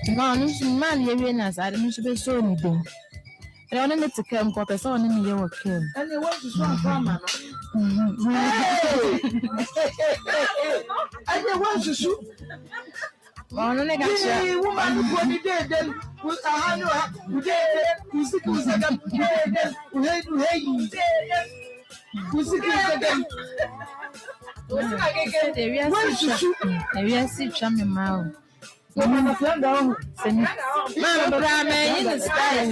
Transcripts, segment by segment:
Man, you nas. I didn't be so anything. I don't need to come for a son in your kill. And they want to swim from man. And they want to shoot. Oh, no, I got you. Woman who be dead then with a hand who dead, who sick who's a gun, who hate who hate. Who's sick who's a gun. We are sick from your mouth. Woman of London, Man, in the style.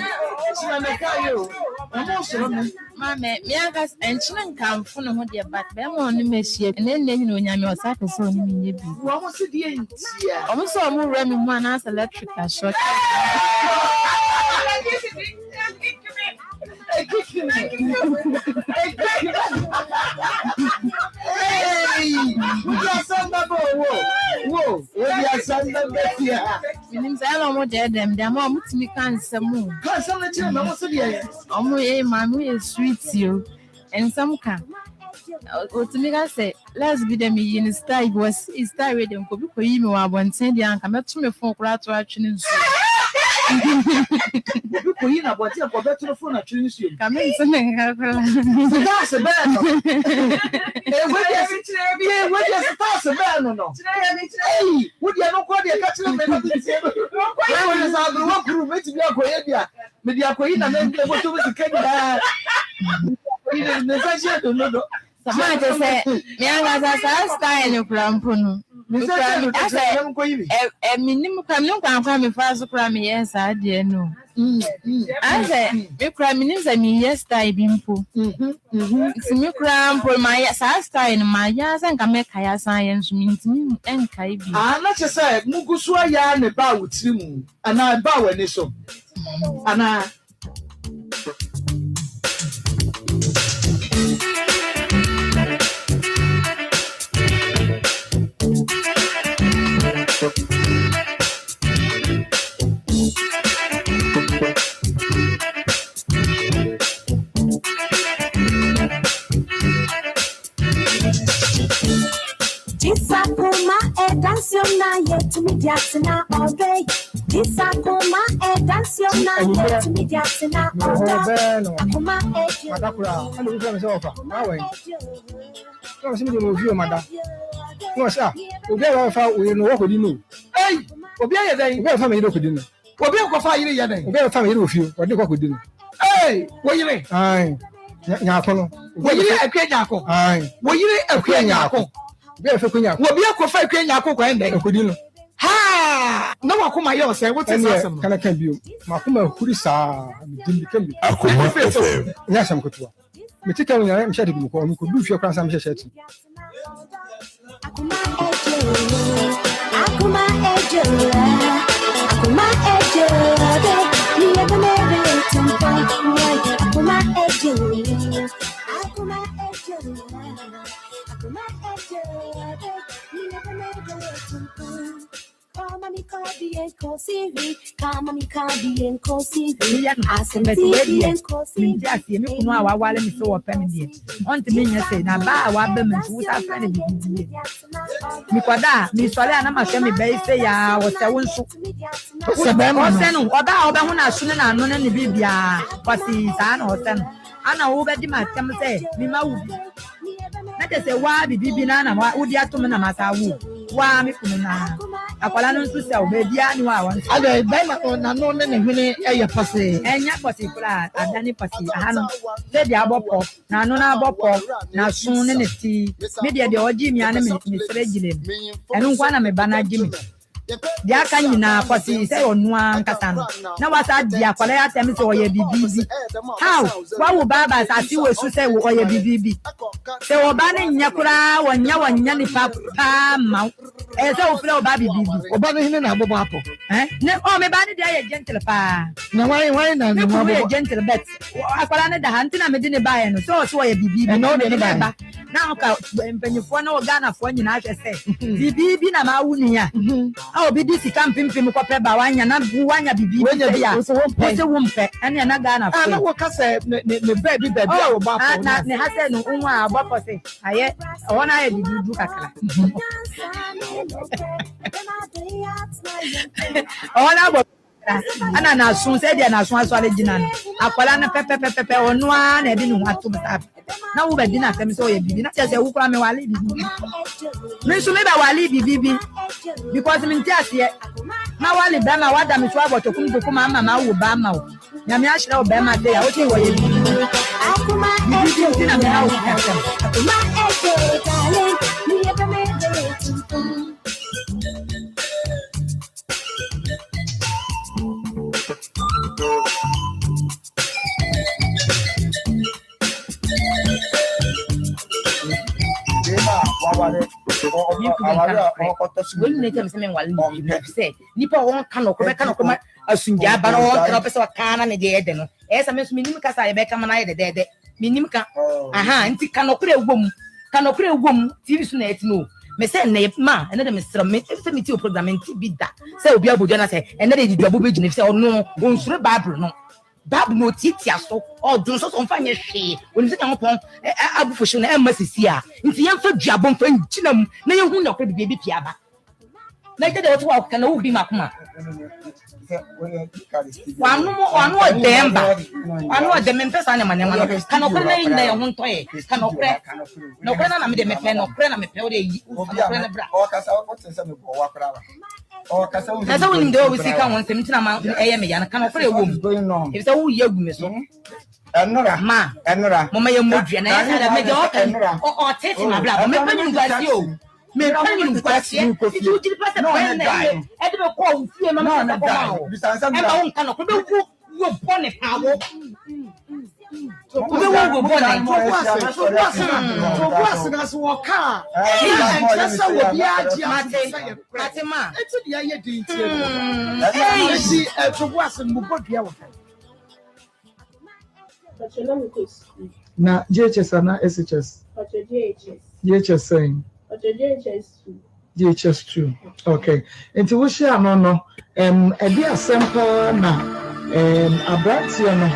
Mamma, Miagas and Chin come from what you're back. Them on the machine, and then you know, your cycle so in your beat. What was it? Almost all more ramming one as electric as short. Hey, we are some whoa, we are some here. Means I don't want them, their mom to me can't some more. Can't some of them, what's the Oh, mammy is sweet you, and some can. To me, I say, let's be them in style was is tired and could be you know, I want to young, come up to me for crowd watching. People in about your better phone at you. Come in, something. That's a bad. What is that's a bad no? Hey, would you not quite catch them? I was out the work room, it's your Korea. Media Queen and then they want to get that. Somebody say, young as I style of Rampuno. A minimum come fast cram, yes, I dare know. I say, you cram in a me, yes, I been poor. It's a new cram for my style in my yas and can make higher science means me and Kaibi. I'm not just say, Muguswa yarn about him, and I bow any so. And I. Akoma danciona yet me diatina all day. This Akoma danciona yet me diatina all day. Akoma Madakura, and we come so far. How no, see me review, madam. No, sir. We get far we know what we know. Hey, Obia, then we have family look dinner. Obia go fire you then. We have family review, what do you cook dinner? Hey, what you mean? Aye, Yakono. What you a queen yako? Aye, what you a queen yako? We have a queen yako. What be a coffee queen yako and then could you know? Ha! No, Akoma, you say what is awesome? Can I can be Makuma Kurisa? Can be Akoma. Yes, I'm good. Me take on your chatting, you could do your cross. I'm chatting. Akoma Edge, Akoma Edge, you never made it to Akoma Edge, Akoma Edge, Akoma Edge, you never made it to Come on, Cardi and Cosy, come on, Cardi and Cosy. I said, Yes, you know, while I'm so offended. On to me, you say, now, our women who are friendly. Mikoda, Miss Solana, my family base, I was a one soup. Senu, Oda, when I shouldn't have known any Bibia, but he's an hotel. I know over the match, come say, Mima would be. Let us say, why be Bibina, what would you have to Manamasawu? Why, Mikuna? Akwala to sell baby annual. I don't know many a pussy. And yet, particular, and Danny Pussy, I know. Said the Abop, now no Abop, now soon in the tea. Maybe the old Jimmy animal, Miss Reggie, and one of my banana Jimmy. Dia kan nyina kwasi say onua nkasa no na wasa dia kwala ya temi say oye bibibi how wa wo baba sasi we su say oye bibibi say oba ne nya kura wonya ni papa ma say o fle oba bibibi Oba ne hine na abobo apo ne o me ba ne dia ye gentle pa na why na me ko ye gentle bet akwala ne da hanti na me di ne ba ye no so oye bibibi no de ne ba Now ka mpanyimfo na Ghanafoɔ nyinaa hwɛ sɛ bibi na ma wo nia a obi di sika mpempem kɔpɛ ba wanya na wanya bibi ya wo se wo mpɛ ɛne na Ghanafoɔ na wo ka sɛ ne baabi a wo ba fo na ne ha sɛ no nwa a bɔpɔ sɛ ayɛ ɔwɔ na ayɛ bibi kakra ɔwɔ na bɔ ana na sun sɛ dia na sun aso ale gina no akwala na pepepepe onu a na de ne ho ato mta na wo ba di na asem sɛ oyɛ bibi na kyɛ sɛ wo kura me wale bibi me so me ba wale bibi because me nti aseɛ na wale ba ma wada me so abotokum dokum ama ma wo ba ma wo nya me ahyira wo ba ma de ya wo te wo yɛ bibi bibi na me ha wo ka sɛ Akoma eje darling, me ever me when they come some one say nipa won kan okoma asunja ba no won kan pese wakana ne de de no e some so minim kasa e be ka mana ye de minim ka aha nti kan okure ugom tv so na eti no me say na ma ene de me sra me se me ti o program nti bi da say obi abojo na say ene de di abo be gine say ono onsure bible no Babu no titia so dun so mfa nye hwe woni se kan pon abufo hwe na emma sisi a nti yemfa duabon mfa nginam na yehu na kɔ bibi pia ba na gye de woto wa ka na wo bi makoma wanu odemba wanu odem mpesa na manema no kan okre na yin na ye ho ntoye kan okre na okre na me de me pe na okre na me pe o de yi okre na bra o kasa o tse me bo wa kra ba o kasa wo na so woni de o sika won sem tina ma eye me ya na kan okre wo mu e bisa wo ye gu me so enura mama ye modua na ya da me de o tete ma bra me pa nyu kwasi o me pa nyu kwasi e ti o jiri pase pa na e de be ko o fie mama na ko ma o e ba won kan ko be wo bone pa wo obe wo bone so kwasi na so wo ka so wo bia ji mate ma eti dia ye din tie no si so kwasi mu bodua wo na JHS na SHS JHS saying JHS2 okay enti wo share no e dia sample na abratia no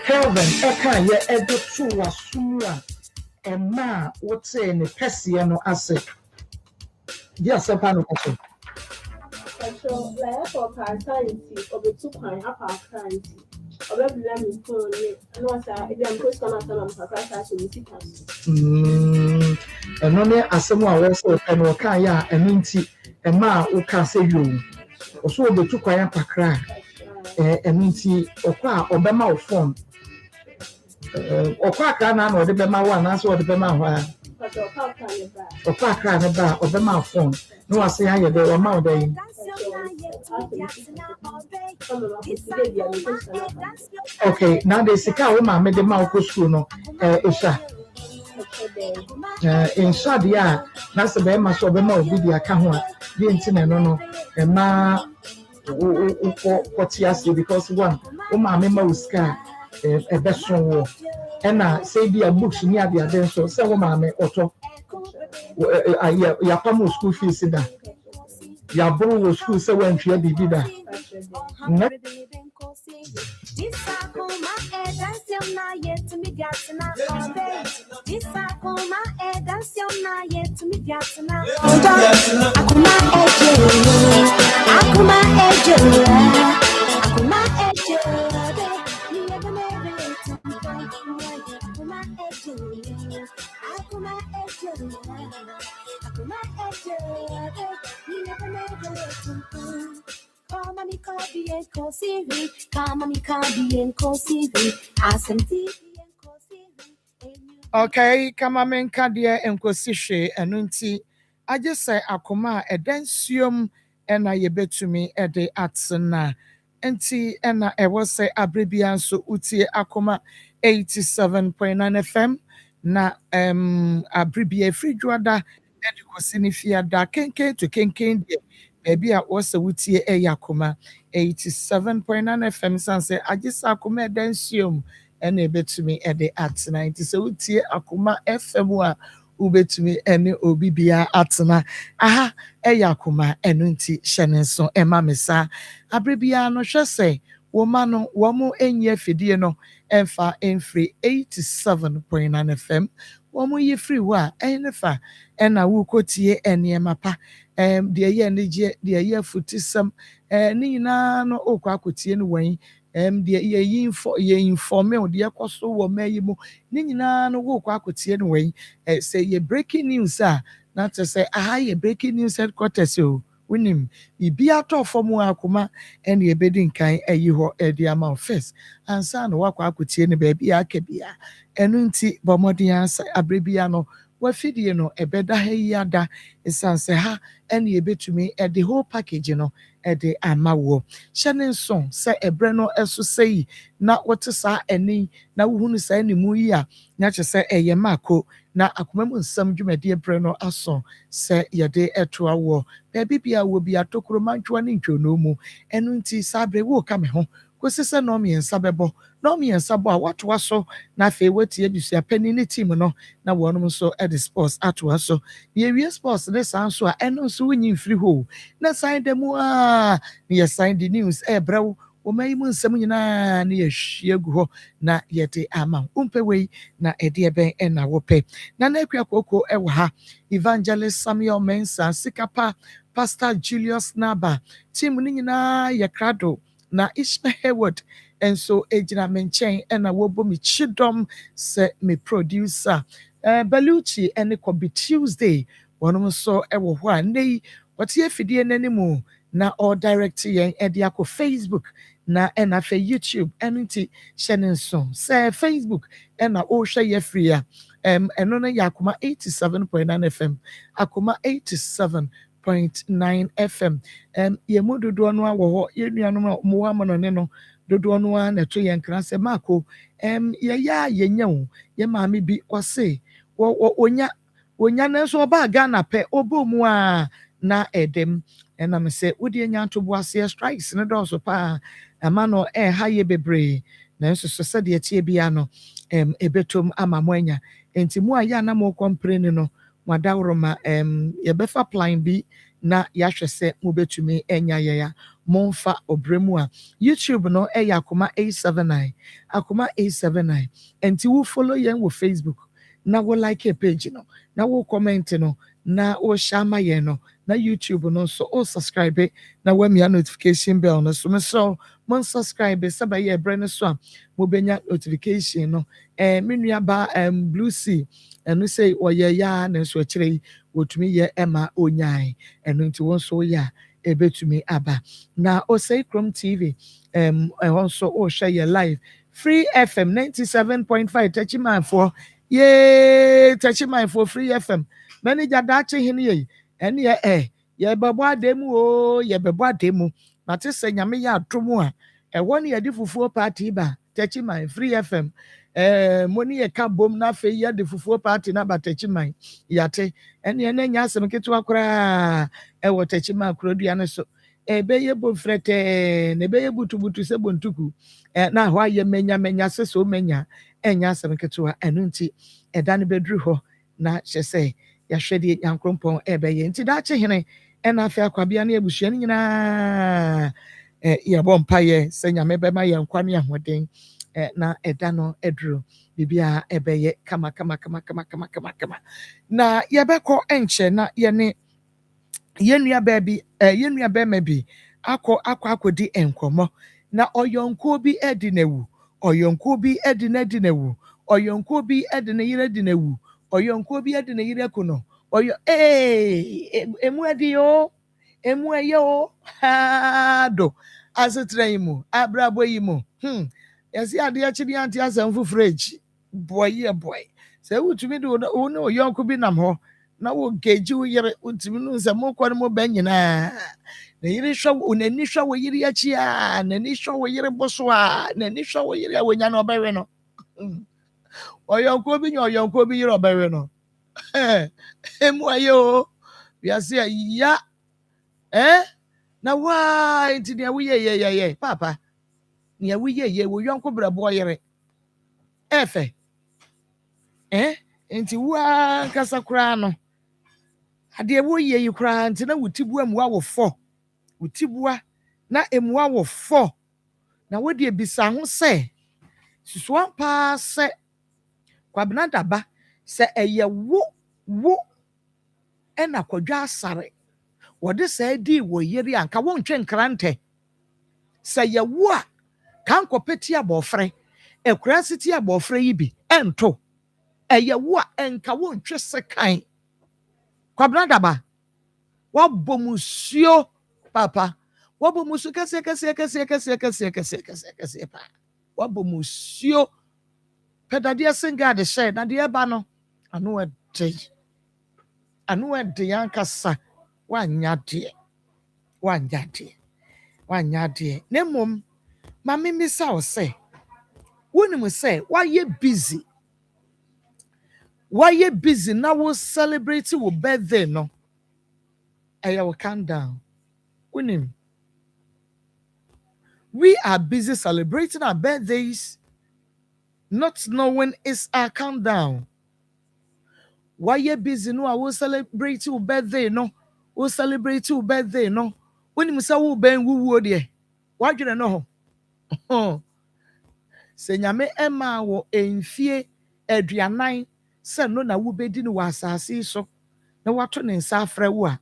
Kelvin eka ye edo tu wasura ma wote ne pese no ase dia sample no ko so la for partanti obetu kwan apa partanti obebila mi phone ni no sa e dem post kana sana mfaka so misika eno ne asemu a wo so eno ka ya eno nti ma wo ka se yo oso obetu kwan apa kra eno nti okwa obema wo phone okwa kra na no de bema wa na so de bema ho a okwa kra ne ba obema phone no wase ya ye de o ma o de okay now the sika we ma me de ma ko school no isha insha dia na se be ma so be ma obi dia ka ho a di ntine no ma ko tiasi because one o ma me ma uska e be so wo e na say dia books ni adia den so se wo ma me oto ya pa mo school fees da ya bro wo school se wan twa bibi da Okay, kama menka de enkosi hwe eno nti agye say akoma edansuom ena yebetumi ede atsena nti ena ewo say abrebia so utie akoma 87.9 FM na abrebia fridwada ede kosi ni fiada kenken to kenken de baby a wo say utie yakoma 87.9 FM sanse agye say akoma edansuom ɛna ebetumi ɛde atena nti sɛ wotie Akoma FM a wobetumi ɛne obi bia atena aha ɛyɛ Akoma ɛno nti hyɛ ne nso ɛma me saa abere bia no hwɛ sɛ wɔma no wɔn enyi afidie no ɛmfa ɛmfiri 87.9 FM wɔn yi firi hɔ a ɛyɛ ne fa ɛna wokotie nneɛma pa deɛ ɛyɛ anigye deɛ ɛyɛ afutusɛm ne nyinaa no okɔ akotie no wɔn deɛ yɛ informe deɛ ɛkɔ so wɔ mmaa yi mu ne nyinaa no wokɔ akotie no wɔn sɛ yɛ breaking news a na kyerɛ sɛ aha yɛ breaking news headquarters o wonim biribi atɔ fam a Akoma ɛne ɛbɛdi nkan ayi hɔ ɛde ama wo first ansa na wakɔ akotie no baabi a aka bia ɛno nti bɔ mmɔden asa abere bia no wafidie no ɛbɛda ha yi ada ɛsiane sɛ ha ɛne ɛbɛtumi ɛde whole package no ɛde ama wo hyɛ ne nso sɛ ɛbrɛ no ɛso sɛ yi na wote saa ɛne na wohunu saa ne mu yi a na kyerɛ sɛ ɛyɛ maako na Akoma mu nsɛm dwumadie brɛ no aso sɛ yɛde ɛtoa wɔ baabi bia wɔ bi atokoro mantwoa ne ntwono mu ɛno nti saa abere wo ka me ho kosi sɛ no mmiɛnsa bɛbɔ no mmiɛnsa bɔ a watoa so na afei watie abusua panyin ne team no na wɔnom nso de sports atoa so na yɛwie sports ne saa nso a ɛno nso wonyi mfiri hɔ na san da mu a na yɛsan de news ɛbrɛ wo wɔma yi mu nsɛm nyinaa na yɛhwie gu hɔ na yɛde ama wo wompɛ wei na ɛde ɛbɛn ɛna wopɛ na na akua koko ɛwɔ ha evangelist Samuel Mensah sikapa Pastor Julius Naba team no nyinaa yɛ krado na Ishmael Hayward enso egyina me nkyɛn ɛna wɔbɔ me chidom sɛ me producer Belucci ɛne Kobe Tuesday wɔnom nso ɛwɔ hɔ a nnɛ wɔte afidie n'anim na all direct yɛn ɛde akɔ Facebook na ɛna afɛ YouTube ɛno nti hyɛ ne nso sɛ Facebook ɛna ɔrehwɛ yɛ firi a ɛno no yɛ Akoma 87.9 FM Akoma 87.9 FM yɛn mu dodoɔ no awɔ hɔ yɛn nuanom a wɔwɔ amano no dodoɔ no a na ɛto yɛn kran sɛ maako yɛyɛ a yɛnya wo yɛ maame bi ɔse onya na nso ɔbaa Ghana pɛ ɔbɔ mu a na ɛdɛm ɛnam sɛ wodi anya to boaseɛ strikes ne dɔɔso paa ama no ɛha yɛ bebree na nso so sɛdeɛ tie bia no ɛbɛtom ama mo anya enti mu a yɛ na mo kɔmpre no mwadawroma yɛbɛfa plan bi na yɛahwɛ sɛ mobɛtumi anya yɛya momfa obrɛ mu a YouTube no ɛyɛ Akoma 879 Akoma 879 enti wo follow yɛn wɔ Facebook na wo like a page no na wo comment no na wo share ma yɛn no na YouTube no so o subscribe na wa mia notification bell no so me so mon subscribe sɛ ba yɛ brɛ no so a mo benya notification no me nua ba Blue Sea ɛno sɛ ɔyɛ ya na nso akyerɛ yi wotumi yɛ ɛma onyae ɛno nti wɔn so yɛ a ɛbɛtumi aba na Osei Chrome TV ɛhɔ nso ɔhwɛ yɛ live Free FM 97.5 Tachimanfoɔ yee Tachimanfoɔ Free FM manager daakye hene yɛ ɛne yɛ bɛbɔ ademu o yɛ bɛbɔ ademu mate sɛ nyame yɛ atom a ɛwɔ ne yɛde fufuo party ba Tachiman Free FM mo ne yɛ ka bom na afei yɛde fufuo party na ba Tachiman yate ɛne nya asɛm ketewa koraa ɛwɔ Tachiman kurodua ne so ɛbɛyɛ bofrɛtɛ na ɛbɛyɛ butubutu sɛ bontuku na hɔ ayɛ menya sɛ so menya ɛnya asɛm ketewa ɛno nti ɛda no bɛduru hɔ na hyɛ sɛ yɛahwɛ deɛ nyankrompɔn ɛbɛyɛ nti daakye hene ɛna afei akwabea ne abusua no nyinaa yɛbɔ mpayɛ sɛ nyame bɛma yɛn nkwa ne ahoɔden na ɛda no aduru biribiara ɛbɛyɛ kama na yɛbɛkɔ nkyɛ na yɛne yɛnnua bɛrima bi akɔdi nkɔmmɔ na ɔyɔnkuo bi adi n'awu ɔyɔnkuo bi adi n'awu ɔyɔnkuo bi adi ne yere adi n'awu ɔyɔnkuo bi adi ne yere ku no emu adi o emu ɛyɛ o do asetra yi mu abrabɔ yi mu yɛsi adeɛ akyi bi ante asɛm foforɔ akyi boy sɛ wotumi de wo ne ɔyɔnko bi nam hɔ na wo geji wo yere wotumi no sɛ mo kɔ no mo bɛ nyinaa na yere hwɛ wo n'ani hwɛ wo yere akyi a n'ani hwɛ wo yere boso a n'ani hwɛ wo yere a wonya no ɔbɛwe no ɔyɔnko bi nya ɔyɔnko bi yere ɔbɛwe no emu ayɛ o wiase ya na waa nti nea woyɛ papa nea woyɛ wo yɔnko brɛboɔ yere efe nti wa kasa kura no ade wo ye yi kura nti na wutibua mu wo 4 wutibua na emua wo 4 na wo de bisa ho se susuan pa se kwabena daba se eye wo ena kwadwa asare wo de se di wo yeri anka wo ntwe nkrante se ye wo a kan kopeti abofre ekura siti abofre yi bi ento eye wo a enka wo ntwe sekan kwabena daba wabomusio papa wabomusu kase pa wabomusio pedadia singa de she na de ba no anu ede yankasa wanyade nemom mami misa o se wonimu se waye busy na wo celebrate wo birthday no I will calm down. We are busy celebrating our birthdays, not knowing it's our countdown. Why you busy? No, I will celebrate your birthday. No, we'll celebrate your birthday. No, when you say we ben woo there, why do you know? Oh, say nyame Emma wo enfie aduanan se no na wo bedi no wasase so na wato ne nsa afra wo a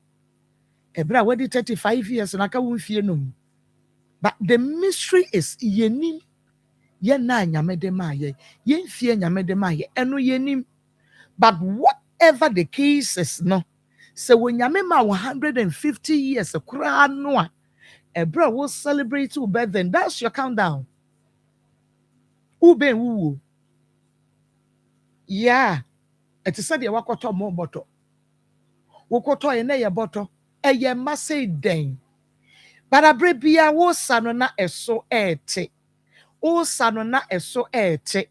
ebra we 35 years na ka wo fie no. But the mystery is yenim ye na nyame de ma ye fie nyame de ma ye eno yenim. But whatever the case is no, so when nyame ma 150 years kura no a ebra wo celebrate your birthday, that's your countdown. Ube wu yeah, it is said ye wakoto mo boto wokoto ye na ye boto eye ma say den. But abrebia wo sano na eso ete. O sano na eso ete.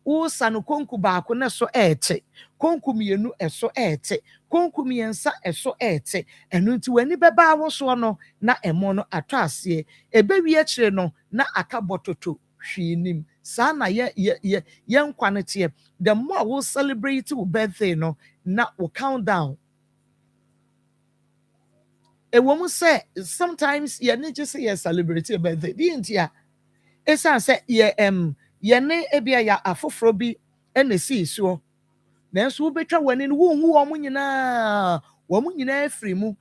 O sano konku baako na so ete. Konku mienu eso ete. Konku miensa eso ete. Enu nti wani beba wo so no na emo no atwa ase. Ebe wi akire no na aka bototo hwinim. Sa na ye nkwane te. The more we celebrate your birthday no na we count down. A woman say sometimes you need to say you celebrate your birthday. Didn't ya? Esa say ye ne ebia ya afoforo bi ene si so. Nanso wo betwa wani no wo hu wo nyina afiri mu.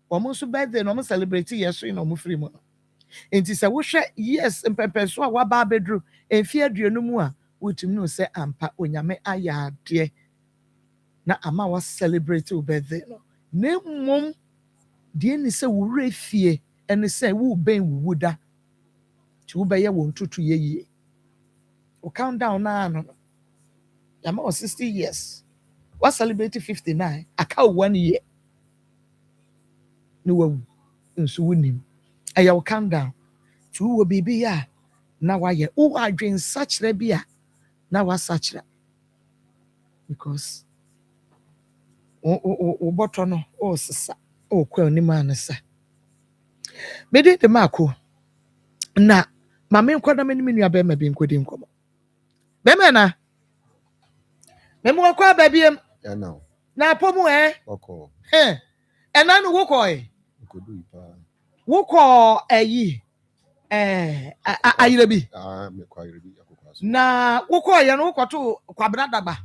Wo so birthday no mo celebrate yeso no mo firi mu. Enti say wo hwe yes mpepeso a wa ba bedru enfie aduonu mu a wotim no say ampa onyame ayade na ama wa celebrate your birthday no. Ne mom die ni se wo refie ene se wo ben wo da ti wo beye wo ntutu ye o count down na no yama 60 years wa celebrate 59 aka 1 year ni wo nso wonim aya o count down ti wo bibi ya na wa ye o adwen sachre bia na wa sachra because o boto no o sisa o kwa ni manasa mede de mako na mame nkwada meni menu abema bi nkodi nkomo bema na memo kwa babiem ya now na pomu oko ena no woko nkodu ipa woko ayi ayire bi me kwa ayire bi akokwa so na woko ye no wokoto kwabena daba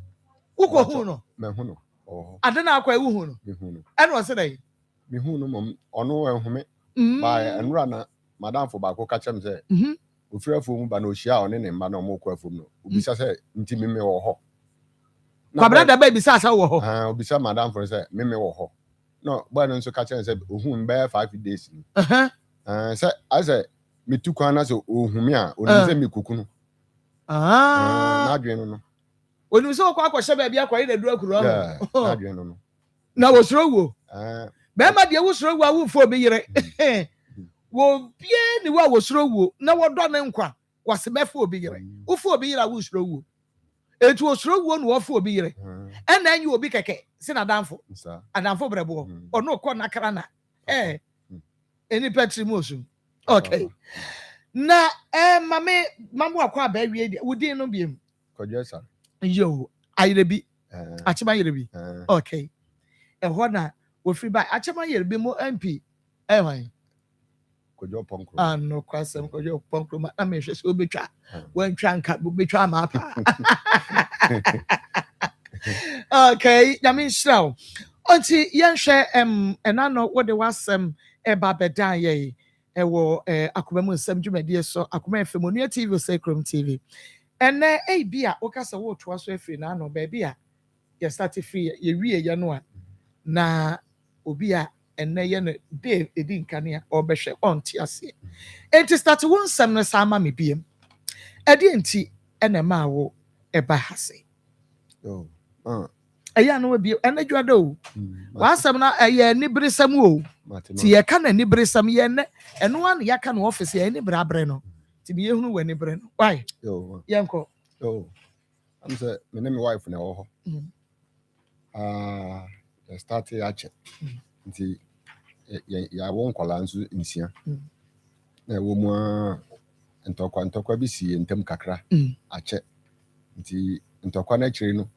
woko hu no me hu no oh adena akwa ewu hu no me hu no eno o se dai me hu no mom ono enhume ba enura na madam fo ba ko ka chem se ofirafo mu ba na ohia one ne mma na omo kwa fom no obisa se nti meme wo ho kwabena daba bisa asa wo ho obisa madam fo se meme wo ho no ba no nso ka chem se ohun be 5 days ni se ase metu kwa na se ohumi a oni se mekuku no na adwen no oni so kwa akwa shebe bia kwa ire duru akuru na adwen no na wo soro wo be ma de wo soro wo awu fo bi yire wo bie ni wo soro wo na wo do ne nkwa wase be fo bi yire wo fo bi yire awu soro wo etu wo soro wo no wo fo bi yire ena anyi obi keke se na danfo adanfo brebo ono ko na kara na eni petri mo so okay na mame mamu akwa ba wie wudi no biem Kojesa. Yo, Ayrebi. Achema Yerebi. Okay. And what na we free by Achema Yerebi mo MP. Eh, Kojo Ponkro. no kwasem kojo Ponkro ma me hwe so betwa. Wan twa nka betwa ma pa. Okay, I mean so. Until yenhwe enano what the wasem eba bedan ye ewo Akoma mu nsem dwumadi so Akoma FM Onua TV so Krom TV. Ene bia okasa wo to aso afiri na no ba bia ye start free ye wie ye no a na obi a ene ye no day edi nkane a obehwe onti ase. Enti start wo nsem no sama me biem. Edi enti ene ma wo eba hase. Oh. Aya no bi ene dwada o. Wasam na ye ni bresam o. Ti ye ka na ni bresam ye ne eno an ya ka no office ye ni brabre no. Ti bi ye hunu we ni bre no. Why? Yo. Yanko. Oh. I'm say me name my wife na wo ho. Start ya che. Nti ya won kwala nsu nsia. Na wo mu ntokwa bi si ntem kakra. Ache. Nti ntokwa na chiri no.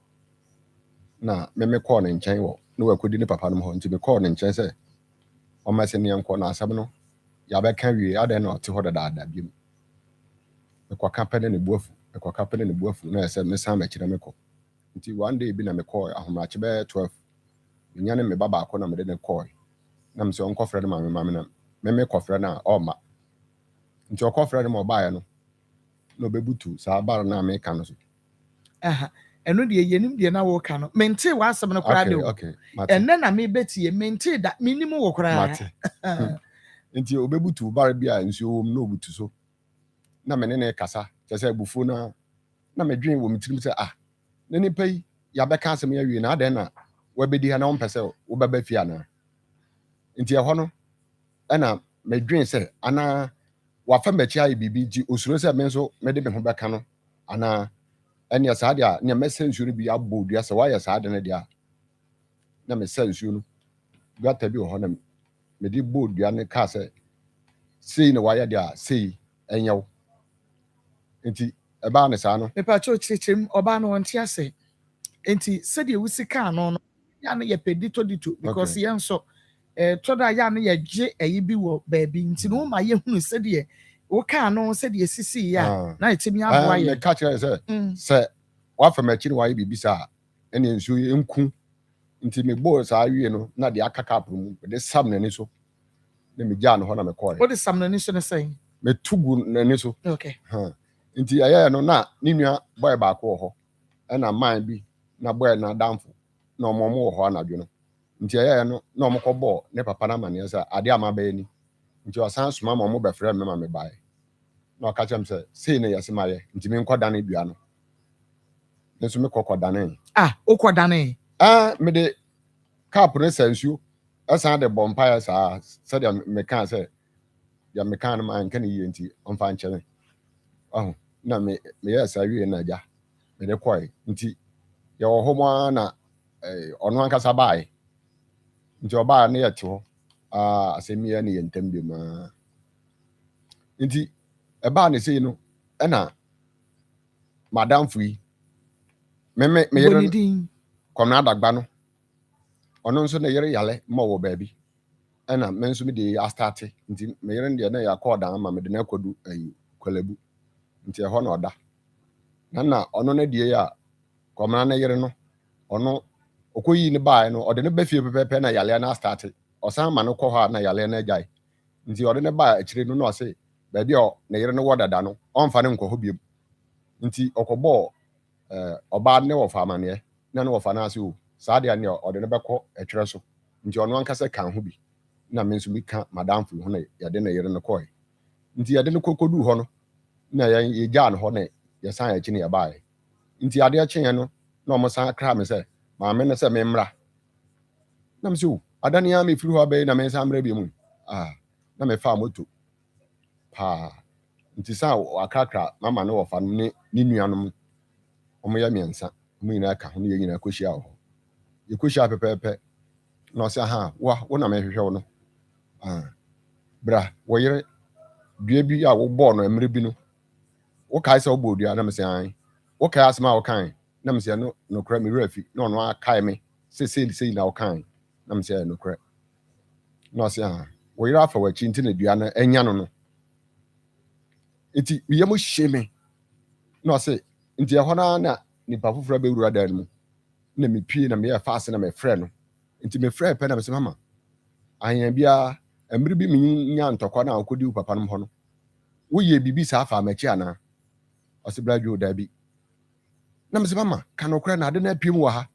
Na me call ne nchen wo no wakodi ne papa no ho nti me call ne nchen se o ma se ne enko na asem no ya be ka wie ade na ote ho dada biem me kwa kapene ne buafu na se me san ma kire me ko nti one day bi na me call ahomache be 12 nya ne me baba akọ na me de ne call na me se onko frɛ ne ma me na me kɔfrɛ na o ma nti o kɔfrɛ ne ma ba ya no no bebutu sa bar na me ka no so Eno de yenim de na wo ka no mente wa asem no kra de o enne na me betie mente da minimum wo kra nti obebutu bar bia nsu wo no obutu so na me ne kasa se bufu na me dwen wo mtirim se ne ne pai ya beka asem ya wie na adan na wa bedi ha na wo mpese wo baba fi ana nti e ho no na me dwen se ana wa fa machi ayi bibi ji osuro se me nso me de me ho beka no ana ene ya saade a ne mesensu no bi abɔ dua sɛ wayɛ saade ne dia na mesensu no gata bi ho na me di bɔ dua ne ka sɛ sei na wayɛ dia sei enyew enti eba ne saa no me pa cho chichim oba no onti ase enti sɛ de wusi ka no ya no ye pedito dito because yen so to da ya no ye gye ayi bi wo baabi nti no ma ye hunu sɛ de wo ka no sɛ de sisi ya na etimi aboa ye me ka kyerɛ sɛ wa fa machi no wa ye bibisa ene nsu enku nti me bo saa wie no na de akaka apro mu de sam na ni so na me gya no ho na me kɔre what is sam na ni so na say me tugu na ni so okay nti aya no na ni nua boy ba ko ho na man bi na boy na damfo na omomo wo ho anadwo no nti aya no na omokɔbɔ ne papa na mane sɛ ade ama ba ni nti wasan soma ma omo bɛfrɛ me ma me bae na ɔka kyerɛ m sɛ sei na yɛse ma yɛ nti me nkɔ dane dua no nso me kɔkɔ dane okɔ dane me de cap ne sansuo asan de bompa ya saa sɛ de me kan sɛ ya me kan ma nka ne yie nti ɔmfa nkyɛne na me yɛ saa wie na agya me de kɔe nti yɛ wɔ hɔ mu na ɔno ankasa bae nti ɔbaa ne yɛ te hɔ asɛm yɛ ne yɛ ntam bi ma nti ɛbaa ne sei no ɛna madamfo yi me yere kɔmna adagba no ɔno nso ne yere yale ma wɔ baabi ɛna me nso me de astarte nti me yere de na ya kɔɔdan ma me de na kɔdu kwalabu nti ɛhɔ na ɔda na ɔno na die ya kɔmna na yere no ɔno okoyi ne bae no ɔde ne ba fie pɛpɛpɛ na yale na astarte ɔsan ma no kɔ hɔ na yale na agyae nti ɔde ne ba akyire no na ɔse baabi a ne yere no wɔ dada no ɔmfa ne nkɔ hɔ biem nti ɔkɔbɔ ɔbaa ne wɔ fa amaneɛ na ne wɔ fa na ase o saa de ne ɔde ne bɛkɔ atwerɛ so nti ɔno ankasa kan ho bi na me nso mi ka madamfo ho na yɛde ne yere no kɔe nti yɛde ne kɔkɔdu hɔ no na yɛgyaa no hɔ na yɛsan akyi ne yɛbaeɛ nti adeɛ kyeɛ no na ɔmo san kra me sɛ maame ne sɛ memmra na me sɛ o adane a mefiri hɔ abɛyi na me nsa mmra bi mu na mefa moto paa nti sa wakrakra mama ne wɔ fa no ne nuanom ɔmo yɛ miɛnsa ɔmo nyinaa ka ho ne yɛ nyinaa kɔhyia wɔ hɔ yɛkɔhyia pɛpɛɛpɛ na ɔsɛ wo na mehwehwɛ wo no bra wɔyere dua bi a wobɔɔ no mmerɛ bi no wokae sɛ wobɔɔ dua na mesɛ an okay asma okay na me say no kra me rafi no no akai me say na okay na me say no kra no say wo yira fa wachi nti na dua na anya no nti ye mo hye no say nti e ho na nipa foforo be wura dan mu na me pie na me ya fast na me frɛ no nti me frɛ pɛ na me say mama anya bia emri bi me nya ntokwa na akodi u papa no ho no wo ye bibi sa fa machi ana osibra dwo da bi na me say mama kan okra na ade na piem wo ha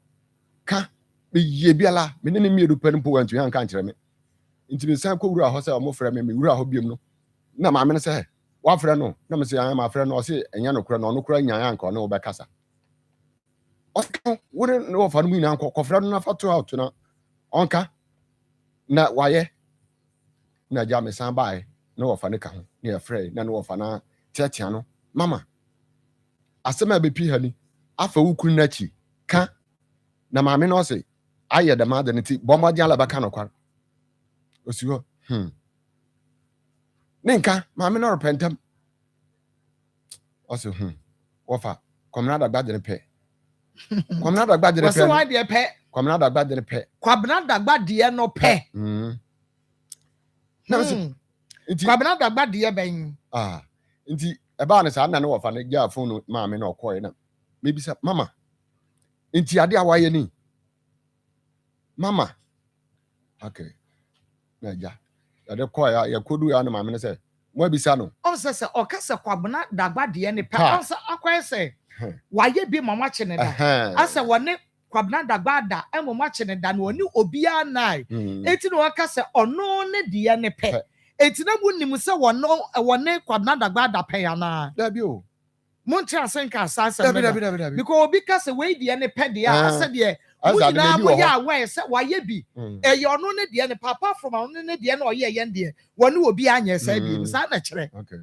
ka me ye biala me ne me edu pɛ no po wantu yan kan kyerɛ me nti me san ko wura ho sɛ mo frɛ me wura ho biem no na ma me no sɛ wa frɛ no na me say anya ma frɛ no o sɛ enya no kra no no kra nya yan ka no wo bɛkasa wo ne wo fa no mu nya ko frɛ no na fa to out na onka na waye na ja me san bae na wo fa ne ka ho na ya frɛ na no wo fa na tiatia no mama asema be pi ha ni afa wo kunu na chi ka na ma me no sɛ ayɛ da ma da ne ti bɔ ma ja la ba ka no kwar osiwo nenka ma me no repentam ɔsɛ wo fa komna da gbadere pɛ komna da gbadere pɛ What's why they pet? komna da gbadere pɛ Kwabena dagba deɛ no pɛ. na me nti Kwabena dagba deɛ bɛn. nti eba ne sa na ne wo fa ne ja phone no ma me na ɔkɔe na maybe say mama nti ade a waye ni mama okay na ja ade kɔe ya kodu ya na ma me ne sɛ mo abisa no Ɔsɛ ɔkasa kwabena dagba deɛ ne pɛ. Ɔsɛ akɔɛ sɛ waye bi mama kye ne da. Asa wɔne kwabena dagba da ɛmo ma kye ne da no oni obia nai. Eti no ɔkasa ɔno ne deɛ ne pɛ. Eti na mu nim sɛ wɔne kwabena dagba da pɛ ana. da bi o Mo nkyɛ asenka asasa da me. bi Because obi kasa wei deɛ ne pɛ deɛ asa deɛ mo asa de nyinaa bi mo wɔ yɛ hɔ aware sɛ waye bi. Ɛyɛ ɔno ne deɛ ne papa from ɔno ne deɛ na ɔyɛ yɛn deɛ. Wɔne obi anyɛ sɛ bi. Saa na kyerɛ. okay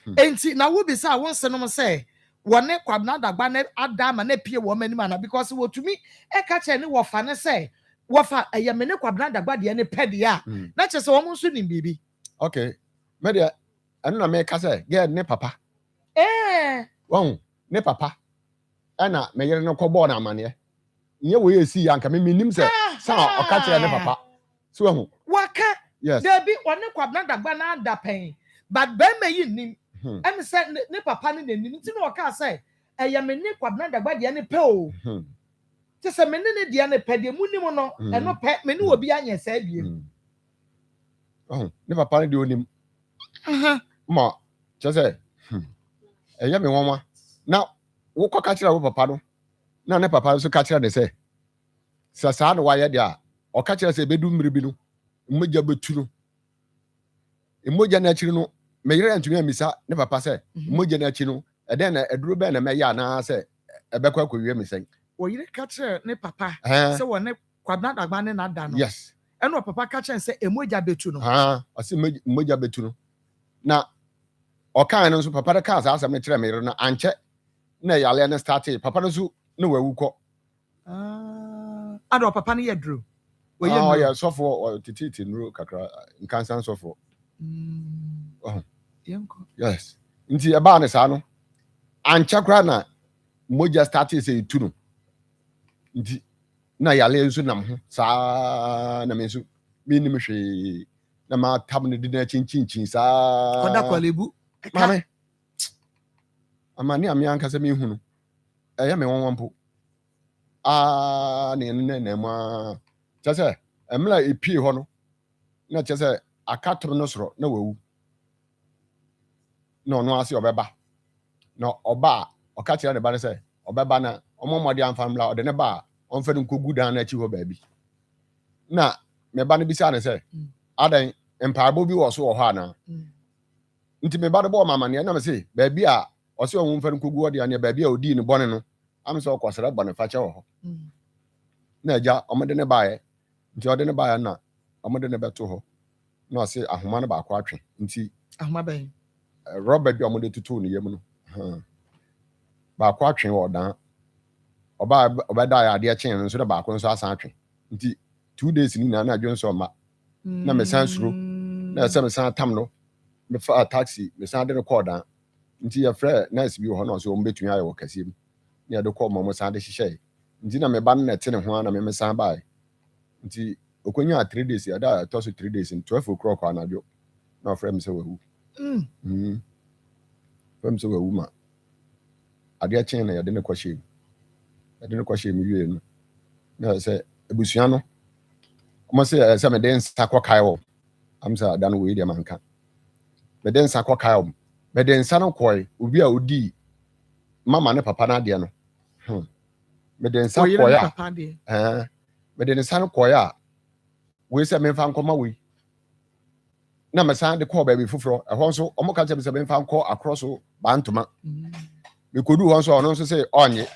Enti na wo bisa won senom sɛ wɔne kwabena dagba ne adama na pie wɔ manim ana because wotumi ɛka kyɛ ne wɔfa ne sɛ wɔfa ɛyɛ me ne kwabena dagba deɛ ne pɛ deɛ a na kyɛ sɛ wɔn nso nim bibi. okay media anu na me ka sɛ get ne papa wɔn ne papa ɛna me yere no kɔ bɔɔ na amane nye wo yɛ si ya nka me nim sɛ sa ɔka kyerɛ ne papa so wɔn Waka yes debi wɔne kwabena dagba na ada pɛn but bɛrima yi nim ɛne sɛ ne papa ne n'anim nti na ɔka sɛ ɛyɛ me ne kwabena dagba deɛ ne pɛ o te sɛ me ne deɛ ne pɛ deɛ mu nim no ɛno pɛ me ne obi anyɛ sɛ biem. ne papa ne deɛ onim ma kyerɛ sɛ ɛyɛ me nwanwa na wokɔ ka kyerɛ wo papa no na ne papa nso ka kyerɛ ne sɛ sɛ saa na wayɛ deɛ a ɔka kyerɛ sɛ ɛbɛdu mmere bi no mmogya bɛtu no mmogya no akyiri no meyere antumi amisa ne papa sɛ mmogya no akyi no ɛdɛn na aduro bɛn na mɛyɛ anaa sɛ ɛbɛkɔ akɔwie me sɛn Oyire ka kyerɛ ne papa sɛ wɔne kwabena dagba ne nada no yes ɛna papa ka kyerɛ sɛ emogya betu no ɔsɛ mmogya bɛtu no na ɔkaa no nso papa no kaa saa asɛm no kyerɛ meyere no ankyɛ na yale no starte papa no nso ne wawu kɔ ada papa no yɛ duro ɔyɛ sɔfoɔ tititi nuro kakra nkansa sɔfoɔ yes nti ɛbaa ne saa no ankyɛ koraa na mogya starte sɛ ɛtu no nti na yale nso nam ho saa na me nso menim hwee na matam no dina kyinkyinkyin saa kɔda kwalebu mame amane a me ankasa mehu no ɛyɛ me wɔnwɔ mpo ne ɛno na mu a kyɛ sɛ ɛmela ɛpie hɔ no na kyɛ sɛ akatoro no soro na wawu na ɔno ase ɔbɛba na ɔba a ɔka kyerɛ ne ba no sɛ ɔbɛba na ɔmɔmɔde amfa mmla ɔde ne ba a ɔmfa no nkɔgu dan no akyi hɔ baabi na me ba no bisa ne sɛ adan mpaabɔ bi wɔ so wɔ hɔ anaa nti me ba no bɔɔ mamaneɛ na me se baabi a ɔsɛ ɔmo mfa no nkɔgu hɔ deɛ ne baabi a ɔdii ne bɔne no am sɛ ɔkɔsrɛ bɔne fakyɛ wɔ hɔ na agya ɔmode ne baeɛ nti ɔde ne baeɛ na ɔmode ne bɛto hɔ na ɔse ahoma no baako atwe nti ahoma bɛn rɔba bi a ɔmode tutu ne yam no baako atwe wɔ dan ɔbɛda yɛ adeɛ kyɛn no nso na baako nso asan atwe nti 2 days ni na adwo nso ɔma na mesan suro na ɛsɛ mesan tam no mefa taxi mesan de no kɔɔ dan nti ya frɛ nurse bi wɔ hɔ na so ombetumi ayɛ wɔ kɛse mu ne yɛde kɔ mo san de hyehyɛ nti na me ba no na te ne ho na me san bae nti okonya 3 days ya da to so 3 days in 12 o'clock anadwo na frɛ me sɛ wawu frɛ me sɛ wawu ma ade akyen na yɛde ne kɔhyɛ mu wie no na sɛ abusua no mo sɛ me de nsa kɔ kae wɔ am sɛ da no wɔ ide manka me de nsa kɔ kae wɔ me de nsa no kɔe obi a odi mama ne papa na ade no me de nsa kɔe a me de nsa no kɔe a we sɛ me mfa nkɔma we na me san de kɔ baabi foforɔ ɛhɔ nso ɔmo ka kyerɛ me sɛ me mfa nkɔ akorɔ so bantoma me kodu hɔ nso ɔno nso sɛ ɔnye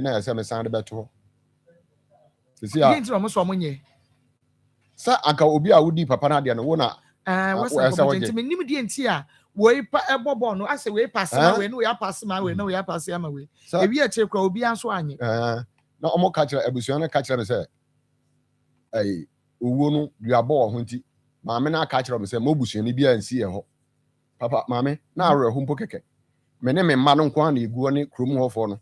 na ɛsɛ me san de bɛto hɔ sisi a yɛntira ɔmo so ɔmo nye sɛ anka obi a wodi papa na ade no wo na wɔsɛ nti me nim die nti a wei pa ɛbɔ bɔ no asɛ wei pass ma wei no wei pass ma wei no wei pass ma wei ewi akyire kora obi anso anye na ɔmo ka kyerɛ abusua no ka kyerɛ me sɛ owuo no duabɔ wɔ ho nti maame na aka kyerɛ me sɛ mo busua no bi ansi yɛ hɔ papa maame na awerɛ ho mpo kɛkɛ me ne me mma no nko ana eguo ne kurom hɔfoɔ no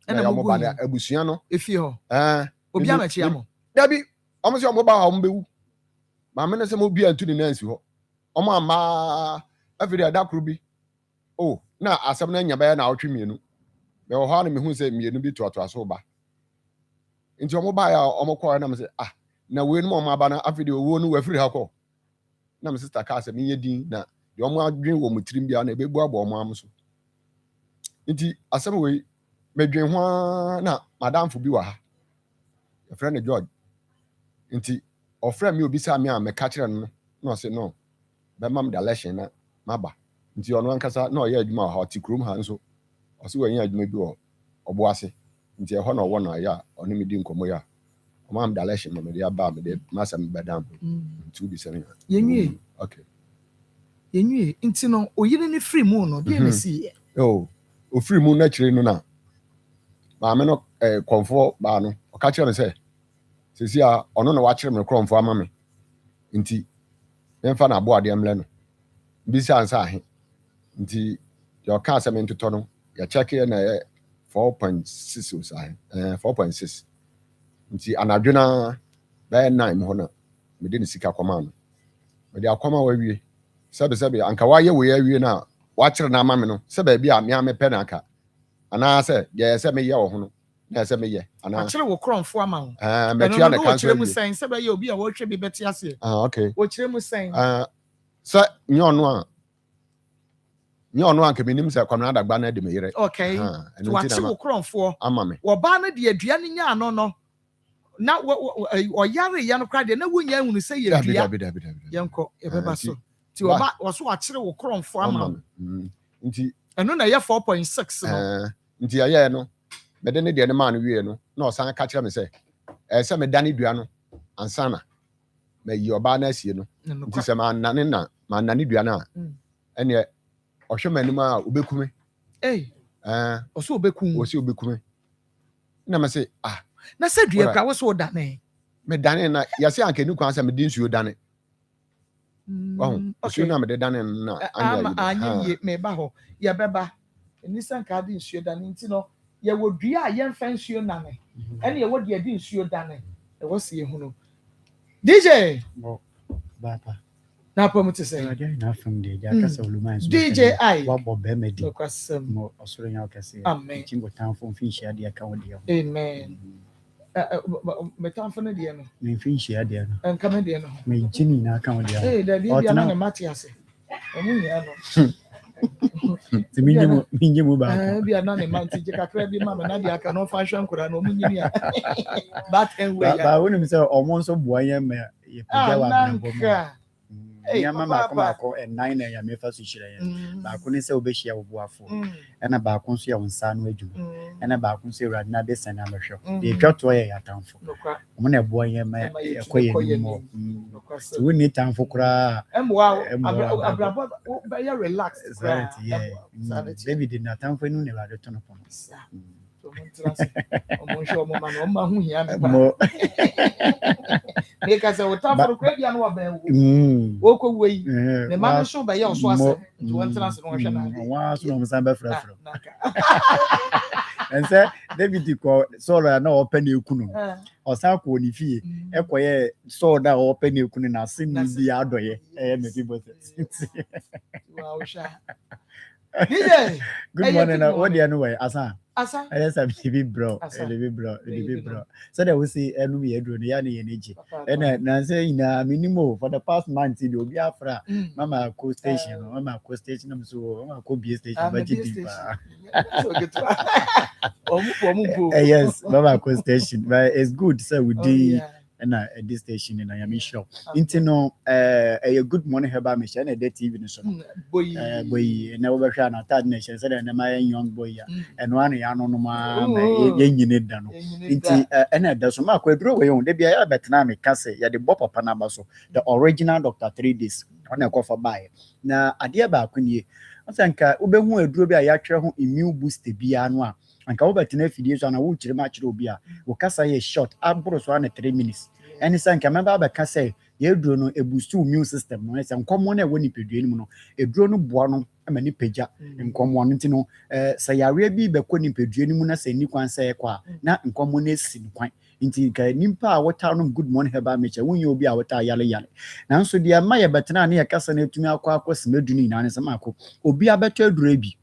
ɛna mo ba ne abusua no efi hɔ obi amachi amo dabi ɔmo sɛ ɔmo ba ha ɔmo bewu maame no sɛ mo bi antu ne nansi hɔ ɔmo ama afiri ada koro bi na asɛm na nya bɛyɛ na awotwe mienu me wɔ hɔ na me hu sɛ mienu bi toatoa so ba nti ɔmo ba ya ɔmo kɔ na me sɛ na we no ɔmo aba na afiri owuo no wafiri ha kɔ na me sister ka sɛ me din na de ɔmo adwen wɔ mo tirim bia na ebebu abɔ ɔmo am so nti asɛm we medwen ho na madamfo bi wɔ ha yɛfrɛ no George nti ɔfrɛ me obi sa me a meka kyerɛ no na ɔsɛ no bɛma me election na maba nti ɔno ankasa na ɔyɛ adwuma wɔ ha ɔte kurom ha nso ɔsɛ wɔnyɛ adwuma bi wɔ ɔbo ase nti ɛhɔ na ɔwɔ na ya ɔne me di nkɔmmɔ ya ɔma me election ma me de aba me de masa me bɛdam nti bi sɛ yenwie okay yenwie nti no oyire ne free mu no de na si o free mu na kyerɛ no na maame no kɔnfo ba no ɔka kyerɛ no sɛ sisi a ɔno na wakyerɛ me kɔnfo ama me nti memfa na abo ade mlɛ no bisa ansa ahe nti yɛ ɔka sɛ me ntotɔ no yɛ check na 4.6 o sahe 4.6 nti anadwo na bɛyɛ 9 mu hɔ na mede ne sika kɔma no mede akɔma wa wie sɛbe anka wayɛ wo ya wie na wakyerɛ na ama me no sɛ baabi a me amepɛ na aka ana sɛ deɛ sɛ meyɛ wɔ ho no na sɛ meyɛ ana akyerɛ wo krɔmfo ama wo metua ne kanso wo kyerɛ mu sɛn sɛ bɛyɛ obi a wɔhwɛ bi bɛte ase okay wo kyerɛ mu sɛn sɛ nyɛ ɔno a kɛmenim sɛ kwamena adagba na de me yere okay to akyerɛ wo krɔmfo ama me wɔba no de adua no nya ano no na ɔyare ya no kra de na wonya hunu sɛ yɛ dua yɛnkɔ yɛbɛba so ti wɔba wɔso akyerɛ wo krɔmfo ama nti ɛno na yɛ 4.6 no nti ayɛ no mede ne deɛ ne maa no wie no na ɔsan ka kyerɛ me sɛ sɛ meda ne dua no ansana mayi ɔbaa no asie no nti sɛ manane dua no a ɛneɛ ɔhwɛ m'anim a wobɛkume ɔsɛ wobɛkume na me sɛ na sɛ dua kra wo sɛ wodane medane na yɛsɛ anka ni kwan sɛ mede nsuo dane nsuo no a mede dane no na anyɛ meba hɔ yɛbɛba ɛnisa nka de nsuo dane nti no yɛwɔ dua a yɛmfa nsuo nane ɛne yɛwɔ deɛ de nsuo dane ɛwɔ sɛ yɛhu no DJ na pa mu te sɛ DJ I wabɔ bɛma di nokwasɛm mo ɔsoro nya ɔkɛse amen timbotamfo mfinhyia deɛ ka wo deɛ ho amen metamfo no deɛ no mfinhyia deɛ no ɛnka me deɛ no megye ne nyinaa ka wo deɛ ho da bia na ne mate ase ɔmo nyia no minye mu baako bia na ne mate gye kakra bi ma me na deɛ aka no ɔfa hwɛ nkora no ɔmo nyini a ba wonim sɛ ɔmo nso boa yɛ ma yɛpagya wɔ abrabɔ mu nyama maako ɛnan na ya mefa so hyerɛ yɛn baako ne sɛ wobɛhyia wo boafo ɛna baako nso yɛ wo nsa no adwuma ɛna baako nso awurade na de sɛne amɛhwɛ deɛ ɛtwa toɔ yɛ yɛatamfo ɔmo na ɛboa yɛn ma ɛkɔ yɛ nim sɛ wonni tamfo koraa abrabɔ bɛyɛ relax David na tamfo no ne awurade to no pono Because I would for credit and what walk away. The man show by your swasser to one transit. And say David call sorry no open you kunu. Or sa ko ni fie. E koye so da open you kunu na sin ni bi adoye. Me people. Wow, sha. Good morning. What do you know? Asa. Yes, I'm baby bro. Baby bro. So that we see enu ye dro ya na ye neji. Na say na minimum for the past month you be afra. Mama co station, am so mama co B station but yes, mama co station. But it's good so we do and at this station in I am sure. Intino a good morning herbal mission and that TV so boy never share na third nation said and my young boy and one no ma yen need dan inti and that so ma kwadro we on dey bia betina me ka say ya de bop papa na so the original doctor 3 days on e for buy na ade ba akuni asanka obehu aduro bi a ya twere ho immune booster bia no a anka wo betina fidie so na wo kire ma kire obi a wo kasa ye short abro so na 3 minutes and sanka member ba ka say ye duro no e boost immune system no say nkomo na woni pedue ni mu no e duro no boa no amani peja nkomo no ntino say yare bi be ko ni pedue ni mu na say ni kwan say kwa na nkomo na si ni kwan nti ka nimpa a wota no good morning heba meche wonye obi a wota yale nanso dia ma ye betena na ye kasa na etumi akwa semedu ni na ne sama akọ obi abeto aduro bi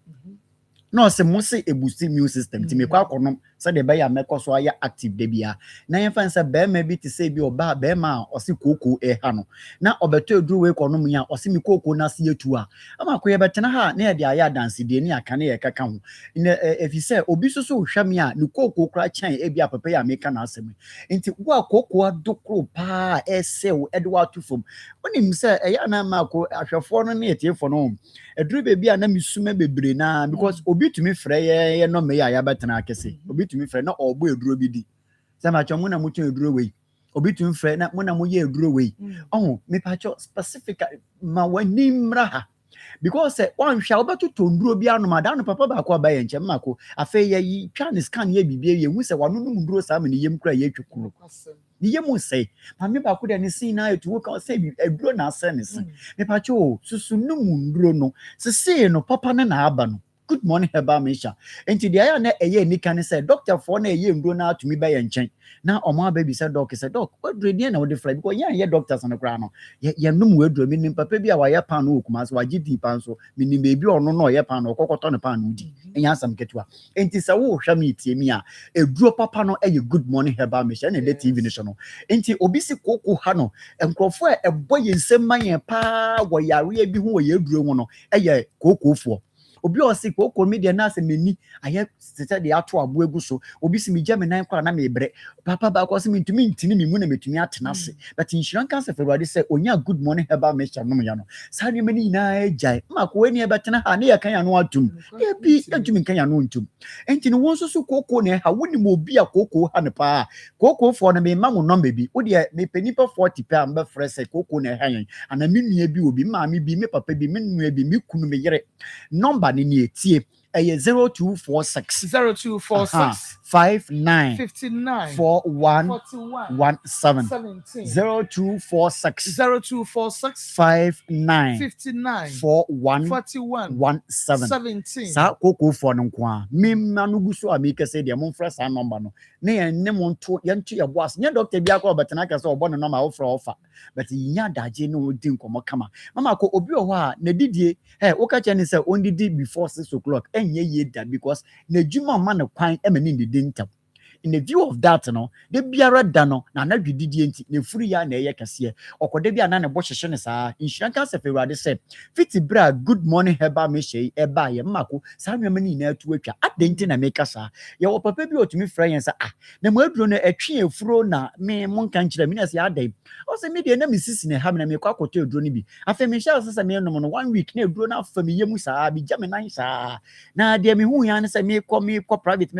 no se mo se ebusi immune system ti me kwa akono se de be ya meko so aya active de bia na ye fan se be ma bi ti se bi oba be ma o se koko ha no na obeto aduro we kono mu ya o se mi koko na se yetu a ama ko ye betena ha na ye de aya dance de ni aka na ye kaka ho if you say obi so hwa mi a ni koko kra chan e bia papa ya meka na asem nti wo koko adokro pa esew edwa to fom onim se eya na ma ko ahwefo no na yetiefo no aduro be bia na misuma bebre na because obi tumi frɛ ye no me ya betena akese obi tumi frɛ na obo eduro bi di se ma chọ mu na mu tun eduro we obi tumi frɛ na mu na mu ye eduro we me pa chọ specific ma wani mra ha because one hwa obeto tonduro bi anoma no papa ba ko abaye nche mako afa ye twa ne scan ye bibie ye hu se wano no nduro sa me ne yem kra ye twekuru ni yem se ma me ba ko de ne sin na etu wo ka se bi eduro na ase ne sin me pa chọ susu no nduro no se se no papa na na aba no good morning heba mesha enti dia ya na eye ni kan say doctor for na eye nduro na atumi ba ye nchen na omo baby say doc what dread na wo de fly because ye doctors no kra no ye num we duro mi nim papa bi a wa ye pan no okuma so wa gidi pan so mi nim bebi ono no ye pan no kokoto ne pan no di enya asam ketua enti say wo hwa mi tie mi a eduro papa no eye good morning heba mesha na de TV ni so no enti obi si koko ha no enkrofo e boye nsem man pa wo yare bi hu wo ye duro mu no eye kokofo obi o si ko media na se meni aye sete de ato abo egu so obi si mi gya me nan kwa na me bre papa ba ko si mi ntumi ntini mi mu na metumi atena se but insurance cancer February say onya good morning heba me cha no ya no sa ni meni na ejai ma ko weni e betena ha ne ya kan ya no atum e bi adumi kan ya no ntum enti no won so koko ne ha woni mo obi a koko ha ne pa koko for na me ma mo number bi wo de me penipa 40 pa am be fresh koko ne ha yen ana me nua bi obi ma me bi me papa bi me nua bi me kunu me yere number ni etie 0246 59 41 0246 59 41 sa koko for no kwa memma no guso a make say de mo frɛ sa number no na ye ne mo nto ye nto ye boas nye doctor bia ko betena ka say obo no number wo frɛ ofa but nya daje no di nkomo kama mama ko obi o ho a na didie wo ka chani say on didi before 6 o'clock enye ye da because na djuma ma na kwan e mani ndidi ntam in the view of that no de biara da no na na dwididie enti na furi ya na eye kase okoda bia na ne bo hyehye ne saa insurance cancer February say fiti bra good morning heba me shey e ba ye mako saa nwema ni na atu atwa adenti na me kasa ye wo papa bi otumi fra yen sa na mo aduro no atwe efuro na me monka nkira me na se adai o se me de na me sisi ne ha me na me kwa koto aduro ni bi afa me sha se me no no 1 week na aduro na afa me yemu saa bi jame nan saa na de me hu ya ne se me kwa private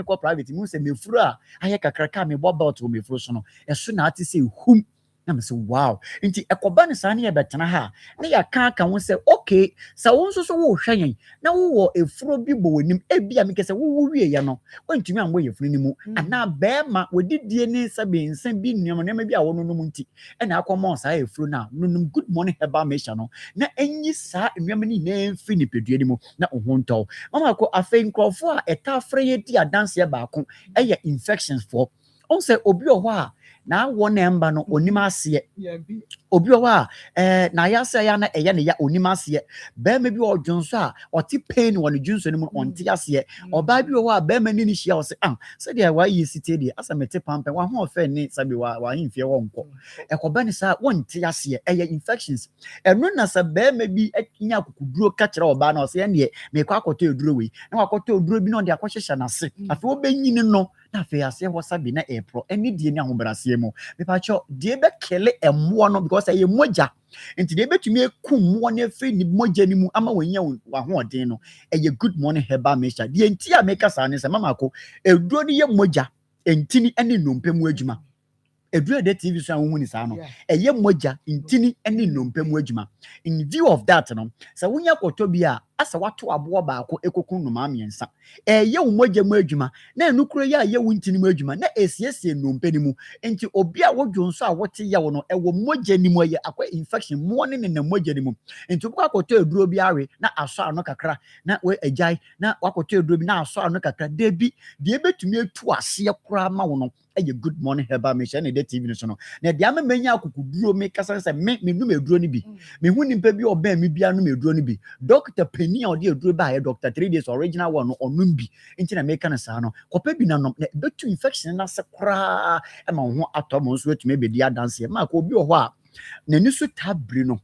me se me furo a aye kakraka me bobot wo me furo so no eso na ati se hum na me say wow nti ekoba ne sa na ye betena ha na ya ka ho say okay sa wo nso so wo hwan na wo efuro bi bo wanim ebia me kese wo wie ye no wontumi ambo ye funu ni mu ana bema wodidie ni sabe nsa bi nnuam na bi a wo no mu nti na akoma sa efuro na nunum good morning herbal mixture no na enyi sa nnuam ni na mfi ni pedue ni mu na ohunto mama ko afei nkrofo a eta afre ye di adanse ba ko eye infections for on say obi o ho a na wo na emba no onim ase obi o ho a na ya se ya na eye ne ya onim ase be me bi o dwonso a oti pain wo ne dwonso ne mu onti ase oba bi o ho a be ma ni hia o se se de wa yi site de asa mete pampe wa ho ofa ni sabi wa himfie wo nko ekoba ni sa wonti ase eye infections enu na sa be ma bi anya kokuduro ka kire oba na o se ne me kwa akoto eduro we na akoto eduro bi no de akohyehyɛ na se afi obenyini no na fe ase ho sabi na epro eni die ni ahobrase mu me pa cho die be kele emmo no because ye moja enti de betumi ekum mo na fe ni moja ni mu ama wanya wa ho odin no eye good morning herbal mixture die enti a make sa ne se mama ko eduro ni ye moja enti ni ene nompe mu adwuma eduro de TV so anwo ni sa no eye moja enti ni ene nompe mu adwuma in view of that no sa wonya koto bi a asa wato abo ba ko ekokun no ma miensa eye wo moja mu adwuma na enukuro ya ye wo ntini mu adwuma na esiesie nompe ni mu enti obi a wodwonso a wote ye wo no ewo moja ni mu ye akwa infection mo ne na moja ni mu enti obi akoto eduro bi awe na aso ano kakra na we ajai na wakoto eduro bi na aso ano kakra debi de betumi etu ase kura ma wo no eye good morning herbal mixture na de TV no so no na de ama manya akukuduro me kasa se me num eduro ni bi me hu nimpa bi oba me bia num eduro ni bi doctor ni a odi eduro ba ye doctor 3 days original one no onum bi nti na make na sa no kopa bi na no betu infection na se kra e ma ho atomo nso etumi be dia dance ma ko obi o ho a na ni so tabri no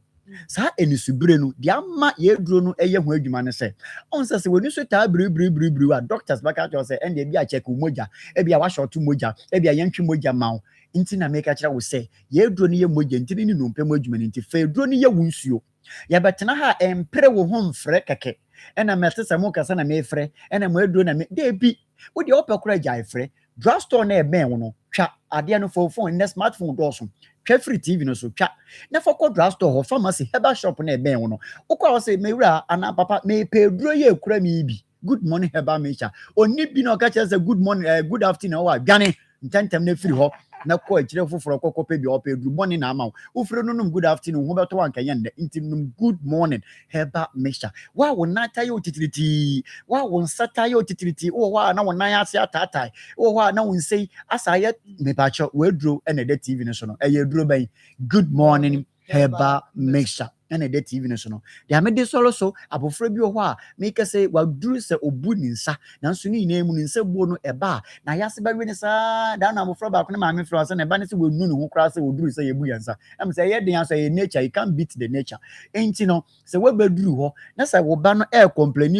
sa enisubire no de ama ye eduro no eye ho adwuma ne se on se woni so tabri a doctors baka cho se ende bi a check moja e bi a wa short moja e bi a yentwi moja ma nti na make kira wo se ye eduro no ye moja nti ni nompe mo adwuma nti fe eduro no ye wunsuo ya betena ha empre wo ho mfre keke ena metese mo kasa na me frɛ ena mo eduro na me de bi wo de opekura gya efrɛ drugstore na ebe wo no twa ade no phone na smartphone do so twa free TV no so twa na foko drugstore ho pharmacy herbal shop na ebe wo no ukwa wo se mewura ana papa me pe eduro ye ekura mi bi good morning herbal mixture oni bi no ka che say good morning good afternoon wa dwane ntantem na free ho na ko akire foforo kokope bi ope good morning na ama wo free no num good afternoon ho beto wanka yende nti num good morning herbal mixture wa wo nata yo titiriti wa wo nsata yo titiriti wo wa na wo nan ase atatai wo wa na wo nsei asaye me ba cho we duro ene de TV no so no eye duro ban good morning herbal mixture ene de TV no so no de amede solo so abofra bi ho a make say wa duru se obu ni nsa nanso ni na emu ni nsa buo no eba na yase ba we ni sa da na abofra ba ko na ma me fro so na eba ne se wonu ne ho kra se oduru se yebu yansa am say ye den so ye nature you can't beat the nature enti no se we ba duru ho na se wo ba no complain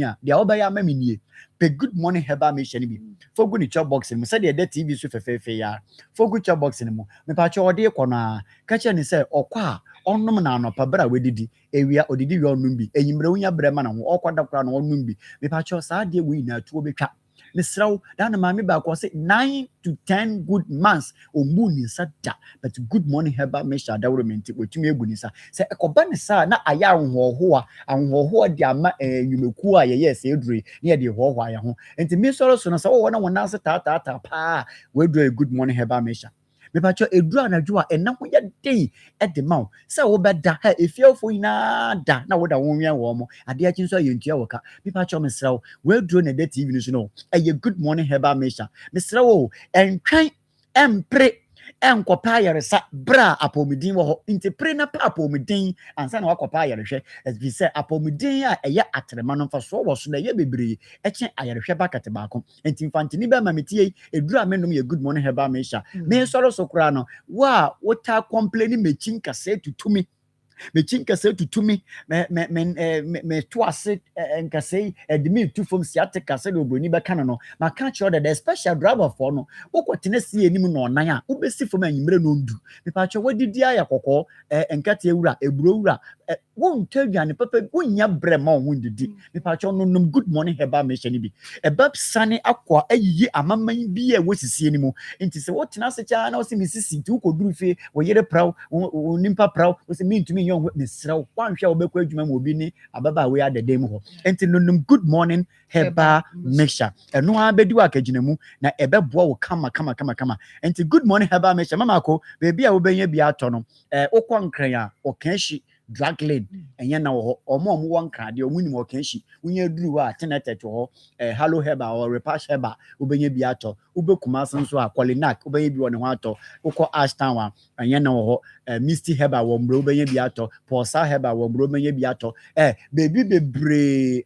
a de wo ba ya ma me nie pe good morning herbal mixture ni bi fogu ni chop box ni se de TV so fefefe ya fogu chop box ni mo me pa cho ode ko na ka che ni se okwa onum na anopa bra wedidi ewia odidi wi onum bi enyimre unya brema na ho okwada kra na onum bi me pa cho saa de we na tuo betwa ne sraw da na mami ba ko se 9 to 10 good months ombu ni sada but good morning herbal mixture da wurumenti wetumi ebu ni sa se ekoba ni sa na aya ahoho de ama nyumeku a ye se edure ne de hoho aya ho enti mi soro so na sa wo na wona se ta pa we do good morning herbal mixture me pa cho eduru anadwo a ena ho ye den e de ma se wo beda ha efiafo ina da na wo da wonwia wo mo ade a chin so yentua wo ka me pa cho me sraw we duru na de TV no so no eye good morning herbal mixture me sraw entwan empre enkopa yaresa bra apomidin wo ho intipre na pa apomidin ansa na wakopa yarehwe as we say apomidin a eye atrema no fa so wo so na ye bebre eche ayarehwe bakate baako entimfantini be mametie eduru amenum ye good morning herbal mixture me soro so kura no wa wota complain mechin kase tutumi me twice nkase edimi tu fom siate kase do broni be kana no maka cho the special driver for no wokotene sie enim no nan a wobesi fom anyimre no ndu me pa cho wadidi aya kokko enkate ewura eburo wura won't tell you and papa when ya brema wounded me patcho no good morning heba mechani bi eba sane akwa ayi amaman bi e wosisi animu nti se wotina se cha na wosi misisi nti ukoduru fe wo yere praw wo nimpa praw wosi me ntumi yon mesraw kwanhwe obekwa adwuma mo bi ni ababa we adedem ho nti no good morning heba mixture eno abedi wa kaginamu na ebeboa wo kama nti good morning heba mixture mama ko baby a wo benya bi ato no okwa nkran a okanhyi drug lane enye na wo omo won krade omunim okanhyi unye duru wa tenetet ho hello heba or repash heba wo benya bi ato ubekuma senso a Kwalinak wo benya bi won ho ato ukọ Ashtown wa enye na wo Misty heba wo mbro benya bi ato Porsa heba wo mbro benya bi ato baby bebre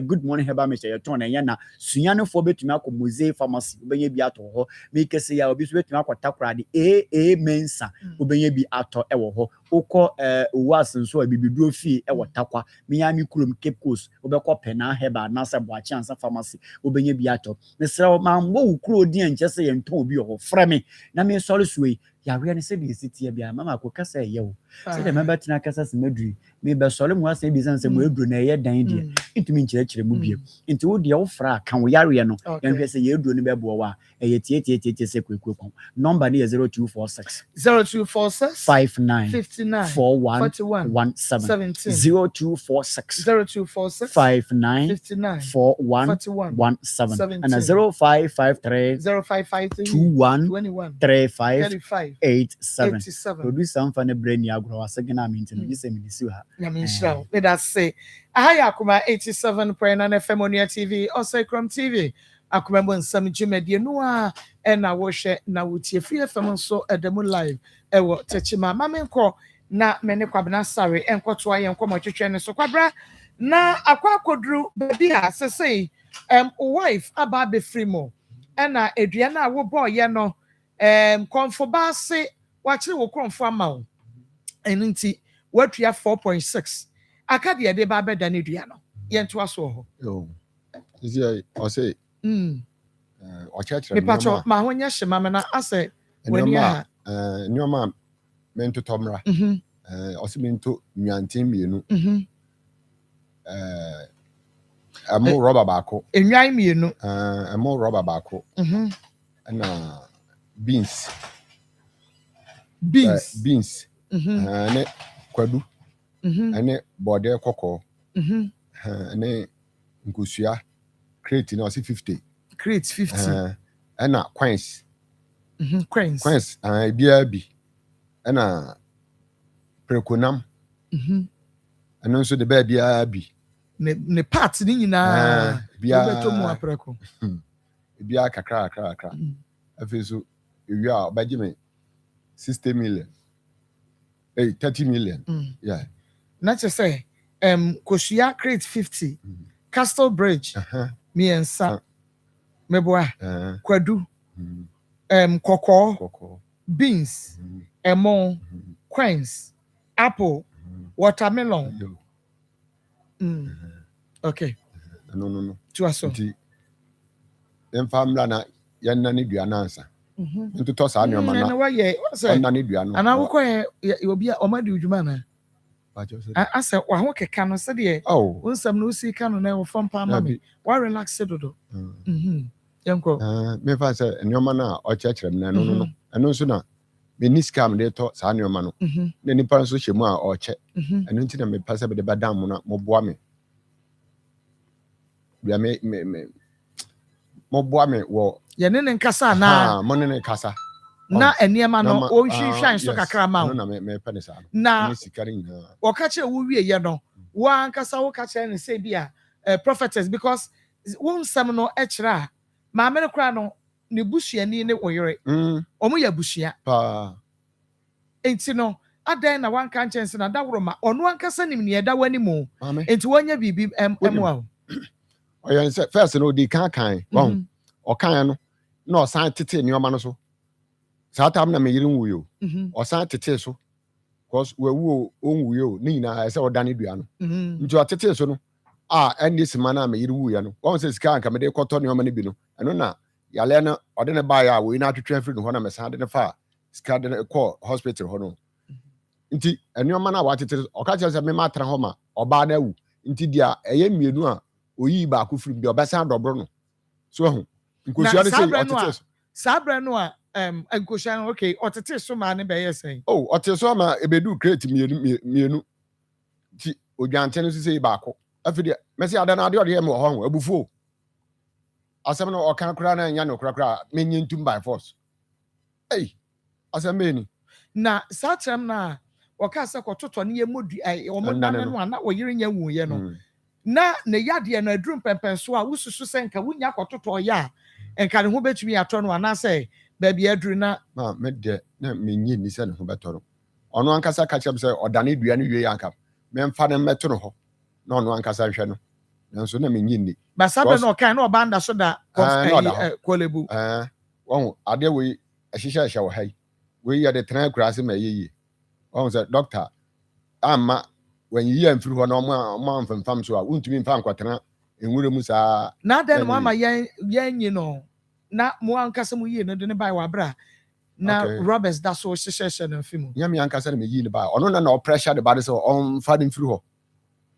good morning heba mixture ye ton enye na suyanefo betumi akomuze pharmacy wo benya bi ato ho make say ya obi so betumi akotakura de mensa wo benya bi ato ewo ho ukọ wasenso abibiduro fi ewo takwa Miami kurom Cape Coast obekọ pena heba na se boachi ansa pharmacy obenye bi ato mesra ma mbo ukuro di enche se yenton obi ho frame na me sori suwe ya we ne se bi sitie bia mama ko kasa ye wo se de meba tina kasa se medri me be sori mu asa bi san se mo edro na ye dan die ntumi nkyerechire mu bia nti wo de wo fra kan wo yare no yenhwe se ye edro ne be bo wa ye tie se kwekwe number ne 0246 59 0246 59 4117 and 0553 21 3587 producer amfane brain ya agro asegena minti no gise mi disi ha na me nshira let us say ahaya Akoma 87.9 FM on TV also Chrome TV Akoma bo Nsem jumedie no a na wo hwe na wo tie free FM so edemu live ewo techima mamenko na mene kwabena sare enkoto aye nkomo twetwe ne so kwabra na akwakoduru baby a sesei wife aba be free mo na edua na wo boy ye no konfo ba se wakire wo konfo amawo eninti watua 4.6 akade de ba beda ne dua no ye nto aso ho yo is I say o church me pacho ma honya hye ma na ase wani a nyoma mento tomra osimento nyantin mienu amo rubber baako enwan mienu amo rubber baako na beans ne kwadu ne bode kokko ne nkosua crate na osi 50 crate 50 na coins coins bia bi na prekonam eno nso de ba bia bi ne part ni nyina bia beto mu apreko bia kakra afeso ewi a baje me 60 million 30 million yeah na che say koshia crate 50 Castle Bridge miensa meboa kwadu koko beans emon quince apple watermelon okay no tuaso family na yanna ni dua na ansa nto sa anyo ma na waye na ni dua no ana wo ko obi a omadi udwuma na asa wa ho keka no se de Nsem no si ka no na wo fam pa ma me wa relax dodo yanko me fa se nyoma na o chechire me no eno nso na me ni scam de to sa nyoma no na nipa nso hyemu a o che eno nti na me pa se be de badam mo na mo boa me bia me mo boa me wo ye ne nkasa na mo ne nkasa na eniema no o hwehwan so kakra ma no na me pa ne sa na ni sikari na wo ka che wo wie ye no wo ankasa wo ka che ne say bia prophetess because wo Nsem no ekira ma me kra no ne busuani ne oyere omo ya busua pa enti no adan na wan kan chense na dawro ma ono ankasa nim ne da wani mu enti wonya bibi emwa oyan se first no di kan won o kan no na o san tete ni o ma no so sa tam na me yiri nwuyo o san tete so cause we wu onwuyo ni na se o dane dua no nti o tete so no eni sima na me yiri wuya no won se sika anka me de koto ni o ma ne bi no eno na yale na o de ne ba ya we na twetwe afri no ho na me san de ne fa sika de ko hospital ho no nti enoma na watete oka che se me ma tra ho ma oba na wu nti dia eye mienu a oyi ba ku firim dia obesa dobro no so hu nkosua ne say otete sabre no a nkosua no okay otete so ma ne be yesen oh otete so ma ebedu crate mienu ti odwante no say ba ko afidi me say ada na ade ode me ho abufuo asem no okan kura na nya no kura menye ntum by force asem me ni na satrem na waka se kototo ne yemodi omo nane no na oyire nya wuye no na ne yade no adrum pempen so a wususu se nka wunya kototo ya enka ne ho betumi ato no ana se ba bia adru na me de na menye ni se ne ho betoro ono ankasa ka chem se odane dua ne wie anka me mfa ne meto no ho na ono ankasa hwe no nanso na menye ni ba sabe no kan na obanda so da kolebu won ade we ehihye hye wo hai we ya de tran kurase ma yeye won say doctor amma when you amfiri ho na omo amfamfam so a untumi mfa nkwatena enwure mu saa na den mo ama yen nyi no na mo ankasa mu yie no de ne bai wa bra na Roberts da so hyehyehye no mfimu nyame ankasa na me yi ne bai ono na no pressure de body so on fa de mfiri ho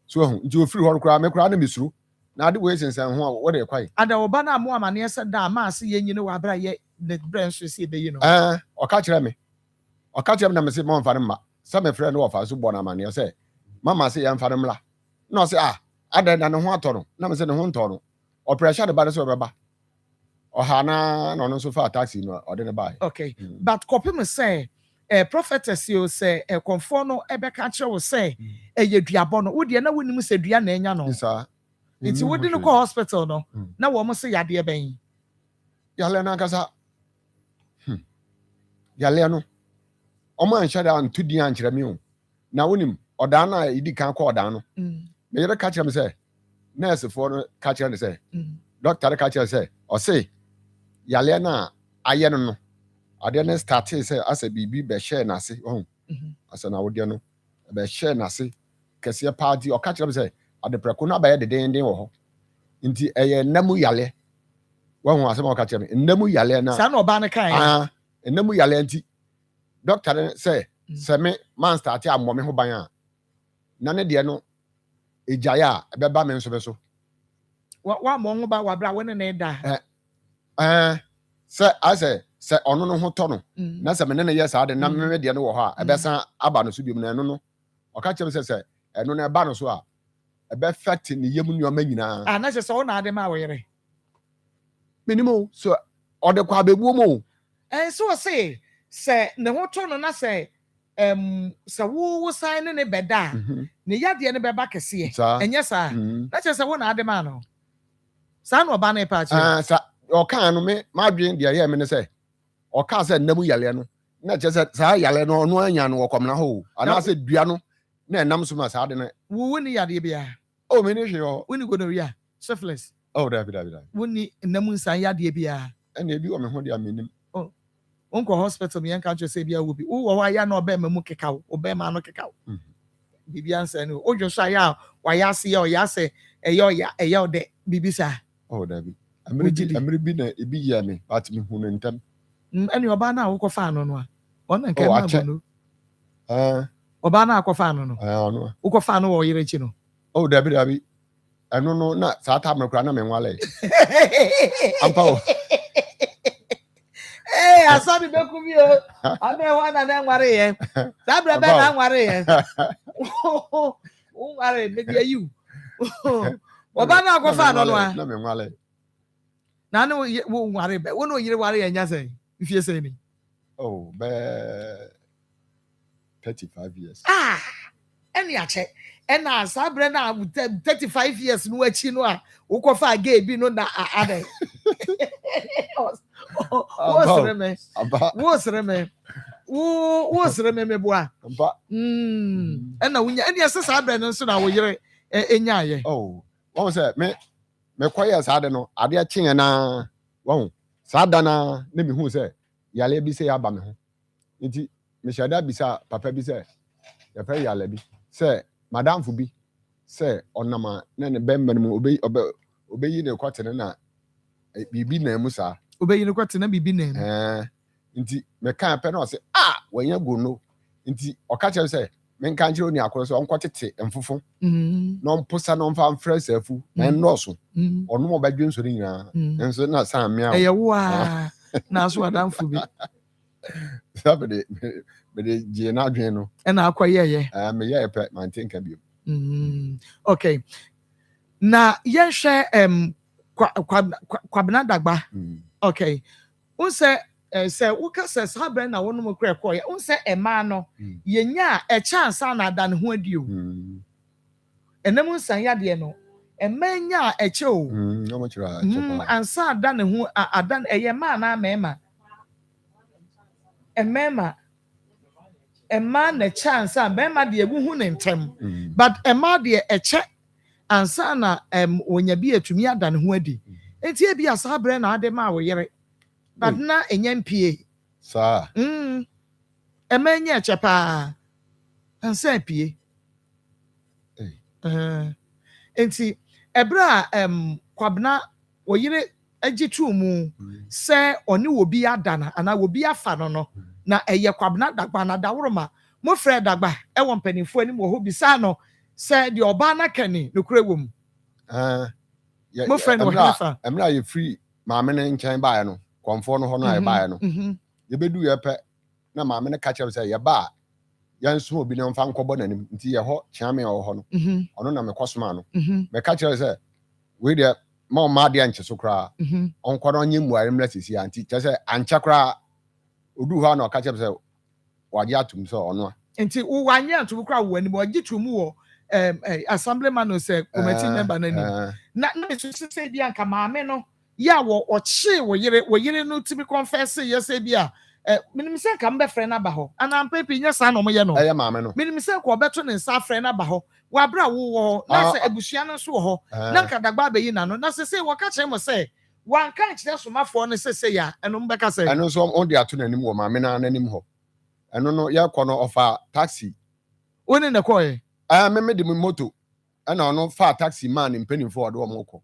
so hu nti ofiri ho kura me kura na mesuru na ade we sensan ho wo de kwai ada oba na mo amane ese da ma ase yen nyi no wa bra ye ne brand so se be yi no oka kire me na me se mo mfa ne ma sa me frɛ no ofa so bo na amane se mama se yan fa ne mla no se ada na ne ho atoro na me se ne ho ntoro o pressure de body so beba ohana no no so fa taxi no ode ne bai okay but copy me say prophetess you say konfo no ebeka kire wo say yeduabo no wo de na wonim se dua na enya no isa nti wo de no ko hospital no na wo mo se yade ben yale na kasa yale no o man shada antu di ankyere me o na wonim oda na idi kan ko oda no me yere ka kire me say nurse for no ka kire ne say doctor ka kire say o say yale na aye no ade na start say asa bibi be share na se asa na wo de no be share na se kese party o ka kire me say ade preko na ba ye de den wo ho nti eye namu yale wo asema o ka kire me namu yale na sa na oba ne kan namu yale nti doctor say se me man start ammo me ho ban a na ne de no ejaya be ba me nso be so wa mo ho ba wa bra wona ne da se ono no ho to no na se me ne ye sa de na me de no wo ho a ebe san aba no so bi mu na eno no o ka kire se eno na eba no so a ebe fact ni yemu ni o ma nyina na se na ade ma wo yere minimo so o de kwa bebu mo so say se ne ho to no na se se wo sign ne beda ne yade ne beba kese enye sa na se wo na ade ma no sa no ba na pa chi sa o kan no me ma dwen de ye me ne se o ka se namu yale no na che se sa yale no no anya no kom na ho ana se dua no na enam so ma sa de ne wo ni yade bia o me ni hwe o wo ni gonorrhea syphilis da bi wo ni namu nsan yade bia ene bi o me ho de amenim unko hospital me yanka say bia wo bi wo wa ya na oba ma mu kekaw oba ma no kekaw bibi ansa no ojo so ya wa ya se ya o ya se eyo de bibi sa da bi amri bi na ebi ya me but me hu no ntam eni oba na wo ko fa no no a ona nke ma bu no oba na akwa no no no wo ko fa no wo yire chi no da bi eno no na sa ta mekra na me nwale ampa o asabi be ku bi o abe wa na nware ye sabra be na nware ye o nware be dia you oba na akwa fa no no a na me nwale na no wo nware be wo no yire ware ye nya say ifie say ni be 35 years eni ache ena sabre na 35 years no achi no a wo ko fa ga bi no na ade wo sere me boa ena wunya eni ase sabre no so na wo yire enya ye won say me kwaye saade no ade achen na won saada na ne me hu say yale bi say aba me ho nti me shada bi sa papa bi say ya fa yale bi say madam fu bi say onama na ne bemma mu obeyi ne kwatene na bibi na mu sa obeyi ne kwatene bibi na mu nti me kan pe na o say wanya go no nti ɔka kyerɛ sɛ menka nkyerɛ oni akoro sɛ ɔnkɔtete mfofo na ɔmposa na ɔmfa mfrɛ saafu na ɛnnɔɔso ɔnom ɔbɛdwe nsɔre nyinaa nso na saa mmea ɛyɛ wo a na so adamfo bi sa mede gyee n'adwene no ɛna akɔyɛyɛ meyɛɛ pɛ mantenka bio okay na yɛnhwɛ kwabena dagba okay unsɛ sɛ woka sɛ saa bɛn na wɔnom kura kɔyɛ unsɛ ɛmaa no yɛnya a ɛkyɛ na ada ne ho adi o ɛnam nsan yadeɛ no ɛmanya a ɛkyɛ o ansa ada ne ho ada ɛyɛ maa na mɛɛma ɛmɛɛma ɛmaa na ɛkyɛ ansa mɛɛma deɛ eguhu ne ntɛm but ɛmaa deɛ ɛkyɛ ansa na onya bi atumi ada ne ho adi enti ebi asa brɛ na ade ma wo yere but na enya mpie saa ɛmanya ɛkyɛ paa ansa pie enti ɛbrɛ a kwabena wo yere agye tu mu sɛ ɔne wo bi ada na ana wo bi afa no na ɛyɛ kwabena dagba na daworoma mo frɛ dagba ɛwɔ mpanimfo anim wɔ hɔ bi saa no sɛ deɛ ɔbaa na kani no kure wɔ mu mo frɛ no wɔ hafa ɛmra yɛ free maame ne nkyɛn baeɛ no kɔmfo no hɔ no a yɛbaeɛ no yɛbɛdu yɛpɛ na maame no ka kyerɛ sɛ yɛba a yɛnso obi na mfa nkɔbɔ n'anim nti yɛhɔ kyeame a ɔwɔ hɔ no ɔno na mekɔ soma no mɛka kyerɛ sɛ wei deɛ ma ɔma adeɛ nkye so koraa ɔnkɔ no ɔnye mmuare mmra sisi a nti kyerɛ sɛ ankyɛ koraa oduu hɔ a na ɔka kyerɛ sɛ wagye atom sɛ ɔno a nti wanyɛ atom koraa wɔ anim ɔgye to mu wɔ assemblyman no sɛ committee member n'anim na nso sɛ bi anka maame no ya ɔkye wo yere no timi confess yɛ sɛ bi a minim sɛ nka mbɛfrɛ no aba hɔ anaa mpɛpi nyɛ saa na ɔmoyɛ no ɛyɛ maame no minim sɛ nka ɔbɛto ne nsa afrɛ no aba hɔ wabra wo wɔ hɔ na sɛ abusua no nso wɔ hɔ na nka dagba abɛyi n'ano na sɛ sɛ wɔka kyerɛ mo sɛ wanka nkyerɛ somafoɔ no sɛ sɛ ya ɛno mbɛka sɛ ɛno nso ɔde ato n'anim wɔ maame no n'anim hɔ ɛno no yɛkɔ no ɔfa taxi wone ne kɔɛ meme de me moto ɛna ɔno fa taxi man ne mpanimfoɔ ɔde ɔmo kɔ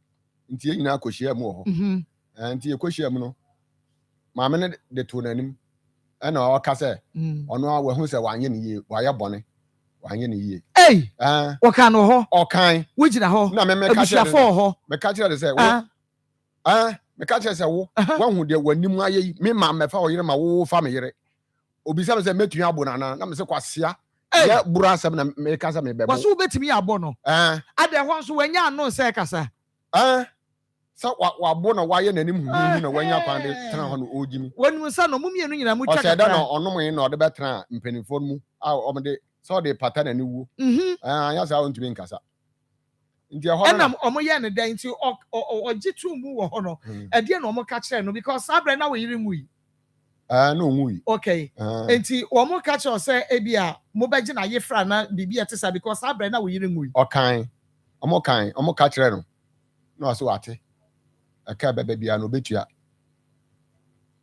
nti yɛn nyinaa kɔhyia mu wɔ hɔ nti yɛkɔhyia mu no maame no de to n'anim ɛna ɔka sɛ ɔno a wahu sɛ wanyɛ ne yie wayɛ bɔne wanyɛ ne yie wɔka no hɔ ɔkan wogyina hɔ na abusuafoɔ hɔ meka kyerɛ sɛ meka kyerɛ sɛ wo wahu deɛ w'anim ayɛ yi me ma mɛfa wo yere ma wo fa me yere obisa me sɛ mɛtumi abo nana na me sɛ kwasea yɛ buru asɛm na meka sɛ mebɛbɔ wɔso wobɛtumi yɛ abɔ no adɛ hɔ nso wanya ano sɛ kasa sɛ wabo na wayɛ n'anim huhu na wanya kwan de tena hɔ no ɔgyi mi wɔnim sɛ no momienu nyina mutwa kakra ɔsɛ dɛ na ɔnom yi na ɔde bɛtena mpanimfoɔ no mu a ɔmde sɛ ɔde pata n'ani wuo anyɛ saa ɔntumi nkasa nti ɛhɔ ɛnam ɔmoyɛ ne dɛn nti ɔgye to mu wɔ hɔ no ɛdeɛ na ɔmo ka kyerɛ no because saa berɛ na wɔyere mu yi na ɔnwu yi okay nti ɔmo ka kyerɛ sɛ ebi a mobɛgye na yefra na biribi ɛte saa because saa berɛ na wɔyere mu yi ɔmo ka kyerɛ no na ɔsɛ wate ɛka bɛbɛ bia no obetua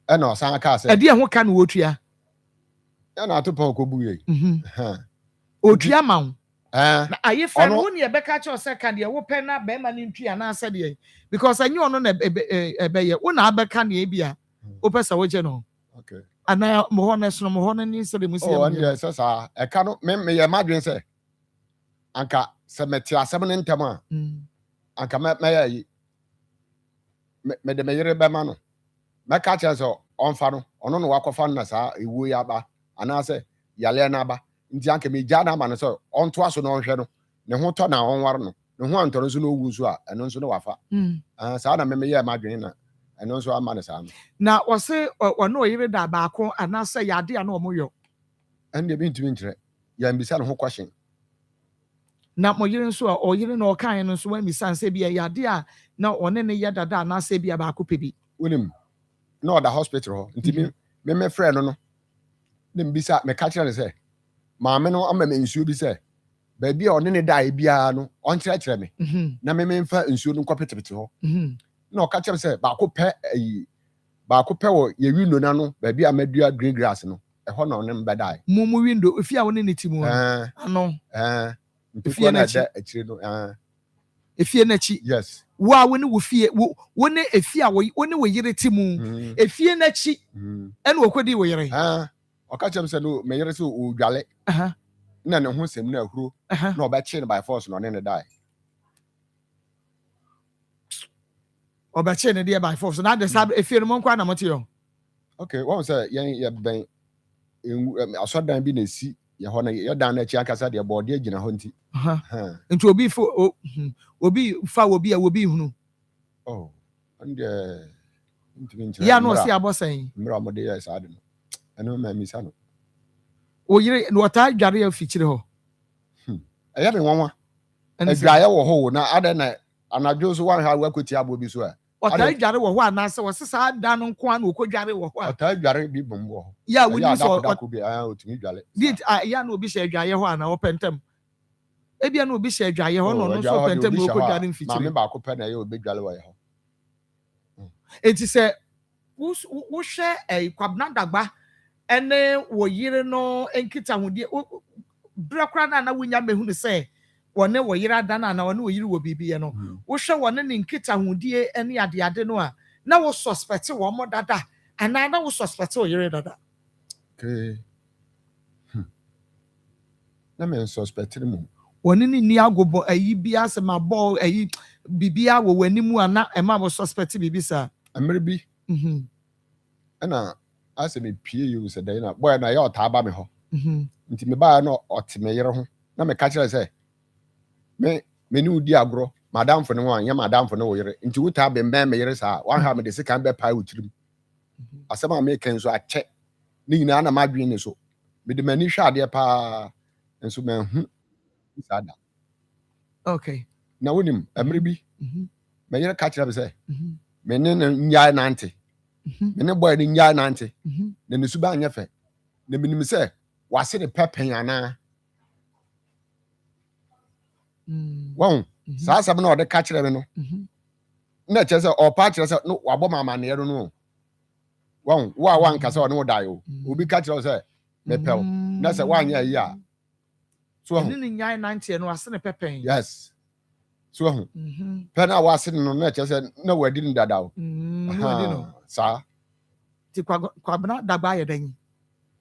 ɛna ɔsan aka sɛ ɛdeɛ ho ka no wɔtua ɛna ato pɔn kɔ bu yɛ otua ma wo na ayefra no ne ɛbɛka kyerɛ sɛ ka deɛ wopɛ na bɛrima no ntua na asɛ deɛ because ɛnyɛ ɔno na ɛbɛyɛ wo na abɛka ne bi a wopɛ sɛ wogye no okay ana mo hɔ no so mo hɔ no ni sɛ de mu sia mo sɛ saa ɛka no me yɛ madwen sɛ anka sɛ mete asɛm ne ntɛm a anka mɛyɛ yi mede me yere bɛma no mɛka kyerɛ sɛ ɔmfa no ɔno no wakɔfa no na saa ewuo yi aba anaasɛ yaleɛ no aba nti anka megya no ama no sɛ ɔntoa so na ɔnhwɛ no ne ho tɔ na ɔnware no ne ho antɔ no nso na ɔwu nso a ɛno nso na wafa saa na memeyɛ madwene na ɛno nso ama no saa no na wɔse ɔne ɔyere da baako anaasɛ yɛade a na ɔmoyɔ ɛno deɛ bintumi nkyerɛ yɛmbisa ne ho kɔhyen na mo yere nso a ɔyere na ɔkae no nso wamisa sɛ bi yɛade a na ɔne ne yɛ dada anaasɛ bi a baako pɛ bi wonim na ɔda hospital hɔ nti memefrɛ no ne mbisa meka kyerɛ ne sɛ maame no ama me nsuo bi sɛ baabi a ɔne ne da biara no ɔnkyerɛkyerɛ me na mememfa nsuo no nkɔpetepete hɔ na ɔka kyerɛ sɛ baako pɛ wɔ yɛwi nona no baabi a madua green grass no ɛhɔ na ɔne mbɛdae mu window efi a wone ne ti mu ano efie n'akyi akyire no efie n'akyi yes wo a wone wo fie wone efie a wone wo yere ti mu efie n'akyi ɛna okodi wo yere Okachem said no, may you so gale. None of whom no who no by chain by force no any die. Or by chain dear by force. Now the sab if you're monk one material. Okay, one say ya ben I saw them being a sea. You're down at Chiacasa, your body, you know, hunting. And to be for Obi fa will be a will be who. Oh, and yeah, no, see, I was saying, Mramode, I don't know. I know my miss. Oh, you know what I got a feature. I have one. And a guy or hole now, other than and I just want how work with Yabu be swear. What I got one answer was sad down on Quan who could gather what I tell Gary be bombo. Yeah, we saw that could be I to me. Did I no be said Jayahan or Pentem? Maybe I no be said Jayahan or no so Pentem who could get in feature. Remember, I big galloway. It is a who share a quabnadagba and then wo yere no enkita hudi brakra na wunya mehu say wone wo yere dana na wone wo yere wo bibie no wo hwe wone ne nkita hudie ene ade no a na wo suspect wo mo dada ana na wo suspect wo yere dada. Okay. Na me suspect mu wone ni agobo ayi bia se ma ball ayi bibia wo wanimu ana e ma wo suspect bibisa Ameribi. Ana ase me pie you said na boy na ya otaba me ho. Nti me ba no otime yere ho. Na me ka kire say me ni udi agro madam fo ne wan ya madam fo ne wo yere. Nti wuta be me yere sa wan ha me de sika be pai utirim. Asema me ken so ache. Ni nyina na madwen ne so. Me de mani hwa ade pa enso me hu sada. Okay. Na wonim Ameribi. Me yere ka kire be say mene nya nante mene boy ni nya nante na ne suba anya fe na minim se wase ne pepen ana won sa sam na ode ka kire me no na che se o pa kire se no wabo mama ne yero no won wa wan ka se o ne wo dai o obi ka kire se me pel na se wa nya yi a so ni nya nante no wase ne pepen. Yes. So pena wase no na che se na wadi ni dada o sa ti kwabna dagba ye dan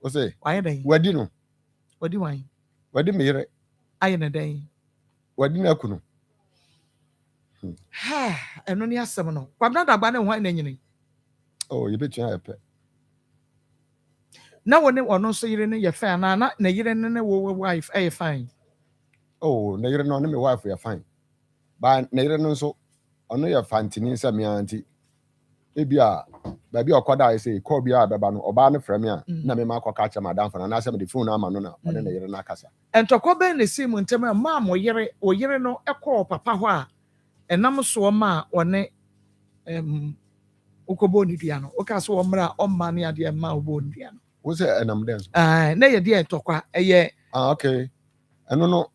o se waye dan wadi no wadi wan wadi me yere aye na dan wadi na kunu ha eno ni asem no kwabna dagba na hwan na nyini oh ye betu ya pe na woni ono so yire ne ye fa na yire ne wo wife aye fine oh na yire no ne me wife ya fine ba na yire no so ono ya fantini se me anti ebia ba bi okoda say call bia beba no oba no frame a na me ma akoka cha madam fana na se me the phone ama no na one na yire na kasa entoko be ne sim ntem ma mo yire o yire no ekọ papa ho a enam so ma one ukobo ni dia no o ka so mra o ma ne ade ma obo ni dia no wo se enam den so na ye dia entokwa eye okay eno no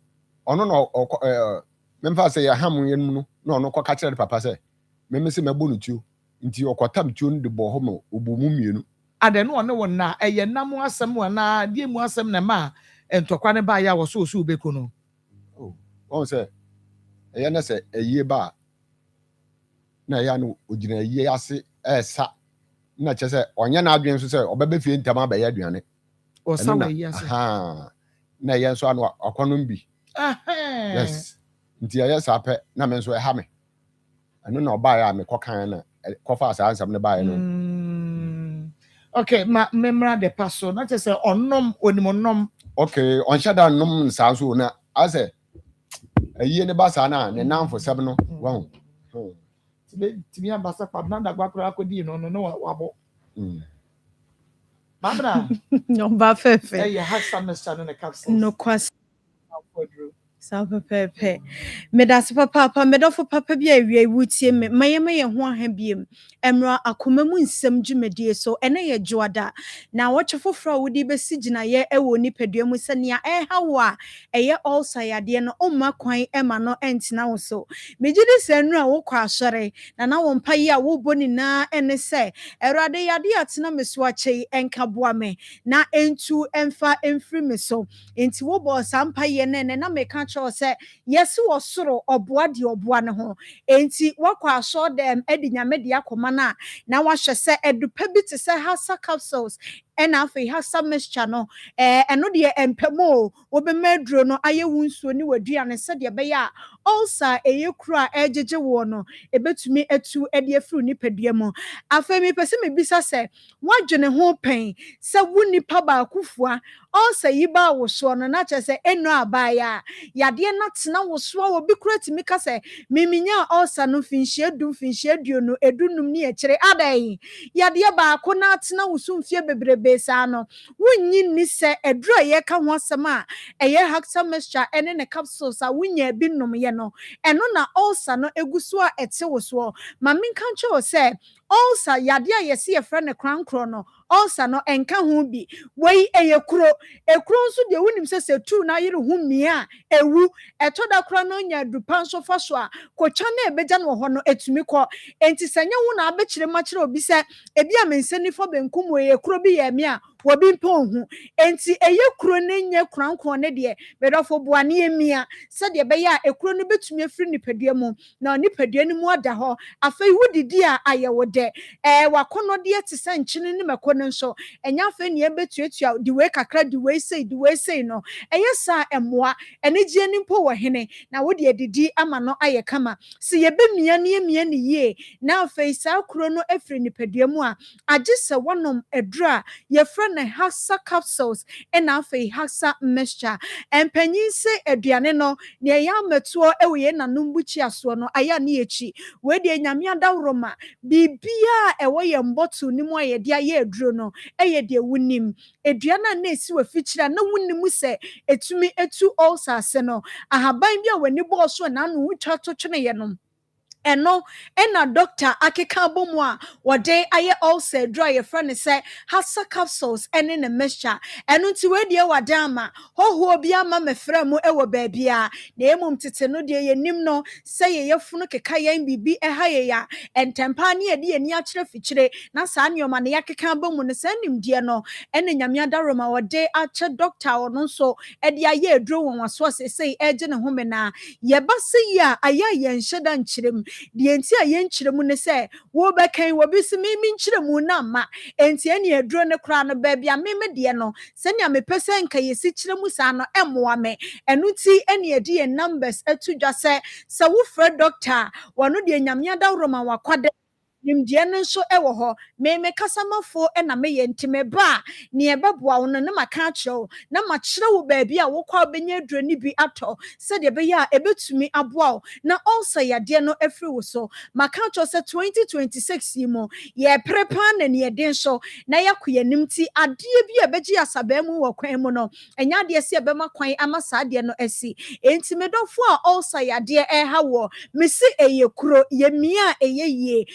ono no memfa say ya ham yen no no no koka kire papa say me se mebo no tuo nti okotam tuo no de bo ho mo obomu mienu ade no one wona eye nam asem wana die mu asem na ma entokwa ne ba ya wo so so beku no oh on say eye na say eye ba na ya no ogina eye ase esa na che say onye na adwen so say obebe fie ntama ba ya aduane o sa we ase ha na eye so anu akono bi yes nti ya sa pe na me nso e ha me anu na oba ya me kokan na kofa asa ansam ne ba ya no okay ma memra de paso na che say onom onimonom okay on shada nom nsa so na ase ayi ne ba sa na ne namfo seb no won timi ambasa pa na dagba kura akodi no wabo Mabra no ba fefe eh ya hasam na sta no capsule no kwas Sapa pepe. Medasi papa medofo papa bi awie wutie me mayeme ye ho ahabiem. Emra akoma mu nsem dwumedie so ene ye joada. Na woche foforo wodi besi gina ye ewo nipadua mu senia hawa eye also yade no omma kwan ema no entina wo so. Megide senu a wo kwa asore na wo mpa ye a wo boni na ene se erade yade atena meso ache enka boa me na entu emfa emfiri me so. Enti wo bo sampa ye ne na meka say yes was soro oboa di oboa ne ho enti wakwa aso dem edi nyame de akoma na wahwe se edupa bi te se hasa capsules ɛna afei hasa mixture no ɛno deɛ empemo wobɛmaduro no ayɛ wo nsuo ne waduane sɛdeɛ ɛbɛyɛ a ulcer ɛyɛ kuro a ɛgyegye wɔ no ɛbɛtumi atu ɛde afiri nipadua mu afei mepɛ sɛ mebisa sɛ woadwene ho pɛn sɛ wo nipa baakofoa ulcer yi baa wo soɔ no na kyerɛ sɛ ɛno abaeɛ a yadeɛ no tena wo soɔ wɔ bi kura tumi ka sɛ miminya ulcer no finhyia du finhyia duonu edunum ne akyire adai yadeɛ baako na tena wo so mfie bebrebe saa no wonyi ni sɛ ɛduru a yɛka ho asɛm a ɛyɛ haxa mixture ɛne ne capsules a wonya bi nom yɛ no ɛno na ulcer no egu so a ɛte wo soɔ ma menka nkyerɛ sɛ ulcer yadeɛ a yɛsi yɛfrɛ ne krankro no ulcer no enka ho bi wei ekuro nso de wonim sɛ tu na yere ho mia ewu ɛtɔ da kora no nya dupa nso fa so a kotwa na ebegya no hɔ no etumi kɔ enti sɛ nya wo na abɛkyerɛ ma kyerɛ obi sɛ ebi a mense nifa benkum wei ekuro bi yɛ me a wobi mpɔ hu enti kuro ne nya krankro ne de bedɔfo boane emia sɛ de bɛyɛ a ekuro no betumi afiri nipadua mu na nipadua no mu ada hɔ afei wodidi a ayɛwo de wakono de te sɛ nkyene ne makono nso enya afei ne ebetuatua di wei kakra di wei sei no ɛyɛ sa ɛmoa ɛne gye ni mpo wɔ hene na wode adidi ama no ayɛ kama si yebemia ne yie na afei saa kuro no afiri nipadua mu a agye sɛ wonom adura yɛfrɛ ne haxa capsules ɛna afei haxa mixture empanyin se aduane no ne ɛyɛ ametoɔ ɛwɔ yɛ nanom buchi asoɔ no aya ne echi we de nyame adawroma bibia ɛwɔ yɛ mbɔto ne mu ayɛ de ayɛ aduro no ɛyɛ de wunim aduane na esi wɔ fikyira na wunim sɛ etumi etu ulcer ase no ahaban bi a wani bɔɔ so na anu wutwa to twene yɛ no ɛno ɛna doctor akeka abomu a wɔde ayɛ ulcer dry yɛfrɛ ne sɛ haxa capsules ɛne ne mixture ɛno nti wedie wade ama hoho bi ama mefrɛ mu ɛwɔ baabi a na emum tete no deɛ yɛnim no sɛ yɛyɛfunu keka yɛn bibi ɛha yɛ ya ɛntempa ne yɛde yɛni akyerɛ fikyire na saa nneɛma ne yɛkeka abomu no sɛ nimdeɛ no ɛne nyame adaroma wɔde akyɛ doctor ɔno nso ɛde ayɛ aduro wɔn waso sɛ ɛgye ne ho mena yɛba sɛ yi a ayɛ yɛn hyɛda nkyerɛm deɛ nti a yɛnkyerɛ mu ne sɛ wo bɛkan wo bi se mimi nkyerɛ mu na ma enti ani aduro ne kora no baabi a meme deɛ no sɛnea mepɛ sɛ nka yɛsi kyerɛ mu saa no ɛmmoa me ɛno ti ani adi yɛ numbers atu dwa sɛ wo frɛ doctor wɔno deɛ nyame adawroma wakwade nimdeɛ no nso ɛwɔ hɔ me kasamafo ɛna meyɛ ntime ba ne ɛbɛboa wo no na maka akyerɛ wo na makyerɛ wo baabi a wokɔ bɛnya aduro ne bi atɔ sɛdeɛ ɛbɛyɛ a ɛbɛtumi aboa wo na ulcer yadeɛ no afiri wo so maka akyerɛ sɛ 2026 yi mu yɛpere paa na ne yɛden so na yɛakɔ yɛnim ti adeɛ bi a ɛbɛgye asabaa mu wɔ kwan mu no ɛnya adeɛ sɛ ɛbɛma kwan ama saa adeɛ no asi enti medɔfo a ulcer yadeɛ ɛha wɔ mesi ɛyɛ kuro yɛmia a ɛyɛ yie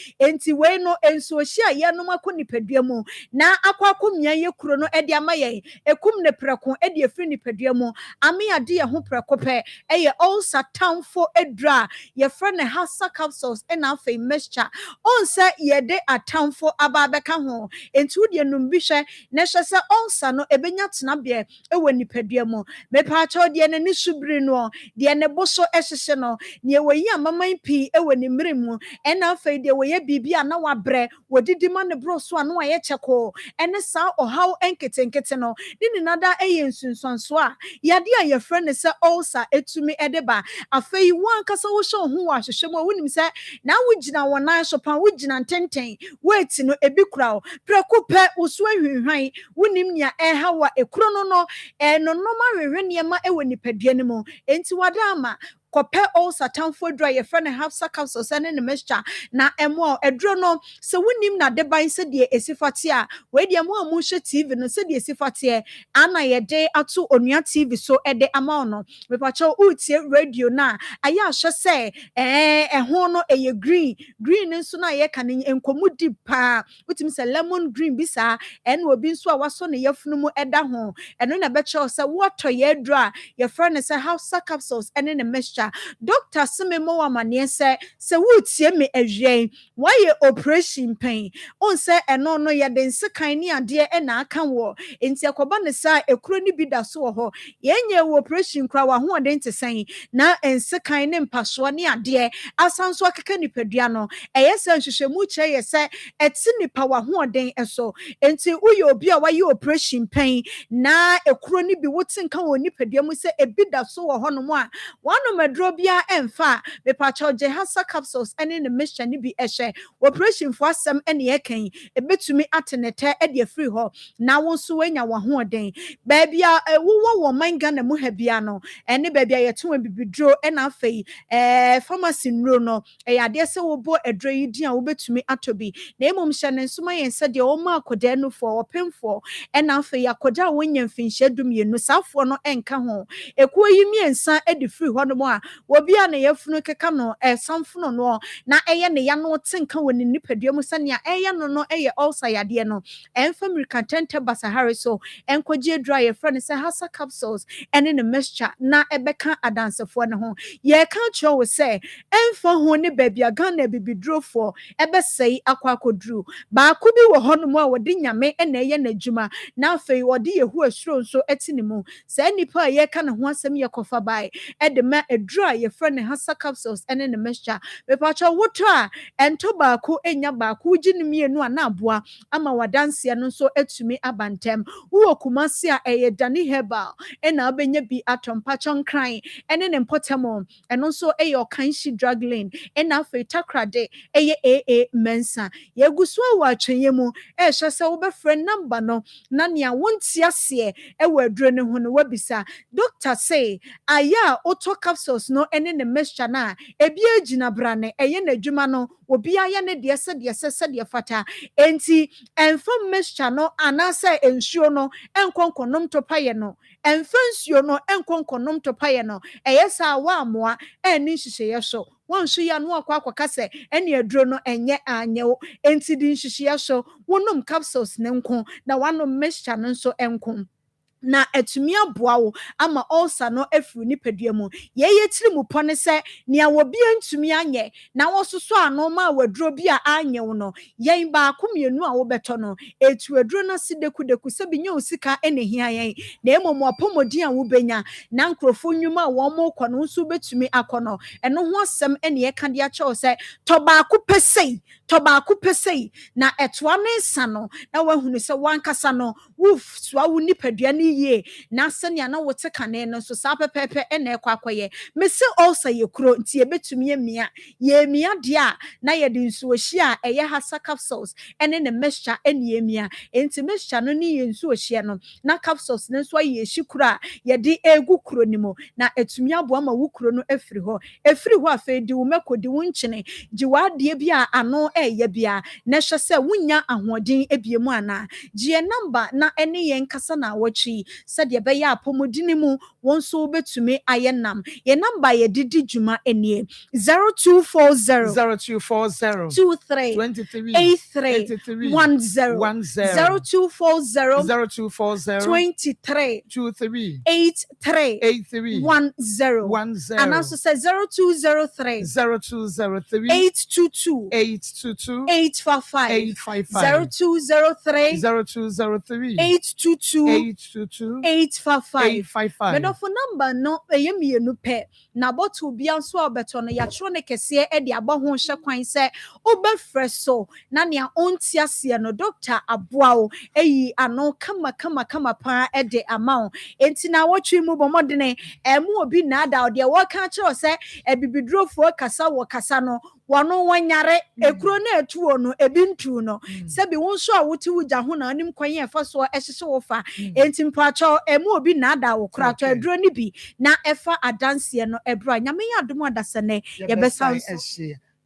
nti wei no ensuohye a yɛnom akɔ nipadua mu na akɔ akɔmia yɛ kuro no ɛde ama yɛn ekum ne prɛko ɛde afiri nipadua mu ame ade yɛ ho prɛko pɛ ɛyɛ ulcer tamfo edura yɛfrɛ ne haxa capsules ɛna afei mixture onsa yɛde atamfo aba bɛka ho enti wode num bi hwɛ na hwɛ sɛ ulcer no ebenya tenabea ɛwɔ nipadua mu mepa akyɛw deɛ ne subiri no deɛ ne bo so ɛhyehyɛ no ne wɔyi amaman pii ɛwɔ ne mmere mu ɛna afei deɛ wɔyɛ bibi a na wabrɛ wɔdidi ma ne bro so a no ayɛ kyɛkoo ɛne saa ɔhaw nketenkete no ne nada ɛyɛ nsunsuanso a yade a yɛfrɛ ne sɛ ulcer etumi ɛde ba afei wankasa wo hyɛ ho wɔ ahwehwɛ mu a wonim sɛ na wogyina wɔ nan so pa wogyina ntenten woeti no ebi kura wo prɛko pɛ wo so ahwehwan wonim nea ɛha wɔ ekuro no ɛnonom ahwehwɛ nneɛma ɛwɔ nipadua no mu enti wada ama kɔpɛ ulcer tamfo aduro a yɛfrɛ ne haxa capsules ɛne ne mixture na ɛmo aduro no sɛ wonim na de ban sɛ deɛ esifate a wei deɛ mo a mo hwɛ TV no sɛ deɛ esifate ana yɛde ato onua TV so ɛde ama no mepakyɛw utie radio na ayɛ ahyɛ sɛ ɛho no ɛyɛ green nso na yɛka ne nkomu di pa wotimi sɛ lemon green bi saa ɛna obi nso a waso ne yɛfunu mu ɛda ho ɛno na bɛkyɛw sɛ wɔtɔ yɛ aduro a yɛfrɛ ne sɛ haxa capsules ɛne ne mixture Meshcha. Doctor Sememo Wamane se wutie me awie. Why operation pain? On say eno no ye den sekan ni ade e na aka wo. Enti akoba ne sa ekuro ni bi da so ho. Yenye wo operation kra wa ho den te san na ensekan ne mpaso ne ade asanso akeka nipadua no. Eye se nhwehwemu kire ye se eti nipa wa ho den eso. Enti uyo obi a wa ye operation pain na ekuro ni bi wotinka wo nipadua mu se ebi da so wo ho no mo a wano medro bia emfa me pacho je hasa capsules ene ne Meshcha ni bi ehye operation for asem ene yekan ebetumi atenete e de free ho na wo so wanya wo ho den ba bia wo manga na mu ha bia no ene ba bia yeto bibidro ena afei pharmacy nro no ade se wo bo edro yi din a wo betumi atobi na emom hye ne nsoma yen se de wo ma akoda no for opemfo ena afei akoda wonya mfinhye dumienu safo no enka ho ekuo yi miensa e de free ho no mo a wo bia na yefunu keka no samfo no na eye ne ya no tenka woni nipadua mu sane a eye no eye ulcer yade no America tente basahare so enkoje dry ye friend say hasa capsules ene ne Meshcha na ebeka adansefo ne ho ye ka cho we say emfa ho ne babia Ghana bibidrofo ebesei akwakodru ba ku bi wo ho no mo a wodi nyame ene eye na djuma na afei wodi yehu asuro nso etini mu say nipa ye ka ne ho asem ye kofa bai ede ma edru ye friend ne hasa capsules ene ne Meshcha me pacho woto a ento ba ku enya ba ku gini mienu ana aboa ama wadanse no so etumi abantem wo kumase a eye dani herbal ena abenya bi atompacho nkran ene ne mpotemo eno so eye okanshi drug lane ena afi takrade eye mensa ye guso wa atwenye mu hye se wo be friend number no na nea wonti ase e waduro ne ho no wabisa doctor say aya auto capsules no ene ne Meshcha na ebi agina brane eye na dwuma no obi aya ne de se fata enti enfom Meshcha no anase ensuo no enkonkonom topaye no enfensuo no enkonkonom topaye no eye sa wa amoa eni hihye so wonso ya no akwa se eni aduro no enye anyewo enti di hihye so wonom capsules ne nko na wanom Meshcha no so enko na etumi aboa wo ama ulcer no afiri nipadua mu ye tiri mu pone se nea wo bia ntumi anye na wo soso ano ma waduro bia anye wo no yen ba akomienu a wo beto no etu aduro na sideku se binya osika ene hia yen na emom apomodin a wo benya na nkrofo nwuma wo mo kɔ no nso betumi akɔ no eno ho asem ene ye ka de a kyew se toba akopesei na etoa ne nsa no na wahunu se wankasa no wo swa wo nipadua ni ye na sene na wote kane no so sa pepepe ena ekwakoye mese ulcer ye kuro nti ebetumi ye mia dia na ye de nsuo hia eye hasa capsules ene ne Meshcha ene ye mia enti Meshcha no ni ye nsuo hia no na capsules ne so ye hikura ye de egu kuro ni mo na etumi abo ma wo kuro no efiri ho afa di wo makodi wo nkyene gi wade bia ano eye bia na hye se wonya ahoden ebiemu ana gie number na ene ye nkasa na wachi said ye beya apomodini mu wonso betumi ayenam ye number ye didi djuma enie 0240 23 83 10 0240 23 83 10 and also say 0203 822 855 0203 822 855 medofo number no eyemienu pe na bottle bia so obeto no ya tro ne kese e de abo ho hye kwan se obefre so na nea onti ase no doctor aboa eyi ano kama pa e de amount enti na wotwe mu bomodene emu obi na ada o de wo ka kire se ebibidrofo kasa wo kasa no wano wanyare ekuro na etuo no ebintu no sebi wonso a wote wuja ho na anim kwan efa so ehye wo fa enti mpacho emu obi na ada wo kura to aduro ni bi na efa adanse no ebra nyame ya adom adasane ye besa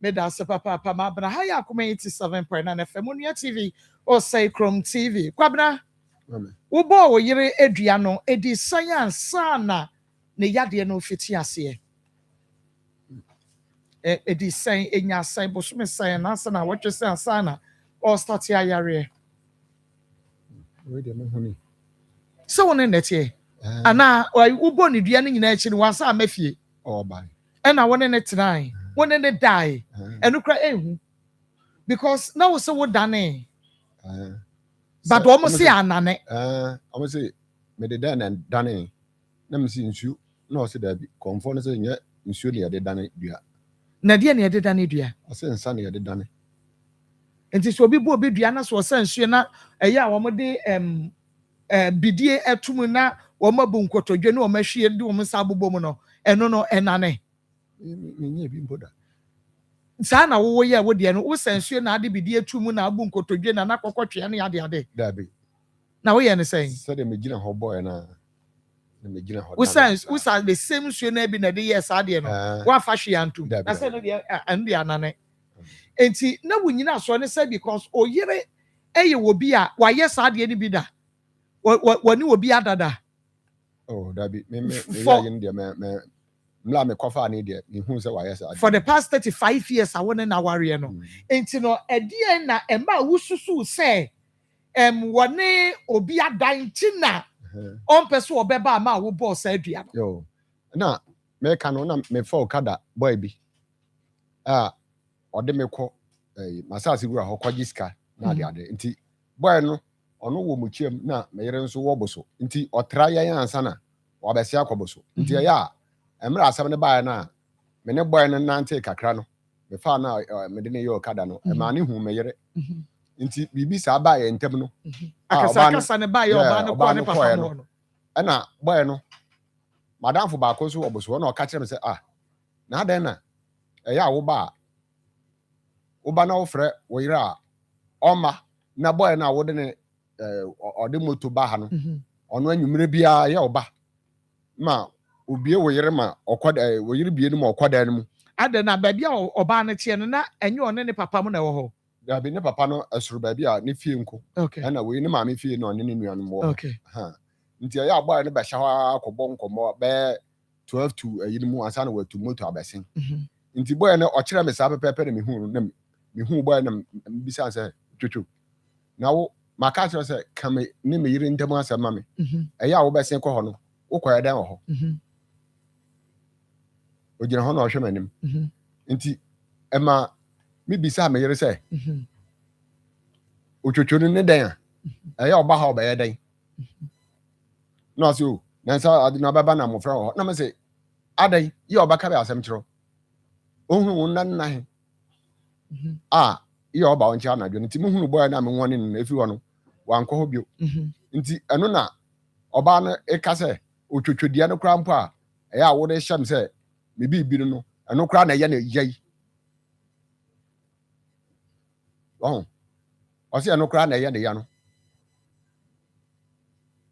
me da se papa ma bra ha ya Akoma 87.9 FM Onua TV o say Chrome TV kwabna wo bo wo yire edua no edi science na ne yade no fiti ase edi sen enya sen bosume sen na sana watwe sen sana or start ayare we de mo huni so won nete ana wo bo ne dua no nyina echi wansa amafie o ba and I want it tonight. One in the die. And you cry, because now so what done. But almost say anane. Almost say me the done and done. Let me see you. No, say that conform say yeah, you near the done dua. Nadia near the done dua. I say Sunny the done. And this will be Diana was sent you na a ya one day bidie etumuna woma bunkoto dwe no mahwie ndi wom sabo bomuno eno no enane me bi boda sa na wo ye wo de no wo sansuo na ade bidie etumu na bunkoto dwe na nakokotwe ne ade dabi na wo ye ne sen say de me gina ho boy na me gina ho wo sa the same suo na bi na de yes ade no wa fa hwe antum na say no de ande anane enti na wo nyina so ne say because oyire eye wo bi a wa yes ade ni bi da wani obi adada oh dabi me yin dia me mla me kofa ani dia me hu say wa yes for the past 35 years I want na warrior no enti no edie na emba wususu say woni obi adan tina on person obeba ma wo boss adua yo na me ka no na me fa okada boy bi ode me ko masasi wura ho kwajiska na ade enti boy no ono wo muchiam na meyere nso wo boso nti otra yan ansa na wabese akoboso nti ya emra asem ne bae na me ne boy no nante kakra no me fa na me de ne yo kada no e ma ne hu meyere nti bibi sa bae ntem no akasa ne bae oba no ko ne papa no na boy no madam fo ba ko so oboso na o ka kire me say na adan na ya wo ba na wo frɛ wo yira oma na boy na wo de ne ode moto ba ha no ono anwumre bia ya oba ma obie wo yere ma okwada wo yere bie no ma okwada no mu ade na ba bia oba na tie no na enye one ne papa mo na wo ho ya bi ne papa no asuru ba bia ne fie nko na wo ne ma me fie no ne nua no mo ha nti ya agba ne ba hya ha akobɔ nkomo be 12 to ayi mu ansa na watu moto abasin nti boy ne okire me sa pepepe ne me hu no me hu boy na bisa se twetwo na wo maka tro se kame ne me yire ntem asema me eya wo besen ko ho no wo koya dan ho o gina ho na ohwe manim nti ema me bisa me yire se o twotwo ne dan eya oba ha oba ye dan no so na sa adi na baba na mo fra ho na me se adai ye oba ka be asem tro ohun nan na he ye oba on cha na dwo nti muhunu boy na me woni no efi ho no wankɔ ho bio nti eno na oba no eka se otwotwodia no kra mpo a eya wo de hyam se me bibi no eno kra na ye na yai o se eno kra na ye na ya no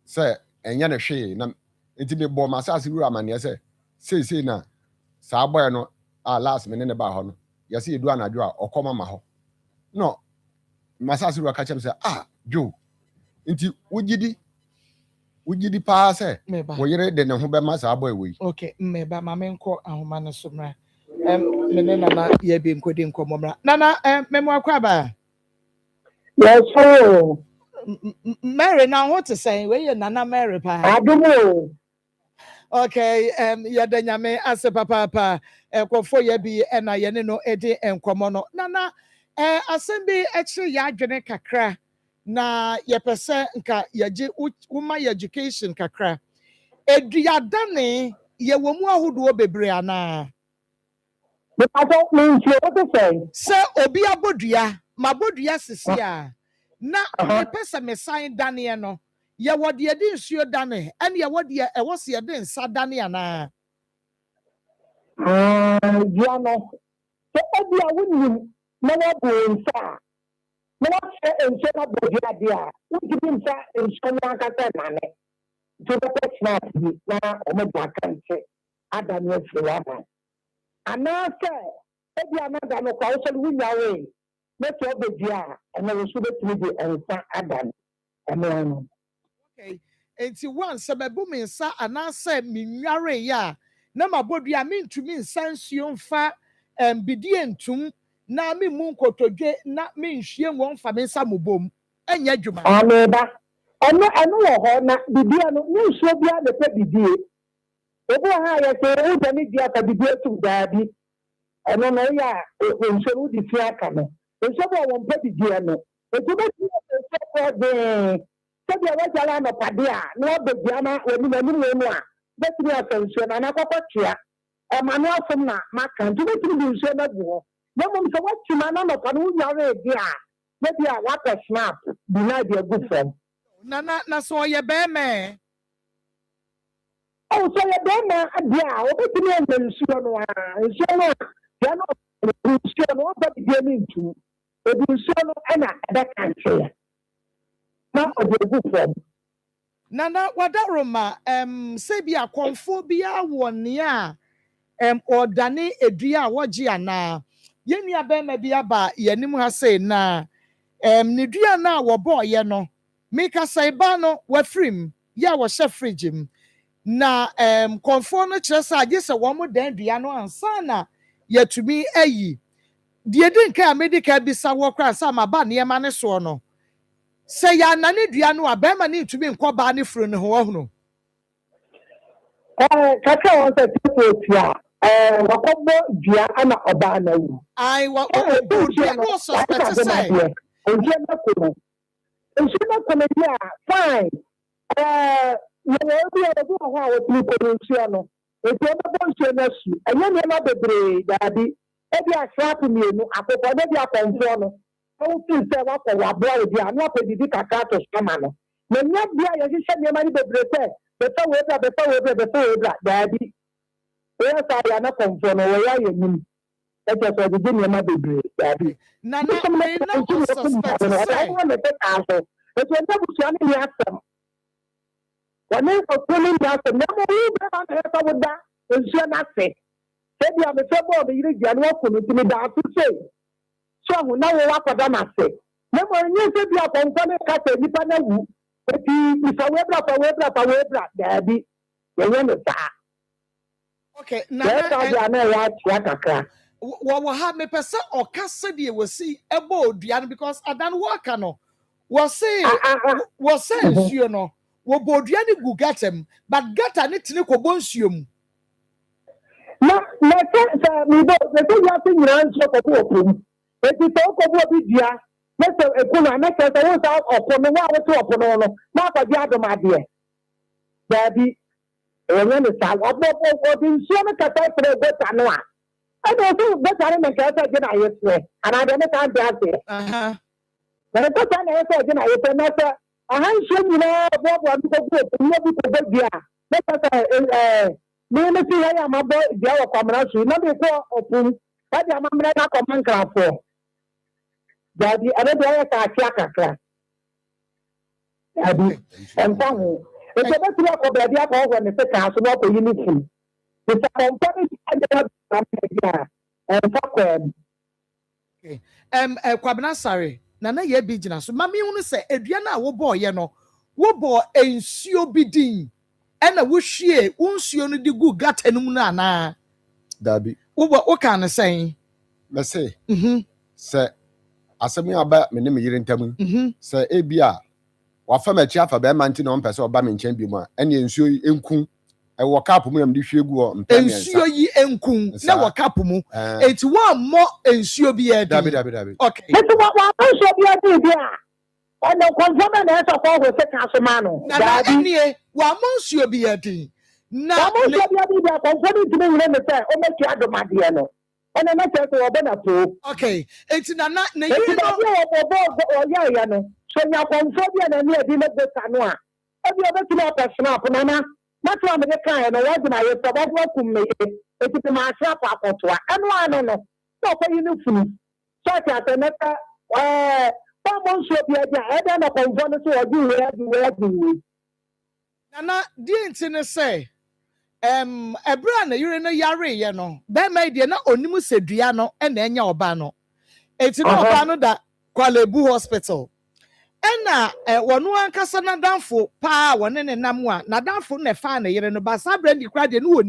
se enya na hwe na nti me bo masase wura amane se sei na sa boy no last me ne ba ho no ye se edu anadwo a okoma ma ho no masase wura ka chem se jo nti wugidi pa se wo yire de ne ho be ma sa boy we okay mmeba ma me nko ahoma no so mra me ne nana ye bi nkodi nkomo mra nana memo akwa ba yes sir Mary now what to say we ye nana Mary pa adumo okay ye de nyame ase papa ekofo ye bi na ye ne no edi enkomo no nana asembi echi ya adwene kakra na ye pese nka yeje woma education kakra eduadane ye womu ahodo bebre ana the pastor means what to say se obi abodua mabodua sisi a na me pese me sign dane no ye wode edi nsuo dane ene ye wode e wo se edi nsa dane ana ya no so obi a woni na wa bo nsa na wa se nse na bodua dia wudi nsa nso na akata nane to the personal na o me gba kanse adane afiri aba ana se obi anada no kwa so wunya we na to obedua na wo so betimi de nsa adane amen okay enti once mebu me nsa ana se menware ya na mabodua mentumi nsa nsuo mfa bidie ntum na me mu nkotodwe na me nhwie won fa me nsa mobom enya dwuma ameba ono wo ho na bidie no nsuo bia de pe bidie Obu ha ya se o de ni dia ka bibi etu daabi. Eno no ya nso no di fi aka no. Nso bo won pa bibi no. Etu be ti nso ko de. Se dia wa jala no pade a na obedi ama wani mani mu a. Beti ni asanso na na kwakwa tia. E ma no afom na maka ntu be ti bi nso na go. Na mo so wa ti ma na no pa no nya re di a. Maybe I want a snap. Deny be a good friend. Na so ye be me. Oh, so you be me dia. O be timi en nsuo no a. Nsuo no ya no nsuo no ba bi emi ntu. E bi nsuo no na e be kan na o be a good friend. Nana wadaroma say bi akonfo bia woni a odane edua a wogi ana. Ye nua be me bia ba ye nim ha say na ne dua na wo boy ye no meka say ba no wafrim ya wo hye fridge m na konfo no kire say age se wo mo dan dua no ansa na yatumi ayi die din ka medical bisa wo kra sa ma ba ne ma ne so no say ya na ne dua no aba ma ne tumi nkɔ ba ne furu ne ho hono Kaka won say people tia wakobo dua ana oba na wu. Ai wa dua no suspect say Nsuo na kono dia fine. Na we bi ho a wo tiri ko nsuo no. Ebi o bo nsuo na su. Enye ne na bebre daabi. Ebi asrap mienu akoko na bi akonfo no. O fi se wa ko wa bra obi a na pedidi kaka to sama no. Na nya bia ye hye ne ma ni bebre se. Befa we bra daabi. We sa ya na konfo no we ya ye nim. Ete so di ni ma bebre daabi. Na suspect say It's a double channel yasam. When they were pulling yasam, no more you better have with that, and she not say. Said you have a trouble, the Union to me down to say. So now we walk with them, I say. No more you said you are confirming cat and you know who. But if I web, daddy, you understand. Okay, now what have me person or custody will see a board because I don't work no. Was say you know, what Bodiani go get him, but get an itinico bonsium. No, me the thing you think you answer for open. If you talk about Vidia, let's a kuna, make us a word out of from the water to open on, not a yard of my dear. Daddy, and then the sound of what in so much a type of better. I don't think better than I yesterday, and I don't know that. When I got an answer, I said, Master, I have shown you know what one people do. Let us me see I am about the other combination, not before open, but I am not a common craft for. Daddy, I don't know if I can't. Daddy, and some. It's a better work of the idea when the second so not a uniform. It's a company and fuck them. Okay. Kwabena sorry. Na ye bi gina so mami hunu se edua na wo boy ye no wo bo ensuo bidin e na wo hwie unsuo no di gu gata num na na dabi wo kan na sen me say se asemi aba me ne me yire ntam se ebia wa fa ma chi afa be ma nti na on pese oba me nchen bi mu a ene ensuo enku e wo kap mu yam di hwie gu o mpem ensuo yi enku na wo kap mu enti wo mo ensuo bi e dabi okay It's what ensuo bi e di dia and the consumer na so for we se kasoma no na enie wa mo ensuo bi e di na mo ensuo bi e di dia consumer ti me wure me se o make adomade no ona na se so obo na po okay enti na you know ya no so nya consumer bi na ni e di na beta no a e bi obeti na personal po na That's why I'm going to say, I was going to it's a master of and one no, so for you food. So I said, someone should be I don't know if I'm going to Nana, didn't say, a brand, you're in a yare, you know, that made you not only Sediano and then your bano. It's not bano that Qualebu Hospital. Ena wonu ankasa na danfo pa wone ne namwa na danfo ne fa na yire no ba sa brandi kra de no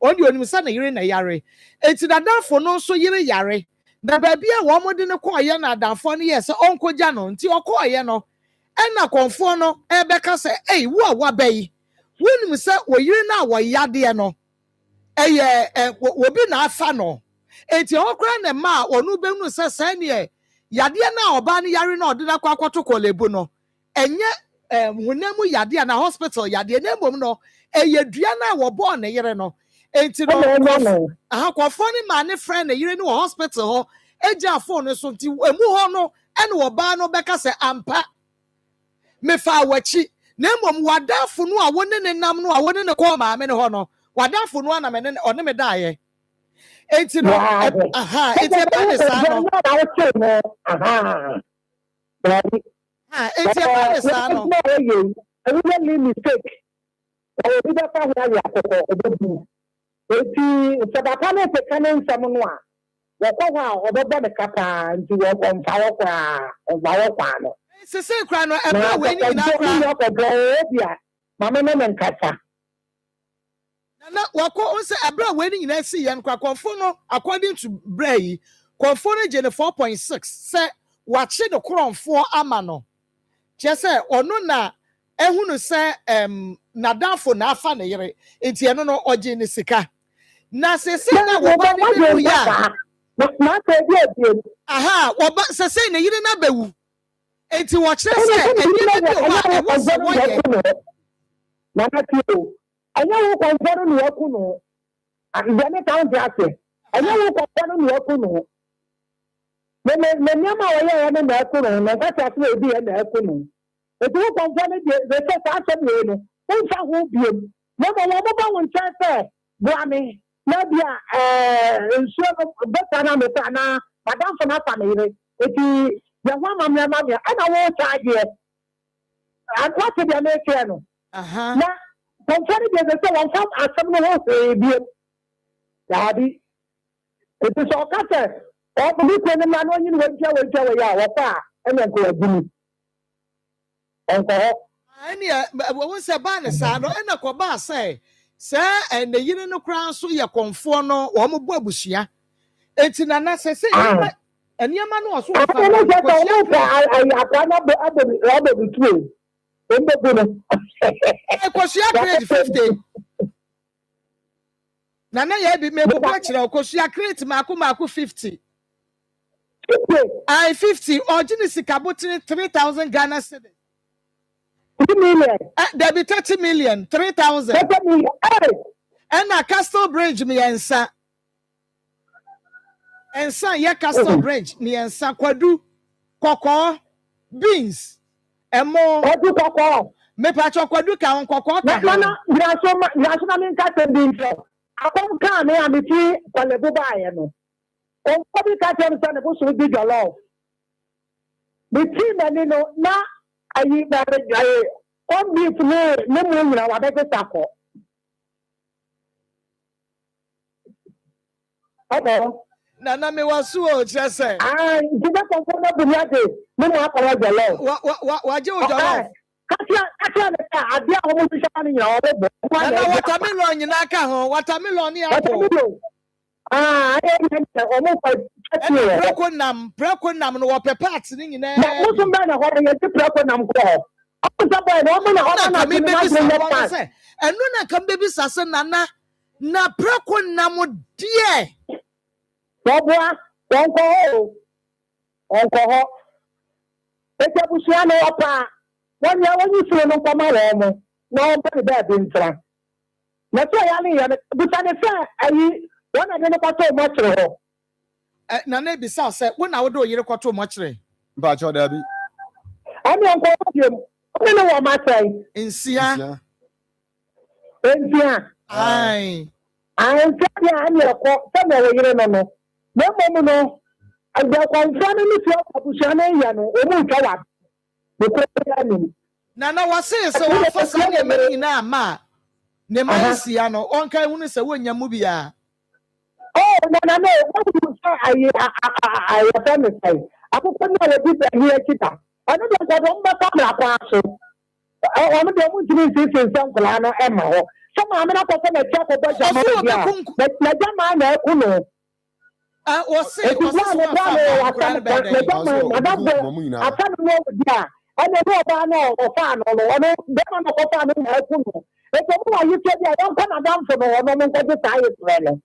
onim sa na yire na yare enti na danfo no so yire yare na ba bia wo mo de ne ko ye na danfo no yes onkoja no nti okoye no ena konfo no e be ka se wo a wa bai wonim sɛ wɔyere na wɔyade no ɛyɛ obi na afa no enti ɔkora ne ma ɔno bɛnu sɛ sɛ ne yadeɛ na ɔba no yare na ɔde na akɔto kɔlebu no ɛnyɛ hunamu yadeɛ na hospital yadeɛ na mmom no ɛyɛ dua na wɔbɔ ne yere no enti no kɔfɔ ne ma ne frɛ ne yere no wɔ hospital hɔ egya phone no so nti emu hɔ no ɛne ɔbaa no bɛka sɛ ampa mefa awakyi na mmom wadafo no a wɔne ne nam no a wɔne ne kɔɔ maame ne hɔ no wadafo no anam ne ɔne me daeɛ enti no enti ɛba ne saa no enti ɛba ne saa no ɛwúrẹ́lì mistake ọ̀rọ̀ bí bẹ́ẹ̀ fà wọ́n ayé àkọ́kọ́ ọ̀bẹ bu etí ìṣẹ̀dàpá náà ti ká ní nsẹ́mu nù a wọ́kọ́ hɔ a ọ̀bẹ bọ́ ní kápá nti wọ́n mfa wọ́ kọ́ a ọ̀gbà wọ́ kọ́ àná. sese kura no ɛbɛrɛ wɔ ɛni nyinaa kura na ọkọ̀ bọ̀ ọ́ bi a maame ne nkasa. na wakɔ ɔsɛ ɛbɛrɛ wɔ ɛni nyinaa si yɛn kura kɔnfo no according to brɛ yi kɔnfo no gye ne 4.6 sɛ wakye ne korɔnfoɔ ama no kyerɛ sɛ ɔno na ehunu sɛ nadafo na afa ne yere enti ɛno no ɔgye ne sika na sese na wɔba ne bɛwu ya wɔba sese ne yere na bɛwu enti wɔkyerɛ sɛ ɛni na bi wɔ a ɛwɔ sɛ wɔyɛ nana tie o ɛnyɛ wo kɔnfɔ no na ɛku no ìgbẹ́ ní káwọn ti ase ɛnyɛ wo kɔnfɔ no na ɛku no na nneɛma a wɔyɛ yɛ no na ɛku no na nkasa so ebi yɛ na ɛku no. Ètò wọn kọ̀ǹfọ̀ ní di ẹ̀sẹ̀ sáà sẹ́mi yẹn no wọ́n nfa ho biem na ọmọ wọn bá wọn nkyɛn sɛ buami n'ebi a nsuo bẹ́tà náà mẹ́ta náà madamfo náà fa n'yere eti yẹn ho amamia ɛna wɔn sa adeɛ wọ́n ti di ɛmɛ ekyir no na kọ̀ǹfọ̀ ní di ẹ̀sẹ̀ sɛ wɔn fa asɛm no ho hwee biem yaabi eti sɛ ɔka sɛ ɔbi kuro ne mu na ɔnyi ne wɔn nkyɛn wɔ yɛ a wɔfa a ɛna nkɔ ɛgu mu. ɛne wɔn sɛ baa ne saa no ɛna kɔbaa sɛ ɛna yere no koraa nso yɛ kɔnfoɔ no wɔn bɔ abusua eti nana sɛ nneɛma no wɔ so wɔ kɔsua crate 50 nana yɛ bi mɛ bɔbɔ akyerɛ kɔsua crate maako 50 50 ɔgye ne sika botire 3,000 Ghana cedis. 3 million. There be 30 million, 3,000. 30 million. And a Castle Bridge, me and sa. And sa, yeah, Castle Bridge, me and sa, kwadu, koko, beans, and more. Kwadu koko. Me pacho kwadu ka on koko. Nana, national income beans. Akon ka me amiti kwalebu ba ye no. On kobi ka tem sa ne ko so bi jollof. Me ti mani no na ayi bare jaye on beef ne mu nyina wa be sako abo na me wasu o chese jibe ko na bunyade me mu akara jelo wa je o jelo katia ne ka ade a wo mu sha ni nyina wo bo na watermelon nyina ka ho watermelon ni apo preko nam no wo pepart ni nyina na musu mba na ho ye ti preko nam ko ɛno na kam bebi sase nana na preko nam die boboa wonko ho ete busua no opa wonya wonyi firo no koma wo mo na o be be bi ntra na so ya ni ya busa ne fa ayi wona de no kwato mo kyere ho nana bi sa se wona wo do yire kwato mo kyere mba cho da bi ani onko biem oni no wo ma sai nsia ai nsia ani eko se me wo yire no no na mo no agba kwanfa no ni fi abusia na ya no o mu twa wa ko ya ni nana wase se wo fa sa ne me nyina ma ne ma nsia no onka hu ne se wonya mu bia no what say I fa me sai akoko na le bi here kita ano de ko do mba kamera kwa so o mo de mo tiri sisi nkola no e ma ho so ma me na ko se na tia ko ba jama bia na jama na eku no o se ko se so ata no dia ana no ba no o fa no no de ma no ko fa no na eku no It's a more you said, I don't come down for no moment of the time.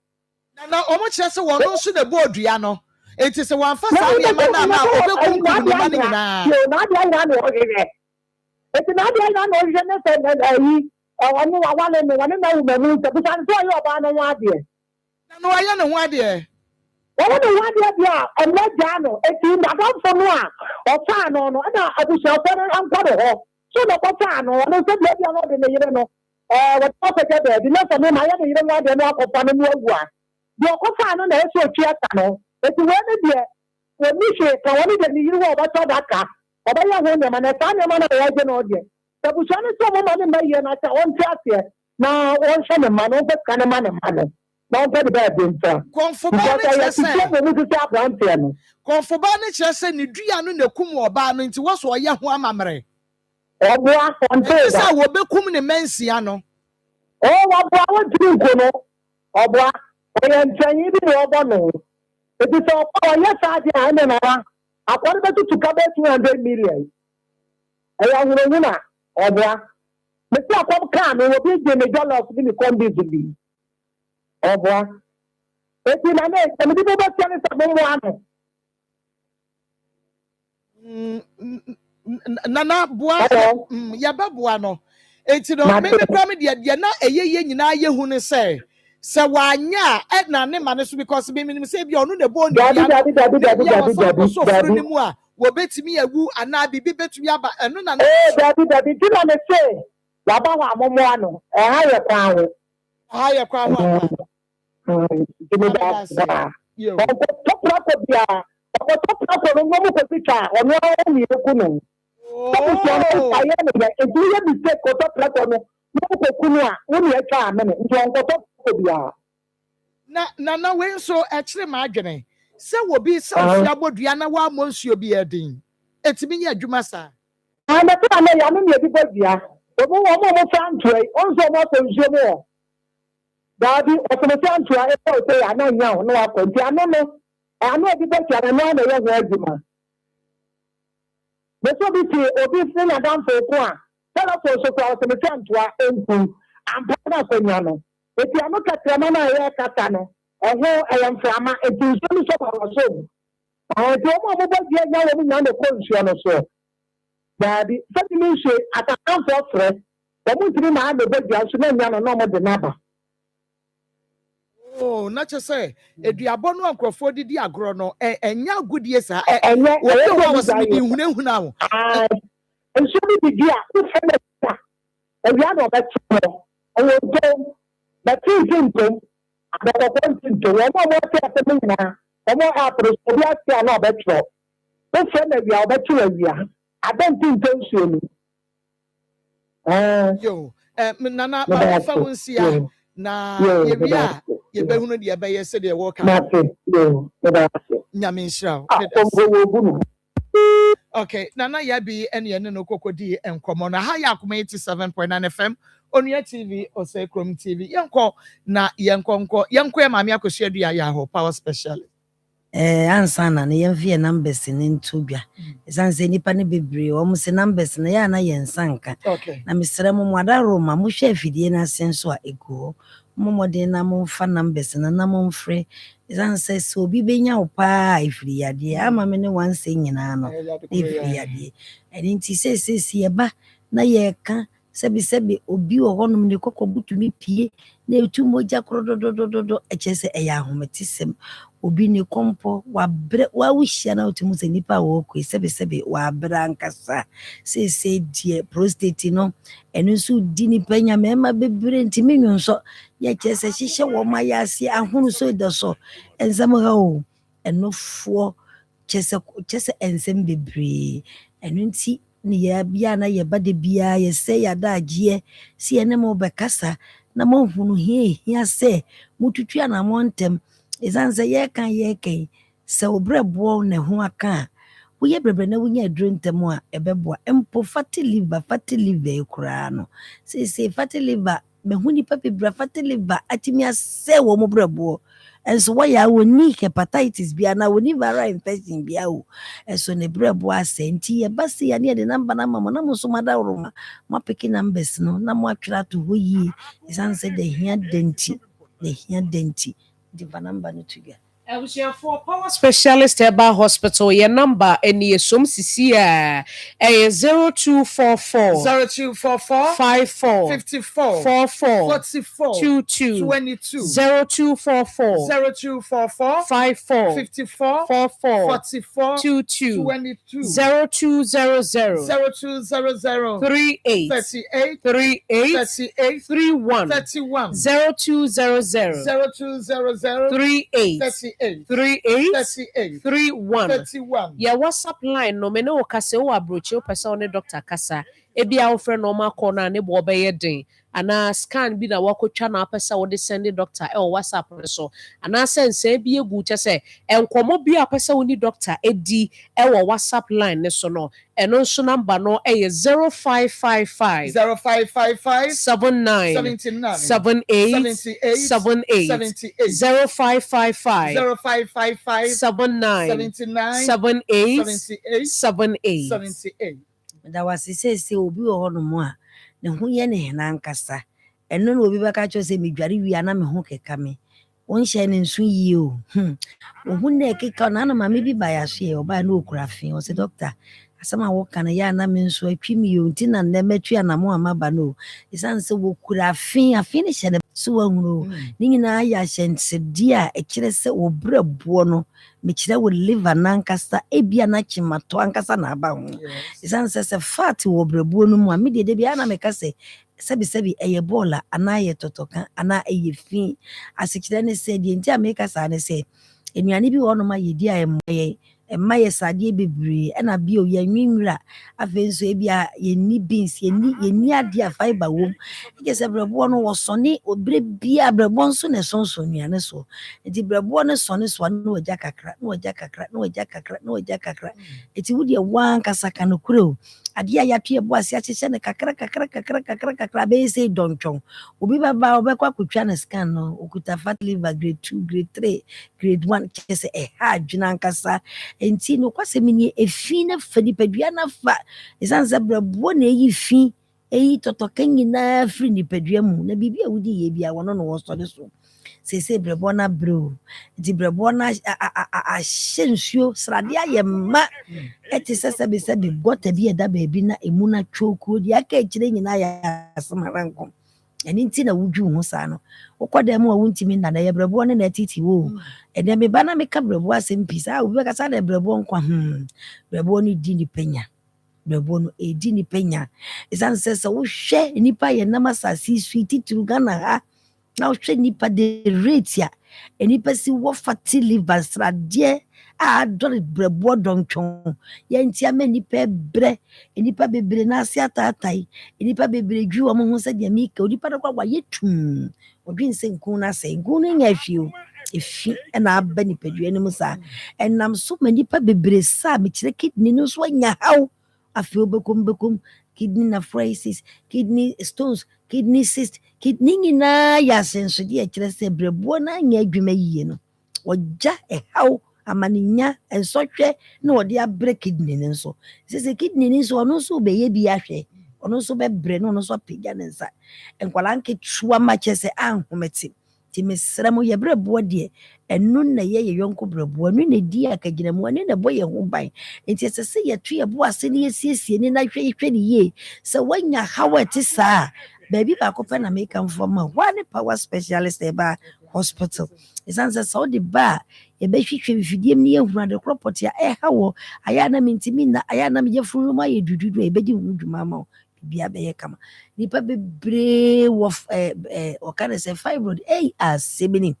Na omo kire se wono nso na bo odua no enti se wan fa sa ne ma na obekunkum ne ma ne nyina na dia ina no ogere eti na dia ina no ogere ne se ayi onu wa wale me wani na umenu se busan so ayi oba no wa de na no aye ne ho ade wọ́n ní wọ́n adìẹ bíi ẹ̀mẹ́jà nù etí nàdọ́fọ̀ nù à ọ̀fà nù ọ̀nù ẹ̀nà àbùsùnfẹ́ ní nkọ́dọ̀ họ tó nà ọ̀fà nù ọ̀nù ṣé bíi ẹbí ọ̀nà ọ̀dẹ̀ nìyẹrẹ nù wọ́n tó fẹ̀kẹ́ bẹ̀ẹ̀bi náà sọ̀rọ̀ mà yẹ nìyẹrẹ nù adìẹ nù akọ̀fà nù ewu à bí ọkọ̀fà nù nà ẹ̀sọ́ òtí ẹ̀ka nù etí wọ́n ní bíẹ̀ wọ́n ní ṣe kà wọ́n ní dẹ̀ nìyẹrẹ wọ́n ọ̀bẹ̀ tọ́ da kà ọ̀bẹ̀ yẹ hó nyẹ̀mà nà ẹ̀ka nyẹ̀mà nà ẹ̀yẹ jẹ́ nà ọ̀dẹ̀ tẹ̀bùsọ̀ ní sọ̀mọ́ mà ní mẹ́ yẹ nà ṣe wọ́n ti àṣẹ nà wọ́n ṣẹ́ nà mà nà wọ́n fẹ́ kà nà mà nà mà nà wọ́n fẹ́ bẹ́ẹ̀ bí nfa. Kọ̀nfọ̀bá ní kyerɛ sɛ ne dua no na kum ɔbaa no nti wɔsɔ ɔyɛ ho amammerɛ. Ɔboa kɔntee da. Ɛti sɛ wɔbɛkum ne mɛnsia no. Wɔboa wɔntiri nko no ɔboa ɔyɛ nkyɛnyi bi na ɔbɔ no. Eti sɛ ɔyɛ saa deɛ a ɛna na wa akɔre bɛtutu ka bɛ 200 million. Ɛyɛ ahorowu na ɔboa. Mesi akɔm kaa no obi gye ne jɔlɔs bi ne kɔmbiizi bi. Ọbụa eti na na emedi bebe tiani sa mụ anụ nana bua yaba bua no eti no me kura me de na eyeye nyina ye hu ne se wanya na ne ma ne so because me say bi onu ne bo dabi so furu ni mu a wo betimi awu ana bibi betumi aba enu na dabi ti na me say yaba wa amụmụ anụ ha ye kwa ahụ Haya kwa hapa. Give that. Ọkọ bia ọkọ no mo ko pika ono mi ekunu. Ọkọ ti ono aye me be edu ye mistake ko to plato no mo ko kunu a wo ni e twa amene nti onko to bia. Na we nso e kire ma adwene. Se wo bi se ofia bodua na wa mo nsuo bi edin. Etimi nya adwuma sa. Na to na ya no me bi bodua. Omo mo fa ntwe onso mo to nsuo mo. Dabi ọsọmọsí àǹtúwà ẹ̀fọ́ òtẹ́ yà náà yàn ọ̀nà wakọ̀ ntí àná no àná ẹ̀dí bẹ́ẹ̀ tí àná náà yẹ wọ́n ẹ̀dùnmá. Bẹ́sẹ̀ bí ti òbí fún àdáǹfọ̀ òkun à tẹ́lẹ̀ fún òṣòkò ọsọmọsí àǹtúwà ẹ̀ǹkù àǹpá náà fẹ́ yàn no. Ètí àná kẹtìrẹ́mọ́ náà yẹ kàtà no ẹ̀hún ẹ̀yẹ nfàmà ètí nsọ́mi sọ̀rọ̀ ọ̀ṣọ́ ètí ọmọ ọmọ bẹ́ẹ̀ diẹ yà wọ́n yàn lẹ́kọ́ nsuo no so. Dabi sẹ́ni mi ṣe àtàkànfọ̀ fẹ́ wọ́n ti ní màá lè bẹ́ẹ̀ diẹ nso náà yàn no náà ọmọ dì n'aba. Oh, not just say, Ediabo no nkrofo didi agro no, enya agudie sa, enya was me hu now. And so we be and we are not that and we go, but two symptoms, but I want to do one more thing now. One more after we are still not better. Don't send me our better. I don't think so. Yo, Nana, my phone na yebia yebehunu de ebeye se de work nyame nshira okay nana yabi ene no kokodi enkomo na ha ya Akoma 87.9 FM Onua TV ose Chrome TV yenko na yenko e mame akosua dua ya ho power special ansa na ne yemfie numbers ne ntobia esanse nipa ne bebre o mse numbers na ya na yensanka na mesrɛ mo mwada roma mo hwɛ afidie na senso a ego mo modern na mo fa numbers na mo mfrɛ esanse so obi benya opa ifiri yade ama me ne wanse nyina no ifiri yade eni nti sesesi eba na ye ka sebi obi wo honom ne kokobutumi pie na etu moja krododododo echese eya ahometisem obi ne kompo wabre wa wuhia na otimu se nipa wo kwe sebi wabra nkasa sese die prostate no eno nso di nipa nya mema bebre ntimi nwonso ye chese hihye wo ma ya ase ahunu so de so ensem ha o eno fo chese ensem bebre eno nti ni ya bia na ye bade bia ye se ya da agye si ene mo bekasa na mo hunu hia se mututua na mo ntem esanse ye kan se obrebo na ho aka wo ye brebre na wonya aduro ntem a ebeboa empo fatty liver ekura no se fatty liver me huni papi bra fatty liver atimi ase wo mo brebo And so why ya woni hepatitis bia na woni viral infection bia o. And so ne brebo asenti e basi ya ne de number na mama na mo so mada roma. Ma peki numbers no na mo atwira to ho yi. Isan say the here denti. The here denti. The number no together. For Power Specialist Herbal Hospital, your number and your sum CCA 0244 0244 54 54 44 44 22 22 0244 0244 54 54 44 44 22 22 0200 0200 38 38 38 38 31 31 0200 0200 38 38 38 38 31 31 ya WhatsApp line no me ne wo kasa wo abrochi wo pesa wo ne doctor kasa ebia wo frɛ no ma call na ne bo obeye den ana scan bi na wakotwa na apesa wo de send doctor e wo WhatsApp ne so ana sense bi egu che se enkomo bi apesa wo ni doctor edi e wo WhatsApp line ne so no eno so number no e 0555 0555 79 79 78 78 78 0555 0555 79 79 78 78 78 78 Da wasi se obi wo ho no mo a ne ho ye ne hena nkasa eno na obi baka cho se medware wi ana me ho keka me won hye ne nsu yi o ohun na keka na na mama bi ba ya hye oba na okura fin o se doctor asama wo kana ya na me nso atwi mi yo nti na na matwi ana mo amaba no isan se wo kura fin afin ne hye ne so wahunu ni nyina ya hyensedi a ekire se wo brabo no me kire wo liver nankasa ebia na chimato ankasa na aba ho isan se fat wo brabo no mu a me de bia na me ka se sebi eye bola ana ye totoka ana eye fin asikire ne se de nti a me ka sa ne se enuane bi wo no ma ye di a emaye sadie bebre na bio ye nwinwira afenso ebia ye ni beans ye ni ade a fiber wom ike se brebo no wo sone obre bia brebo nso ne sonso nuane so enti brebo no sone so no waja kakra enti wudi wan kasaka no kuro ade a yatwe bo ase akyekye ne kakra be say donchon obi baba obekwa kotwa ne scan no okuta fat liver grade 2 grade 3 grade 1 kese ha dwuna nkasa enti no kwase mini efi na fa nipadua na fa esanse brabo na eyi fi eyi totoka nyina firi nipadua mu na bibia wudi ye bia wono no woso de so sese brabo na bro enti brabo na a hyensuo srade ayema eti sese be gota bi eda baabi na emu na choku di aka ekire nyina ya asamaranko eni nti na wudwu ho sa no wokoda mu a wuntimi na ye brabo ne na titi wo ene me bana me ka brabo asem pisa obi ka sa na brabo nkwa brabo ni di ni penya brabo no edi ni penya isan sese wo hwe nipa ye na masasi sweet turugana ha na wo hwe nipa de rate ya enipa si wo fati liver srade a dori brabo donchon ye ntia me nipa bre enipa bebre na ase atatai enipa bebre dwu omo ho se de mika onipa da kwa yetum odwin se nkun na se nkun no nya hwiu efi na aba nipa dua ni musa enam so ma nipa bebre sa me kire kidney no so anya haw afi obekom kidney nephritis kidney stones kidney cyst kidney nyina ya senso de kire se brabo na anya adwuma yie no oja haw amaninya ensotwe na odi abre kidney nso sese kidney nso ono so be ye bi ahwe ono so be bre no ono so pega nensa enkwala nke tuwa ma chese anhometi ti mesramo ye brabo de enu na ye yonko brabo enu na di akagina mu enu na boye ho ban enti sese ye tu ye bo ase ne yesiesie ni na hwe ni ye se wanya hawati sa baby ba ko pe na make am for ma one power specialist eba hospital isanse so de ba ye be hwehwe fidiem ne ehunu ade kropot ya hawo aya na mintimi na aya na me funu ma ye dududu e be di hu dwuma ma bia be ye kama nipa bebre wo o kana se fibroid asebini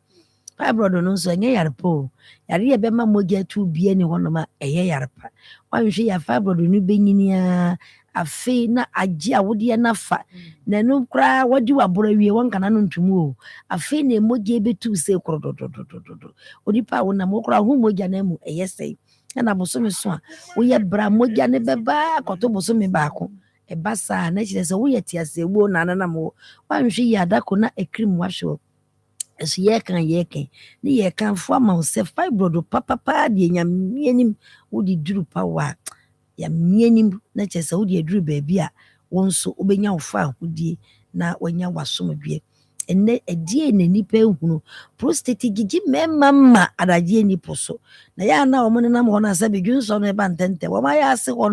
fibroid no so enye yarpo yare ye be ma mogya tu bia ni hono ma eye yarpa wanhwe ya fibroid no benyinia afi na agye awode na fa na no kra wodi wabora wie won kana no ntumu o afi na mogya betu se krodododododo onipa wona mo kra hu mogya na mu eye sei na bosome so a wo ye bra mogya ne beba koto bosome baako ebasa na kire se wo ye tiase wo na mo wanhwe ya dako na ekrim wahwe so yɛka ne yɛka fo ama wo sɛ fibroid papapa de nyamienim wode duru pa wa yamienim na kyɛ sɛ wode aduru baabi a wo nso wobɛnya wo fa ahodie na wanya wasomdwe enne edie na nipa ehunu prostate gigi mema ma adagye nipo so na ya na omo nenam ho na sa bedwunso no e ba ntente wo ma ya ase ho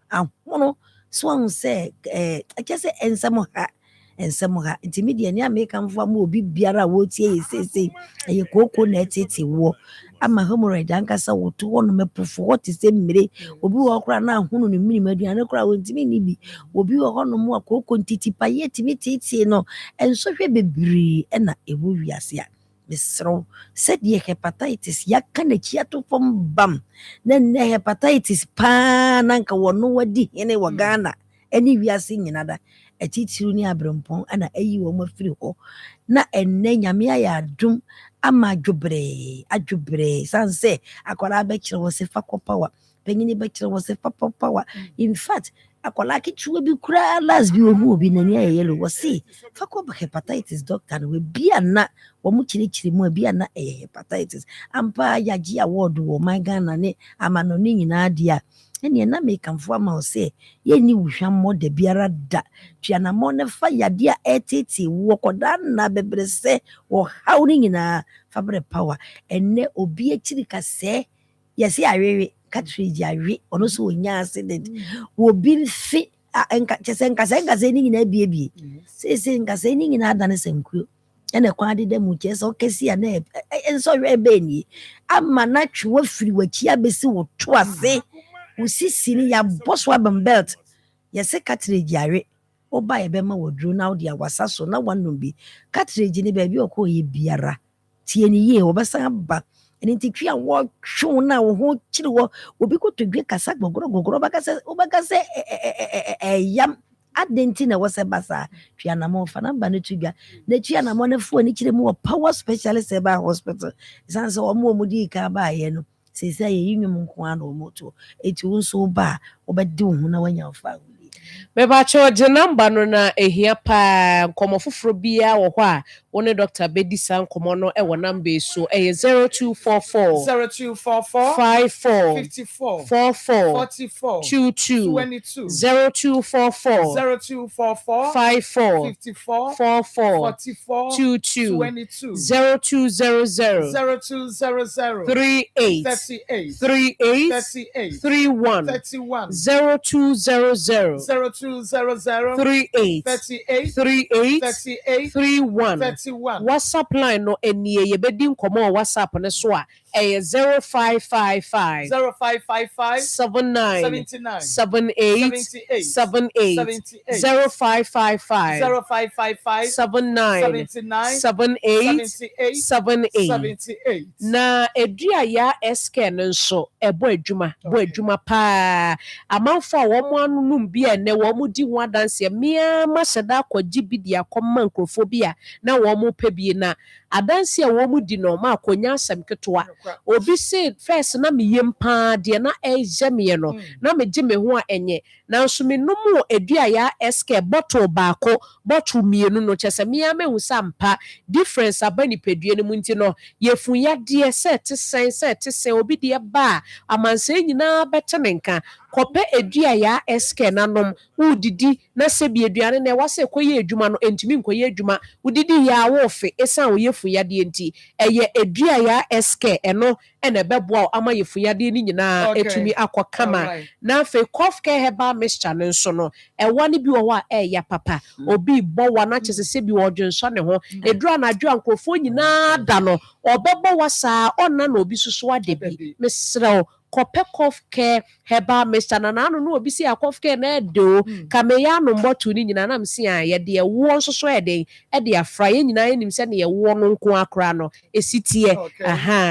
ahono so on se akese ensem ha intimidie ni ameka mfo ma obi biara wo tie yesese eye koko na etete wo ama hemorrhoid ankasa woto wo no mepofo what is mmire obi wo kora na ahono no mini maduane kora wo ntimi ni bi obi wo hono mo akoko ntiti paye timi titi no enso hwe bebre na ewo wiase a mesro said ye hepatitis yaka na chiato fom bam na ne hepatitis pa nanka wono wadi hene wa Ghana eni wiase nyinada etitiru ni abrempon ana ayi wo mafiri ho na enne nyame ya adum ama adwobre sanse akwala be kire wo se fa power penyini be kire wo se fa power in fact akwala kichuwa bi kura last bi ohu obi nani ayelo wo se fa ko hepatitis doctor no we bia na wo mu kire mu bia na hepatitis ampa yaji award wo my Ghana ne amano ni nyina dia ene na make am for ma say ye ni wuhwammo da biara da tuana mo ne fa yade a etete wo koda na bebrese wo hawri nyina fabre power ene obi akiri kase yesi awewe cartridge awe ono so onya accident wo bi fi enka chese nkase ni nyina biebie sese nkase ni nyina adane senkuo ene kwa de mu chese okesi a na enso we be ni ama na twa firi wachi abesi wo to ase usisi ni ya boss wa belt yese cartridge awe oba ye be ma wodru na odi awasa so na wanom bi cartridge ni ba bi okoye biara tie ni ye obasan ba eni titwi a wo hwo na wo ho kiri wo obi ko todwe kasa gogoro obakase yam adenti na wo se basa twa na mo fa namba ne tudwa na twa na mo ne fo ni kire mu power specialist e ba hospital sanse o mo di ka ba ye no sese ye yinwum nko an o moto eti wo nso ba obedi wo na wanya fa Meba cho je namba no na ehia pa nkomo foforo bia wo ho a wo ne Dr. Bedisa nkomo no e wo namba so e 0244 54 54 44 22 0244 54 54 22 0200 38 31 0200 38 31 WhatsApp line no enie ye bedi nkomo WhatsApp ne so a 0555 79 78 0555 79 78 na edua ya SK nso ebo adwuma pa amanfo a wo mo anunum bi ene wo mo di ho adanse mia ma hyeda akwaji bi dia koma nkrofo bi a na wo mo pebie na adanse a wo mo di no ma akonya asem ketoa obi say first na meyem pa de na ejeme no na meje me ho a enye na nso me no mo edua ya SK bottle baako bottle mienu no chese mia mehu sampa difference abani pedue no munti no yefun yade set sen obi de ba amanse nyina betenenka kope edua ya SK nanom udidi na sebi eduane na wase koye edwuma no entimi nkoye edwuma udidi ya wofe esan oyefu yade enti eye edua ya SK eno ene beboa ama yefu yade ni nyina etumi akokama na fe cough care herbal mixture nso no ewani bi wo a ya papa obi bowa na chese sebi wodwenso ne ho edura na adwa nkofo nyina da no obebo wasa onna na obi susu adebi mesrew kope cough care herbal mixture na nanu no obi si a cough care na do kameya no mbotu ni nyina na msi a ye de wo nso so e de afra ye nyina enim se ne ye wo no nko akra no esitie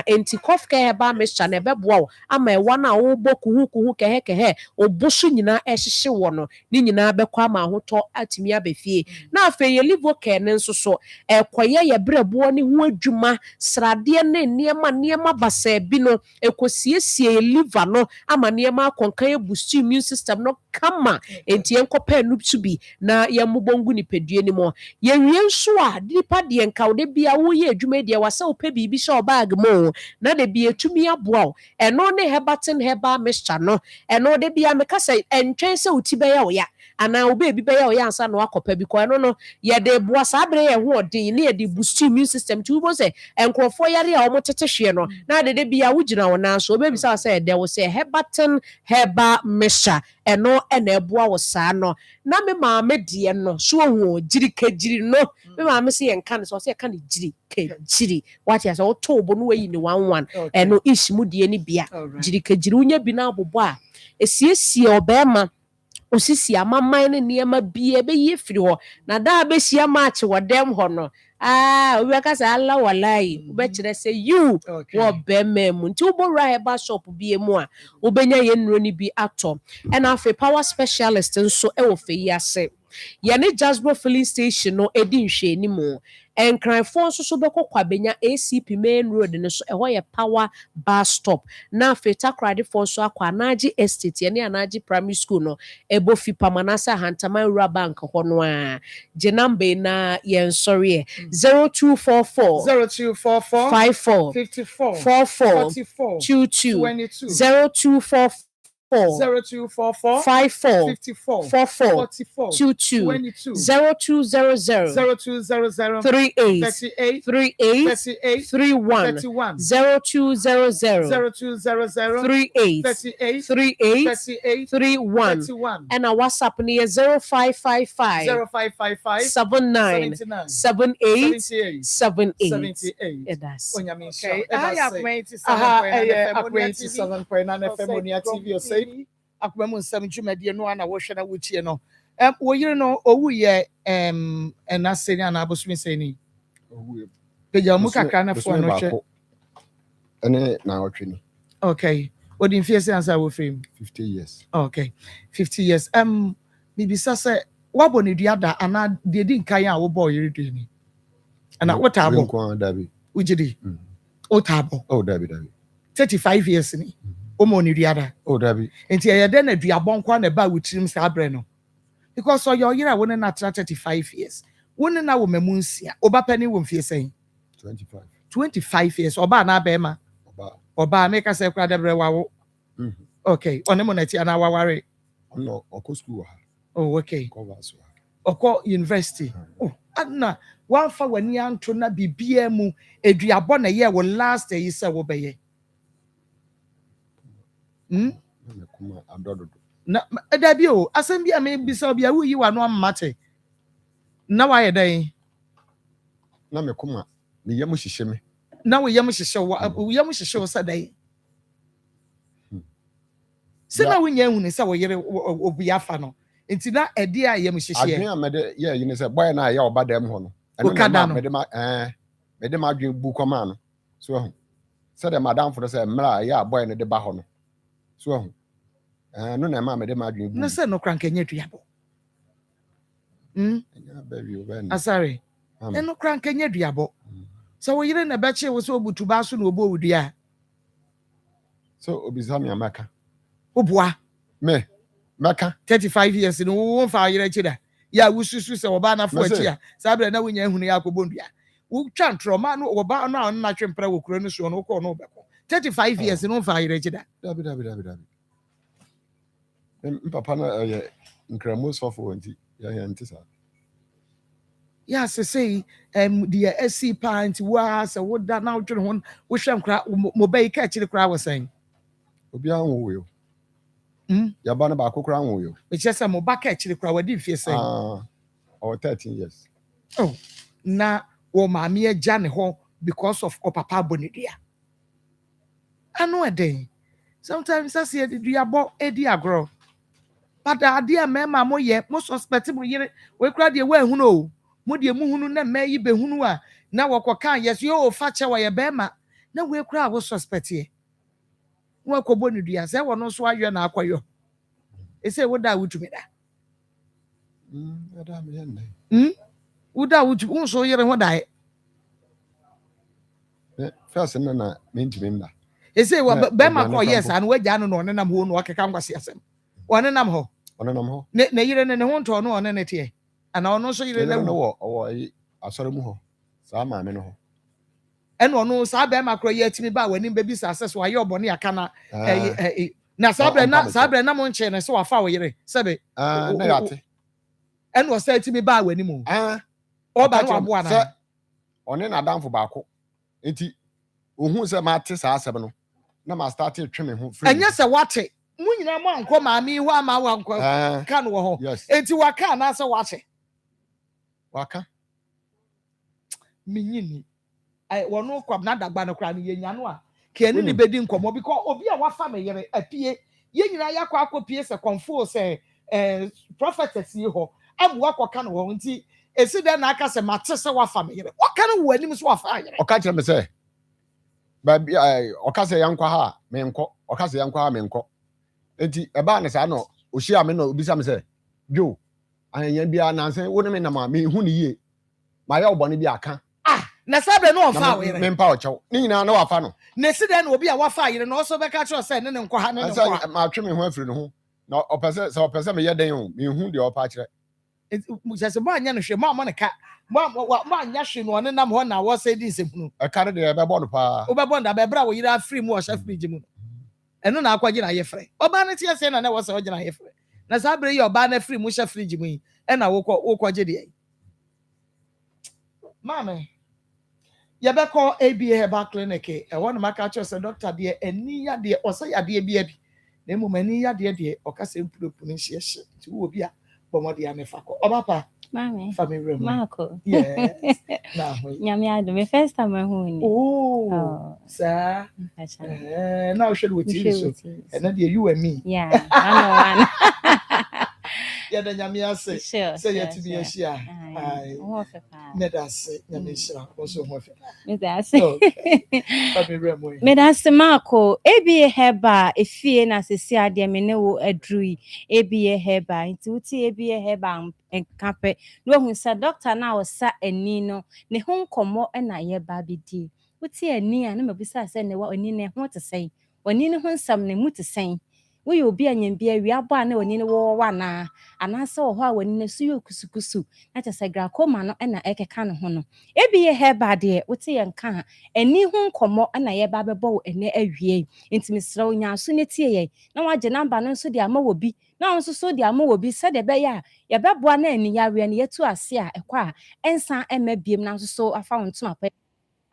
enti cough care herbal mixture na beboa ama e wana wo boku hu kehe obosu nyina ehihye wo no ni nyina bekwa ama hoto atimi abefie na afa ye livo care ne nso so ekoye ye brebo ne ho adwuma srade ne niema basa bi no ekosiesie liver no ama nneɛma akɔnkan boost immune system no kama enti yɛnkɔpɛ no to bi na yɛmmobɔ ngu nipadua no mu yɛwie nso a nipa deɛ nka wo de bia woyɛ adwuma deɛ wasa wopɛ biribi hyɛ ɔbaag mu na de bia etumi aboa wo ɛno ne hebatin herbal mixture no ɛno de bia meka sɛ ɛntwɛn sɛ wo ti bɛyɛ wo ya anaa obi ebi bɛyɛ wo ya ansa na wakɔpɛ bi kɔ ɛno no yɛde boa saa bere yɛ ho ɔden ne yɛde boost immune system ti wo sɛ nkurɔfoɔ yare a wɔn tete hwɛ no na de bia wogyina wo nan so obebisa sɛ ɛdɛ wo sɛ hebatin herbal mixture ɛno ɛna ɛboa wo saa no na me maame deɛ no so ho gyiri kegyiri no me maame sɛ yɛnka no sɛ yɛka no gyiri kegyiri wate asɛ woto bo no wayi ne 11 ɛno ish mu deɛ ne bia gyiri kegyiri wonya bi na abobɔ a esiesie ɔbɛɛma osisi amaman ne nneɛma bia bɛyie firi hɔ na daa bɛhyia match wɔ dɛm hɔ no wobɛka sɛ ala walai wobɛkyerɛ sɛ you wɔ bɛma mu nti wobɔwura hɛba shop bia mu a wobɛnya yɛ nnuro no bi atɔ ɛna afei power specialist nso ɛwɔ fɛ yi ase yɛne Jasbro filling station no ɛdi nhwɛni mu nkranfoɔ nso so bɛkɔ kwabenya ACP main road no so ɛhɔ yɛ power bus stop na afei takradefoɔ nso akɔ Anagye estate yɛne Anagye primary school no ɛbɔ fi pamanasa hantaman rural bank hɔ no a gye number na yɛn sɔre 0244 54 44 22 0244 0244 54 54 44 22 0200 38 38 31 0200 38 38 31 and our WhatsApp near 0555 79 78 78 that's Akoma mu nsɛm dwumadie no ana wɔhwɛ na wotie no wɔyere no owu yɛ ɛnase ne ana abosom sɛni pagya mu kakra na fo no hwɛ ɛne na ɔtwe ni okay odi mfie sɛ ansa wo frame 50 years okay 50 years bibisa sɛ wabɔ ne dua da ana de di nkan a wobɔ yere dua ni ana wotabo nko dabi ujidi otabo dabi 35 years ni omo ni riada dabi enti ye de na duabon kwa na ba wutirim sa abre no because so your year won na 35 years won na wo mamu nsia oba pani wo mfie sen 25 years oba na ba ema oba make say kwa de bre wawo okay onemo na ti ana waware no oko school ha okay oko university adna wan fa wani anto na bibia mu eduabɔ na ye wo last year say wo beye na dabi o asɛm bi a me bisa obi a wuyi wa no amate na wa yɛ dɛn na me koma me yam hyehyɛ me na wo yam hyehyɛ wo yam hyehyɛ wo sɛdɛn sɛ na wo nya hu ne sɛ wo yere obi afa no enti na ɛde a yam hyehyɛ adwen a mede yɛ yi ne sɛ boy na yɛ oba dɛm hɔ no ɛno na mede ma adwen bu kɔma no so ho sɛ de madam fo sɛ mra yɛ boy ne de ba hɔ no so ho no na ma me de ma adwen bu na sɛ no kranka nya duabɔ asare no kranka nya duabɔ sɛ wo yere na bɛkye wo sɛ obutu ba so na obo wudua so obisa me amaka oboa me maka 35 years no wo fa yere kyida ya wususu sɛ wo ba na fo akyi a saa bere na wo nya ehunu ya akobondua wo twa ntroma no wo ba no na twempra wo kuro no so no ko no bɛkɔ 35 years no fa yere kyida dabi papa na nkramos fofo wanti ya ntisa ya say the SC pint was wo da na wodwe ho wo hwɛ nkra mo bai ka kyire kra wo sɛn obi anwo yo ya ba na ba kokora anwo yo me kyerɛ sɛ mo ba ka kyire kra wadi mfie sɛn or 13 years na wo maame agya ne ho because of papa bonidua ano eden sometimes I see the duabɔ edi agro but adia mema mo ye mo suspect mo yere we kra de we hunu o mo de mu hunu na me yi be hunu a na wokoka yes yo fa che wa ye bema na we kra wo suspect ye wo akobo ne dua se wo no so ayo na akwayo e se wo da wutumi da ada me yen wo da wutu wo so yere ho da e first na mentimi mba say Bema call yes, and where Jan no nam ho no akeka ngwase asem. One nam ho. Na yire ne ho nto no one ne tie. Ana ono so yire na wo asore mu ho. Sa ma me no ho. Eno no sa Bema call ye atimi ba wani baby sa access wa ye obone aka na na sabre na mo nche ne so wa fa wo yire sebe. Na yate. Eno sa atimi ba wani mu. Oba no abo ana. One na damfo baako. Enti ohun se ma te sa asebe no. Na ma start twe me ho free. Enya se wate. Mu nyina mo anko ma mi hu ama wa anko ka no ho. Enti waka na se wate. Waka. Minyini. Ai wono kwam na dagba no kra no yenya no a. Ke ani ni bedi nkomo because obi a wafa me yere apie. Ye nyina yakọ akopie se confuse se prophetess yi ho. Abu akọka no ho nti esi de na aka se mate se wafa me yere. Waka no wo anim so wafa yere. Oka kire me se ba oka se yankwa ha me nko. Oka se yankwa ha me nko. Enti eba ne sa no ohia me no obisa me se jo ahanya bia nanse wo ne me na ma me hu ne yie ma ya obone bi aka na sabre no ofa we me mpa ocho ni nyina na wafa no na si de na obi a wafa yire na oso be ka cho se ne nko ha ne nko ma twe me ho afiri no ho na opese me ye den o me hu de opa kire se mo anya no hwe mo ne ka mo anya hwe no ne nam ho na wo se di nsepunu e ka de be bo no pa wo be bo nda be bra wo yire afiri mu o sha fridge mu eno na akwaje na ye frɛ oba ne tie se na ne wo se ogina ye frɛ na sabre yi oba na free mu sha fridge mu yi e na wo kwaje de mame ye be call ABA Herbal Clinic e won maka cho se doctor de eni ya de o se ya de bia bi na mu mani ya de o ka se mpulopu ni hye ti wo bi a bomo de amefa ko oba pa mame family Marco yes na ho nyame ado me first time hu ni sir now should we tell you so and you and me yeah I know yeah the nyame ase say you to be a share ai me da se nyame shira also ho fe me da se family me da se Marco ABA Herbal efie na sesi ade me ne wo adrui ABA Herbal nti uti ABA Herbal enkape no hu sa doctor na o sa ani no ne ho nkomo na ye ba bidi uti ani a na mabisa se ne wa ani ne ho te sei ani ne ho nsam ne mu te sei we obi anyam bia wi abo a na ani ne wo wa na anase wo ho a wani ne su yo kusukusu na ta se Akoma no na ekeka ne ho no ABA Herbal de uti ye nka ani ho nkomo na ye ba bebo ene awie nti misra onya so ne tie ye na waje namba no so de ama wo bi na onso so de ama wo bi se de be ya ye beboa na ani yawe ne yetu ase a ekwa ensan emabiem na so afa wonto apa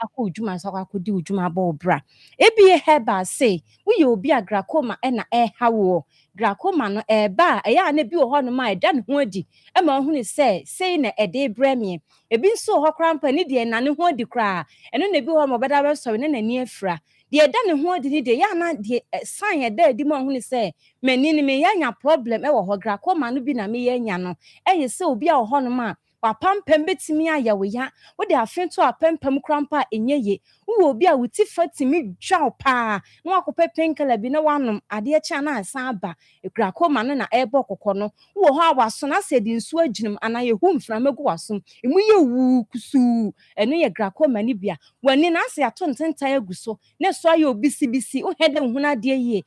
akọ udwuma so akọ di udwuma ba obra ABA Herbal say we obi Akoma na hawo Akoma no ba ya na bi wo ho no ma eda ne ho adi e ma hu ni say na ede bremie ebi nso ho krampa ni de na ne ho adi kra eno na bi ho mo beda be so ne na ni afra de eda ne ho adi ni de ya na de sign eda adi ma hu ni say mani ni me ya nya problem e wo ho Akoma no bi na me ya nya no ye say obi a wo ho no ma wapampem betimi ayawo ya wo de afento apampem krampa enyeye wo obi a wuti fatimi dwa pa na wakope penkala bi na wanom ade acha na asan aba Akoma no na ebo kokọ no wo ho awaso na se di nsu aginim ana ye hu mfra megu wasom emu ye wu kusu eno ye Akoma ni bia wani na se ato ntentan aguso ne so aye obisibisi wo hede hu na de ye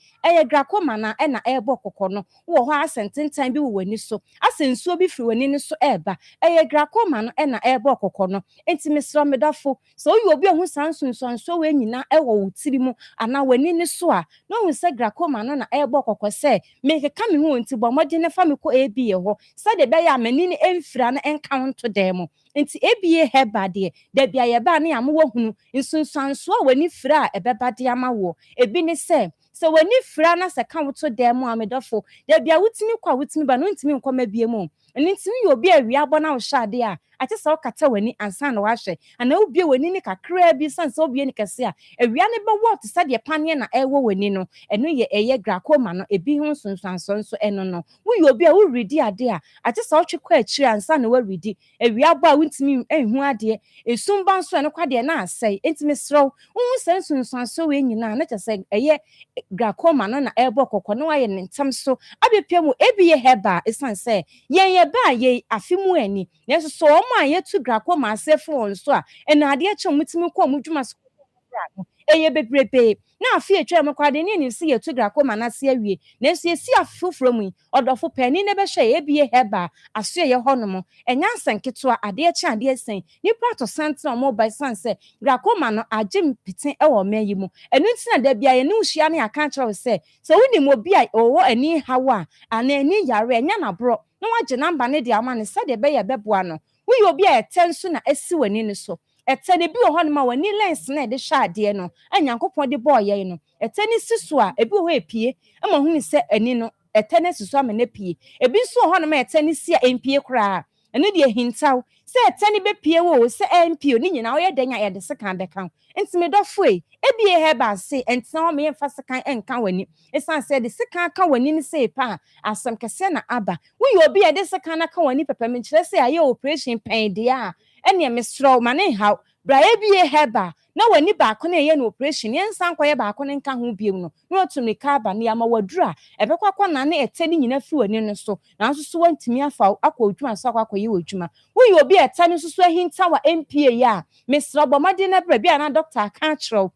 Akoma na ebo kokọ no wo ho asententan bi wo wani so asensuo bi firi wani ni so eba Akoma no na ebo kokọ no enti mesro medafo so you obi hu sansunso we nyina ewo wutiri mu ana wani ni so a no hu se Akoma no na ebo kokọ se mekeka me hu enti bo mode ne fa me ko ABA ho se de be ya mani ni emfira na encounter dem enti ABA Herbal de bia ye ba na ya mo hunu nsunsanso a wani fira ebeba de ama wo ebi ni se so wani fira na se ka woto dem a medafo de bia wutimi kwa wutimi ba no ntimi nkoma bie mu ntimi yo bi awia abo na wo shade a ate se okata wani ansa na wahwe ana obie wani ni kakra bi sanse obie ni kese a awia ne be wo te sade panie na ewo wani no eno ye Akoma no ebi hu sunsanso nso eno no wo yo bi a wo redi ade a ate se otwekwa akiri ansa na wo redi awia abo a wintimi ehu ade esumba nso eno kwade na asai entimi srow wo sunsanso we nyina na te se Akoma no na ebo kokọ no aye ne ntam so abepia mu ABA Herbal esanse yen ba ye afimu ani na so ma yetu Akoma asefo nso a ena ade eche mutimi ko mudwuma so eye bebrebe na afie twa me kwade ne ni si yetu Akoma na se awie na so esi afoforo mu odofo pani ne be hwe ebie heba aso ye honom enya nsanketo ade echi ade sen nipa to sante o mobile sense Akoma no agye mpiten e wo man yi mu enu ntina da bia ye ne uhia ne aka kire se woni mo bia owo ani hawa ana ani yare enya na bro na wagye namba ne de ama ne sade be ye beboa no wo ye obi a etenso na esi wani ne so etene bi ho ma wani lens na de hwa ade no anyankopon de boy ye no etene siso a ebi ho epie ama hu ni se ani no etene siso ama na pie ebi so ho no ma etene si a empie kra ene de hintaw se etene be pie wo se empie ni nyina wo ye denya ye de seka be kan ntime dofo ebi he ba se entena wo me fa seka enka wani esan se de seka ka wani ni se pa asem kese na aba wo ye obi e de seka na ka wani papa me kire se aye operation pen de a ene mesro ma ne haw bra ebie heba na wani ba ko na ye no operation ye nsan kwaye ba ko ne nka ho biem no na otumi ka ba ne ama wadura ebekwa na ne etani nyina fi wani no so na nso so wantimi afa akwa odwuma so akwa ye odwuma wo ye obi etani so so ahinta wa MPA ya mesro bomade na bra bia na doctor ka kiro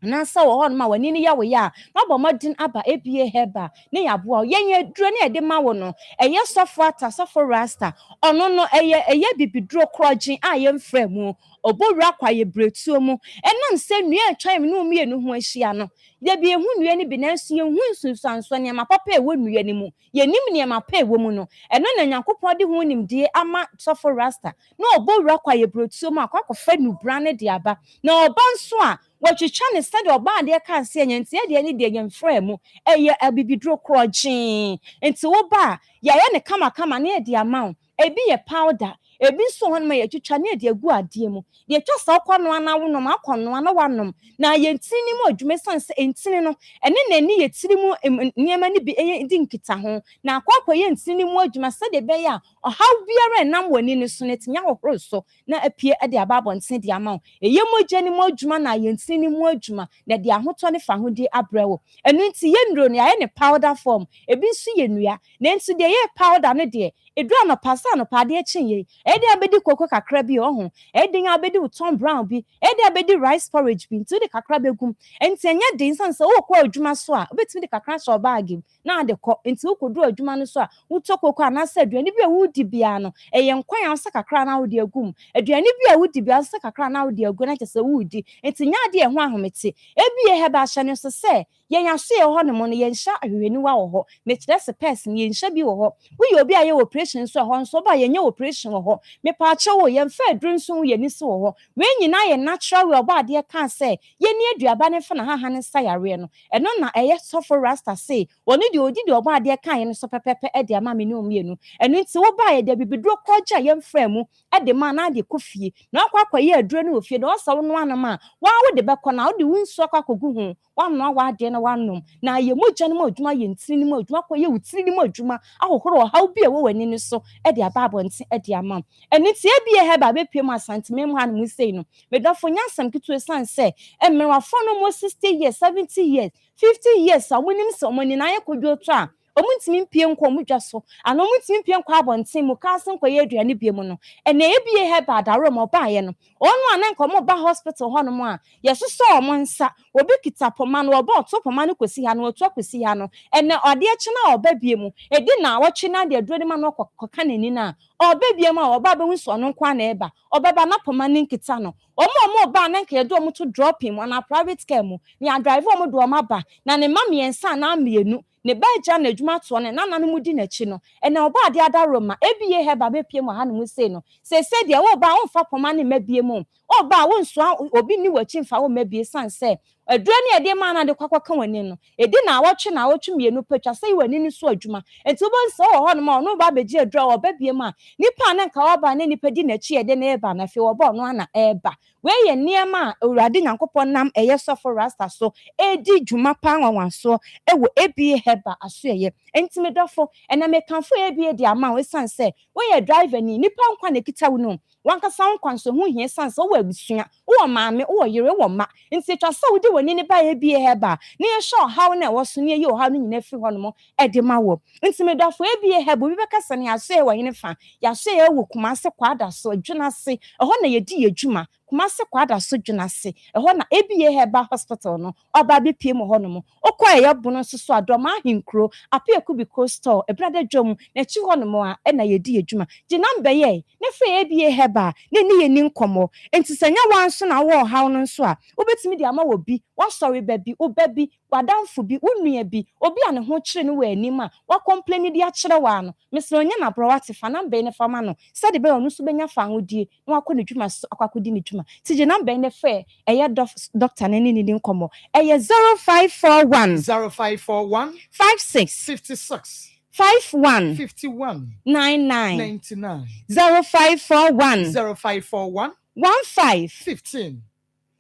na sa wo hon ma wani ni yawo ya na bomodin aba ebie heba ne yaboa yenye duro ne ede ma wo no eye sofo ata sofo rasta ono no eye bibiduro krogin a ye mfra mu obowura kwaye bretuo mu enam se nua atwan me no mi enu ho ahia no de bi ehu nua ni bi na nsu ye hu nsunsanso ne ma papa ewo nua ni mu ye nim ne ma pa ewo mu no eno na nyankopon de hu nim de ama sofo rasta na obowura kwaye bretuo mu akwa fa nubra ne de aba na obanso a watwitwa ne sade oba de ka se nyanti de ne de yemfra mu eye abibiduro krogin enti wo ba ya ye ne kama ne de amount ebi ye powder ebi so hon ma ye twitwa ne de agu ade mu ye twa sa kwano ana wonom akono ana wanom na ye ntini mu adwuma sanse entini no ene na ni ye tiri mu niema ni bi eye di nkita ho na akwakwa ye ntini mu adwuma sade be ya ohaw biara nam wani ne so ne tinya hohoro so na apie de ababo nten de amount eye mogya ni mu adwuma na ye ntini mu adwuma na de ahoto ne fa ho de abrewo enu nti ye ndro ne aye ne powder form ebi nso ye nua na nti de ye powder ne de edura no pasa no pade achinye ede abedi koko kakra bi ohun ede nya abedi Tom Brown bi ede abedi rice porridge bi nti de kakra begum enti enya de nsanse wo kwa adwuma so a obetimi de kakra so bag na de ko enti wo kodu adwuma no so a wo tokoko anasa aduane bi a wo di bia no eye nkwan ansa kakra na wo de agum aduane bi a wo di bia ansa kakra na wo de agu na kyese wo di enti nya de ho ahomete ebi ye heba hye no so se ye nya so ye ho no mo no ye nhya ahwehwani wa wo ho me kire se person ye nhya bi wo ho wo ye obi a ye operation so ho nso ba ye nya operation wo ho me pa ache wo ye mfa aduru nso ye ni so wo ho we nyina ye natural we oba de ka se ye ni aduaba ne fa na ha ne sayare no eno na eye sofo rasta se woni de odi de oba de ka ye no so pepepe e de ama me ni omienu eno nti wo ba ye de bibiduro koja ye mfa mu e de ma na de kofie na akwa ye aduru ne ofie de o sawo no anama wa wo de bekọ na wo de wunsu akwa kogu hu wa no wa de na wanom na ye mogya ne mu adwuma ye ntini ne mu adwuma kwa ye wutiri ne mu adwuma ahohoro haw bi e wo wani ne so e de ababo nti e de ama eni tie bi e heba be piem asanteme mu han mu sei no me dofo nyansam kitu san se e merwafo no mo 60 years 70 years 50 years a wonim se omoni na ye kodwo to a omuntimi mpie nkọ mu dwa so ana omuntimi mpie nkọ abonten mu ka asen kọ ye aduane bie mu no ene e bi e heba adaro mo ba ye no onu anan kọ mo ba hospital ho no mo a ye so omo nsa obi kita poma no oba to poma no kosi ha no otu akosi ha no ene ode echi na oba bie mu edi na awọchi na de aduro ma no kọka nani na oba bie mu a oba be hunso no kwa na eba oba ba na poma ni nkita no omo ba na nke do omo to drop him on a private car mu ni a driver omo do omo ba na ne ma miensa na mienu ne ba ja na adwuma to ne nana no mudi na chi no ene oba ade adaro ma ebiye heba be pie mu ha no mu sei no se de wo ba won fa poma ne mabie mu oba won so obi ni wachi mfa wo mabie san se aduro ne ede ma na de kwakwa wani no edi na awọchi mienu petwa sei wani ni so adwuma enti wo bo se wo ho no ma no ba beji aduro wo ba bie mu a nipa na nka wo ba ne nipa di na chi ede na eba na fe wo ba no ana eba we ye niema awurade nyankopon nam eye sofo rasta so edi dwuma pa nwanwanso ewo ebie heba aso eye enti me dofo ena me kanfo ebie di ama we san se we ye driver ni nipa nkwa na kita wo no wankasa nkwanso ho hie san so wo abusua wo maame wo yere wo ma nti twa sa wo de woni ne ba ye bi heba ne ye sho haw na wo so ne ye haw no nyina fi ho no mo e de ma wo nti me dafo e bi heba bi bekasa ne aso e wo hene fa ya so e wo kumase kwada so adwuna se ho na ye di adwuma kumase kwada so dwuna se ho na e bi heba hospital no oba bi pie mo ho no mo okwa ye bono so so adoma ahinkro apia ku bi coastal e brada dwom na chi ho no mo a e na ye di adwuma je number ye ne fa e bi heba ne ne ye ni nkomo enti sanya wanso na wo haw no nso a obetimi di ama wo bi wa sorry baby obabi wadamfo bi unua bi obi a ne ho kire no wa anim a wa complain di a kire wa no mesro nya na bro wate fa number ne fama no said be onu so benya fa hodie na wakọ ne dwuma akwakodi ne dwuma ti je number ne fa eye doctor ne ni nkomo eye 0541 0541 56 56 51 51 99 99 0541 0541 15 15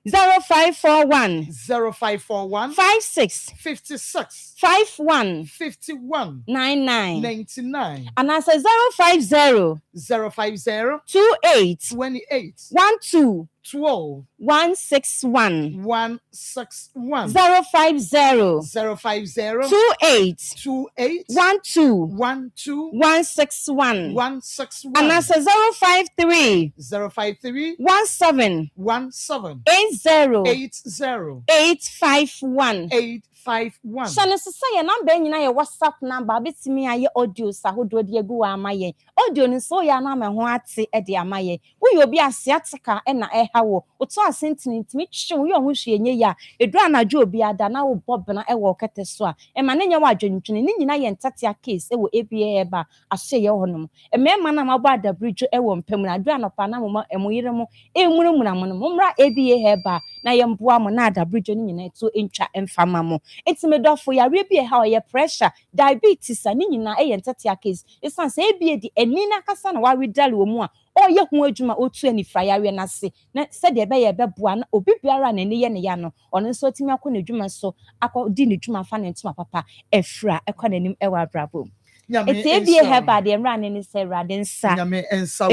0541 0541 56 56 51 51 99 99 and I say 050 050 28 28 12 12 161 161 050 050 28 28 12 12 161 161 and I say 053 053 17 17 80 80 851 851 Shana say number nyina ye WhatsApp number betimi aye audio sahodo de egu wa amaye audio ni so ya na me ho ate e de amaye wo ye obi asiatika e na e hawo oto asentini ntimi twwe wo ye ho hwe nye ya edu anajo obi ada na wo bobna e wo kete so a e ma nenya wa adwentwene ni nyina ye ntatia case e wo ABA eba ahye ye honom e mema na mabo adabridge e wo mpam na adu anopa na mo emoyire mo e munumuna mo mra ABA eba na ye mboa mo na adabridge ni nyina to entwa emfama mo It's for ya rebi how your pressure, diabetes, and in a entity case. It's not say be the Enina Cassan, why we dally more, or your Mojuma or 20 fryer and I say, said the bay a bebuan, or Bibiara and Yano, on a sort of Juma so, I call dinner Juma fan and to my papa, a fra, a conem ewa brabo. It's a be a heba, the running is a radin sa, and so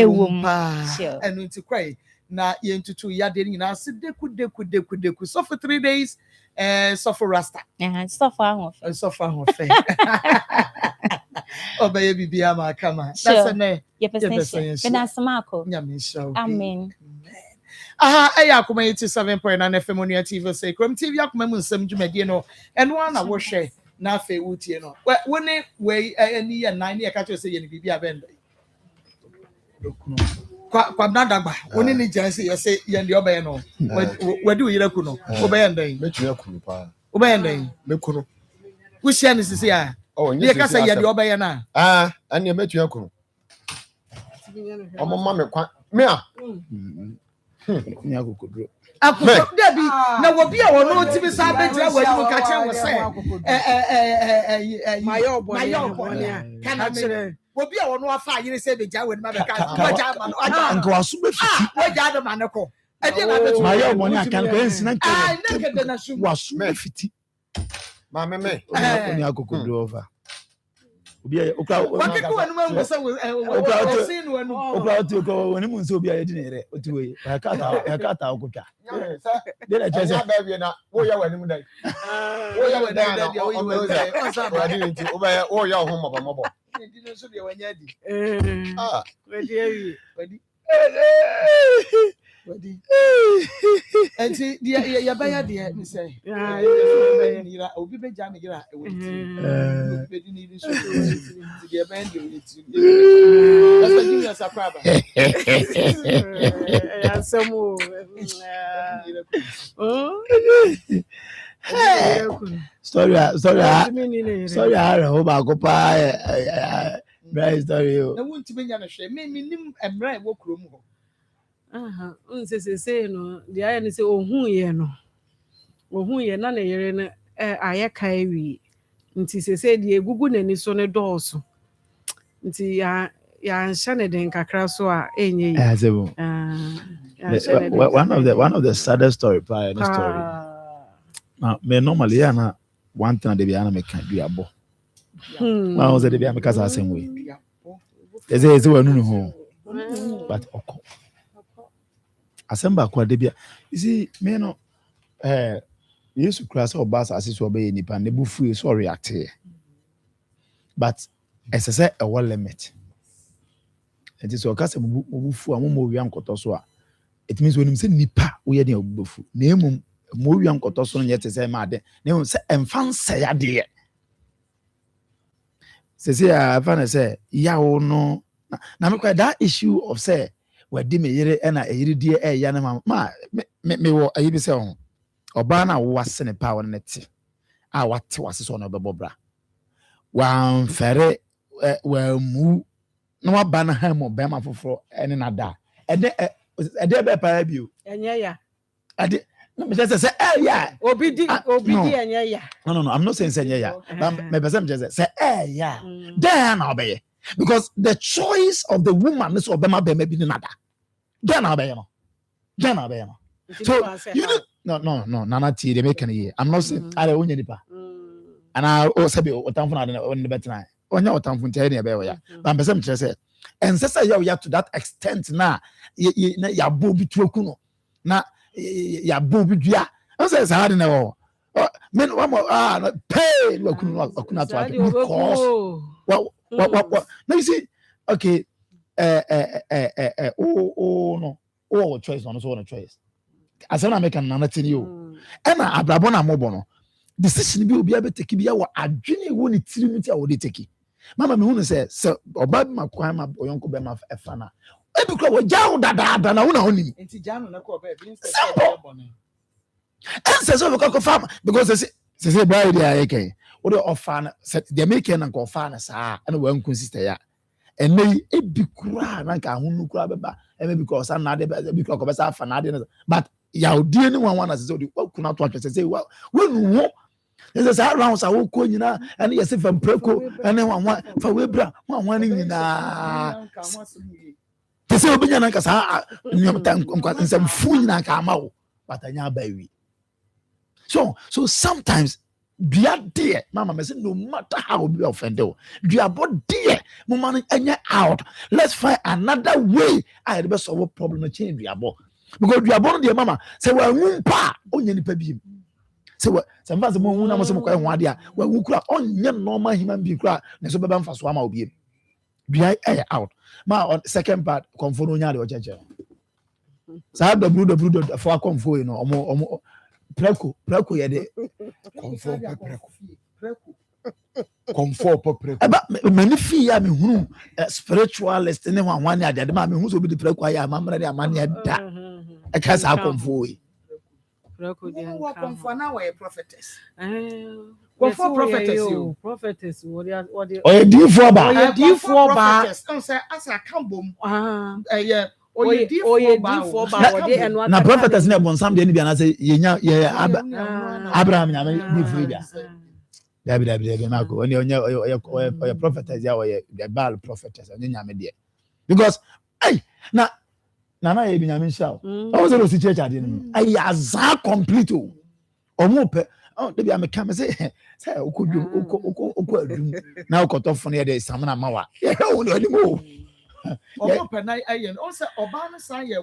and to cry. Na yentutu ya de nyina se deku so for 3 days so for rasta so for fe obey bibia ma kama that's a ye person na samako nyame show amen aya Akoma 87.9 FM on your TV say Chrome TV Akoma mu nsem dwumade no eno na wo hwe na afa wutie no woni we ani ya 9 ya ka cho say ye ni bibia benda kwa mnadagba woni ni jansi ye say ye ndi obey no wadi uyira ku no obey ndan metu yakunu pa obey ndan mekunu wo hia ni sisi a ye ka say ye ndi obey na ani metu yakunu omo ma me kwa me a ni akokodro akokodro da bi na wo bi a wo no ti bi sa begira wadi mu ka kire wo say mayo bonia kana me obi a wono afa yire se be jawe ma be ka waja ma no anka waso be fiti waja do ma ne ko e de ma be mayo money akan ko ensi na nke na ke de na sum waso be fiti ma me oni akokodro over obi okra wakeko anu ma ngusa wo sin wanu okra to ko woni mun so obi a yedi ne re otiwe ya kata okotwa de na chese ba bi na wo ya wani mu dai wo ya wani na o ya dinti o ba wo ya ho mobo ndi no so de wanya di wadi enti dia ya ba ya de ni say ya obi be ja me gira e wo ti be di ni so dia ba ndi wo ti that's what you sakraba ya samu story ba ko pa bright story na wonti benya na hwe me nim emra e wo krom ho nsese no dia ya ni se ohun ye na na yere na aye kai wi nti sese die gugu nani so ne dooso nti ya nhya ne den kakra so a enye one of the saddest story pa any story now me normally na one thing dey be na me can do abo one was dey be am kasa same way eze wanu no ho but oko Asemba kwa debia. You see, me no Yesu Christ or Bass as is obey nipa ne bufu so react. But as I say a well limit. It is okay say bufu amomo wi ankoto so a. It means when him say nipa we dey bufu. Na emum mo wi ankoto so no yet say ma de. Na emum say emfan say ade. Say I fan say ya wo no. Na me quite that issue of say we di me yere e na yere die e ya na ma me wo ayi bi say ho. Oba na wo ase ne pa wo ne te. A wate wase so no bebo bra. Wan fere wa mu no wa ba na ha mo be ma foforo ene na da. Ede be pa bio. Enye ya. Ade no me just say yeah. Obi di enye ya. No, I'm not saying say yeah. But me person just say yeah. Then na obey. Because the choice of the woman is obema be maybe nada. Then obey no. Then obey no. So you know, no, Nana T, they make an I'm not saying I don't need nipa. And I also be what time for on the better night. On your time for telling about but I'm person just say and sister you have to that extent now ya bobi tuokuno na ya bobi dua I say hard in all men one more pay wakuna to because what now you see okay no choice no so no choice as I make an nothing you and abrabo na mobo no decision bi obi abeteki bia wo adwene wo ne tirimiti a wo de teki mama me hu no say oba makwan ma oyonko be ma efa na e bi kro wo jaw dada na wo na onim enti jano na ko be bi nse bone and so we go farm because say boy dey ake wo de offer na dey make na ko offer na saa na wo nkun sister ya ene e bi kura na ka hunu kura beba e be because na de be kura ko be sa fa na de but ya odie ni wan na say wo kuna to atwe say wo nu there's a rounds I will call you now, and yes, if I'm preco, and then one for Webra, one in the same opinion. I can some fool in a camel, but I know baby. So sometimes be a dear, Mamma, no matter how be offended, you are both dear, Mamma, and you're out. Let's find another way. I had best solve a problem change we are both because we are born dear Mamma. Say, well, pa, only any baby. So what some fans mo hu na mo so kwa ho ade a wa hu kura onye normal human being kura na so beba mfa so ama obi bi out ma on second part confo no nya de o cheche sa www for confo no omo preko ye de confo eba mani fi ya me hunu spiritualist ne ho wan ade ma me hu so bi de preko ya ma mra de amane da e ka sa confo prophetess. Prophetess you. Prophetess. What the? Oh, you for ba. You for ba. Don't say as I come boom. Yeah. Na prophetess na bon sam de ni bia na say ye Abraham nya me free bia. Dabi na ko onye prophetess ya we the Baal prophetess nya me de. Because na Nana ye binyame sha o say no si church ade no ai azan complete o omo pe de bia me kam say okodum adum na okotofo no ye de samna mawa ye o no ani mo omo pe na ai no say oba no say ye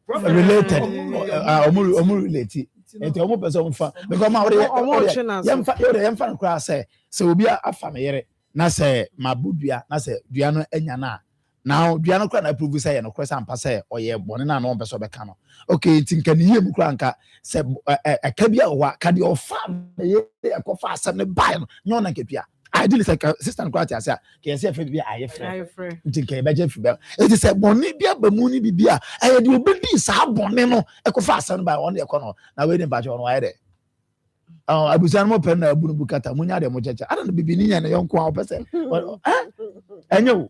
related omo relate enti omo pe say omo fa because ma ye mfa no kra say obi afa me yere na say mabudua na say dua no anya na now dua no kra na prove say no kra sampa say oye bone na no be so be ka no okay tinka ni yem kra nka say aka bia wa ka de ofa ye ekofa asem ne bai no nyo na ketua I did say sister kra tia say ke say fe bia aye frɛ tinka e beje fi be it is say bone bia ba mu ni bibia aye de obedi sa bone no ekofa asem bai on de ekono na we dey baje on wa de abusan mo pen na abu no bukata munya de mo cheche ana no bibi ni nya na yonko a opese enyo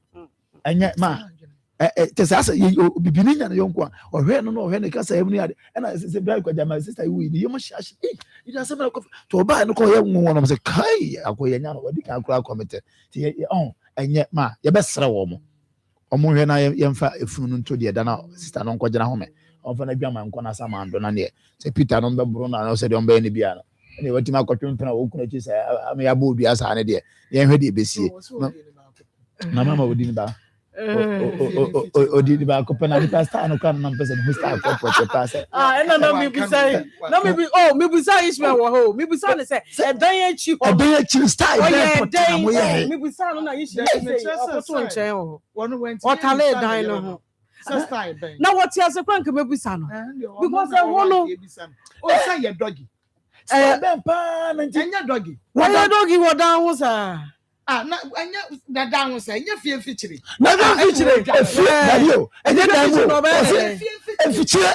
anya ma te say bibi ni nya na yonko a ohwe no ka say emu ni ade na say bra kwa jama sister wi ni yemo shashi you just say to ba no ko ye nwo no say kai akoye nya no wadi ka akura committee ti anya ma ye be sere wo mo omo hwe na ye mfa efunu no nto de da na sister no nko gina ho me on fa na bia man nko na sama ando na ne say Peter no be buru na say de on be ni bia no ne wati ma kwatwe mpena wo kuna chi say am ya bo dua sa ne de ye hwe de besie na mama wodi ni ba Odi ba ko pena di pastor no kan na person who start ko poche pass. No me be say. No me be me be say Ishmael wo ho. Me be say say edan echi ho. Edan echi style be poche na mo ye. Me be say no na Ishmael say okoto nchen ho. O tale dan no ho. Na what you say kwank me be say no. Because I want o say your doggy. Ben pa na nya doggy. Why your doggy wo dan ho sa? Na anya da dan ho say nya fie fichire. Na fichire. Radio. Anya dan ho. Fichire.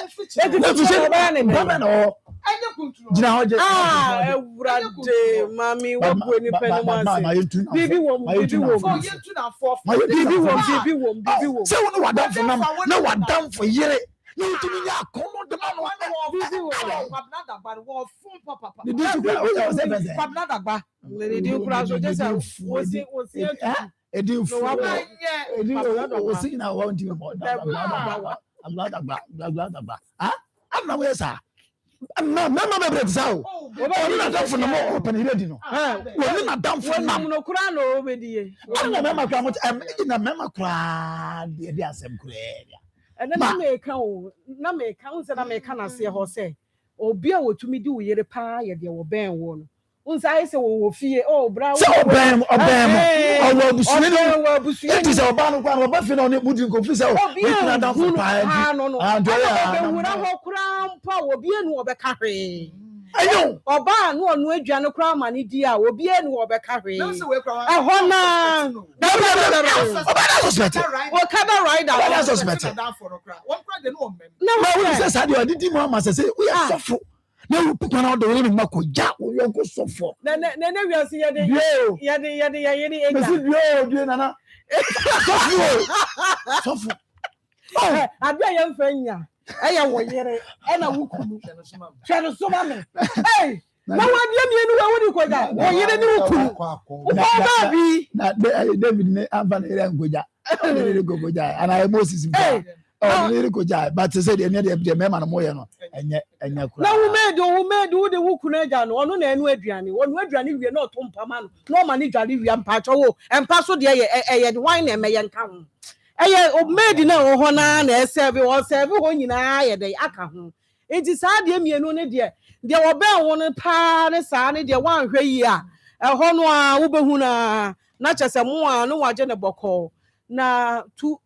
Na fichire ba ne me. Anya kuntu. Gina ho je. Ewurade mami wo bu ni penu ma se. Bibi wo. For you to na for. Bibi wo. Say we no wadam for nam. Na wadam for yere. You to me Akoma the man the Pabladagba. The deal crash was I'm not where, sir. I'm not so. I'm not for the more open ready. We're not done for no crown over the I'm in a member crowd, the Nsem creator. And then na me count say na me can say ho say obi a wotumi di wo yere pa ye de wo ben wo no unsa say wo fie bra so obem owo busu it is oba no kwa oba fi na oni mudi ko fi say o na down for pa no and we na ho kura mpa obi enu obeka hwe ayo oba no onu aduane kura ma ne di a obi enu obeka hwe ho na what kind of rider? That's suspected. One cry they know. No, we say Sadio did mama say we are suffer. No put on the way mako ja we go suffer. Na we are see ye nana. Suffer. Oh, abia ye mfanya. Eya wo yere, e na wukunu. Hwe so ma me. Hey! Na wadie mienu we wodi koja. Wo yere ni wukunu. Wo ba bi. Na David ne amba na ere ngoja. Ere gogoja. And I Moses mpa. Ere goja. But say the ne de mema na moye no. Enya kura. Na wo made wo de wukunu aja no. Ono na enu aduane. Ono aduane wie na otompa ma no. No ma ni dwale wie mpa cho wo. Empa so de ye wine na emeye nka ho. O made na wo ho na serve ho nyina ye de aka ho. Enti saa de mienu ne de wo ben wo ne pa ne saa ne de wan hwe yi a ho no a wo behu na chese mo a no waje ne boko na tu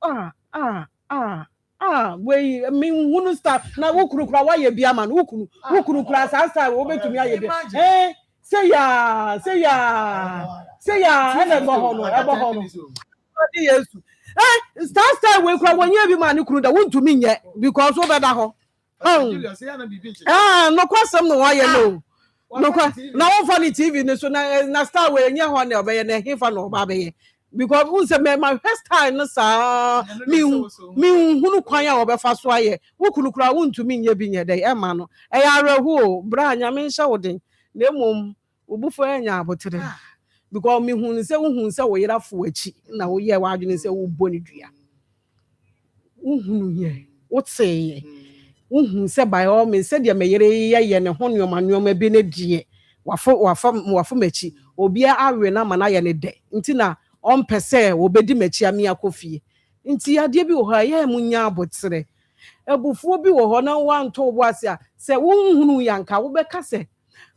we me hunu star na wo kurukura wa ye bia ma no wo kurukura saa star wo betumi aye bia say ya e na go ho no Yesu star we kura wonye bi ma ne kuru da wontumi nye because wo beda ho no kwasem no waye no kwa na won for the TV ne so na star we nye ho na obeye na hefa no ba beye because who say my first time no sa mi hunu kwan a obefa so aye wo kunu kura wontumi nye bi nye dey e ma no e ya rahu bra anya me hye woden na emom obufo anya abotere because mi hunu se wo hunu se wo yera fo achi na wo ye wa adwene se wo boni dua wo hunu ye wo tse uhun se by all means said ya meyere ye ne ho nyoma bi ne die wafo machi obi awe na mana ye ne de nti na ompese obedi machi ami akofie nti ade bi wo ha ye munya abotere ebufuo bi wo ho na wanto obo ase a se wo hunu yanka wo beka se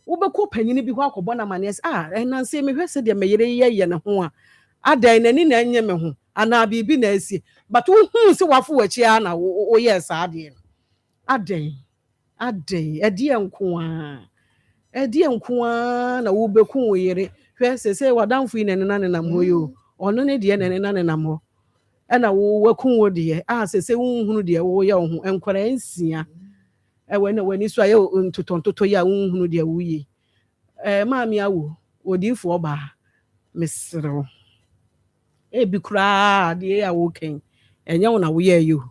wo beko panyini bi ho akobo na mane na se me hwese de meyere ye ne ho a adan nani na anye me ho ana bibi na asie but wo hunu se wafo wachi a na wo ye sa ade Ade edi enkoa na wo beku wo yere hwe sese wadamfo ine ne nam ho yo ono ne de ne nam ho e na wo waku wo de sese wo hunu de wo ye ho enkwara nsia we na wani so aye ntotontoto ya wo hunu de wo yi maami awo odifo oba mesro bi kura de ya wo ken enya wo na wo ye yo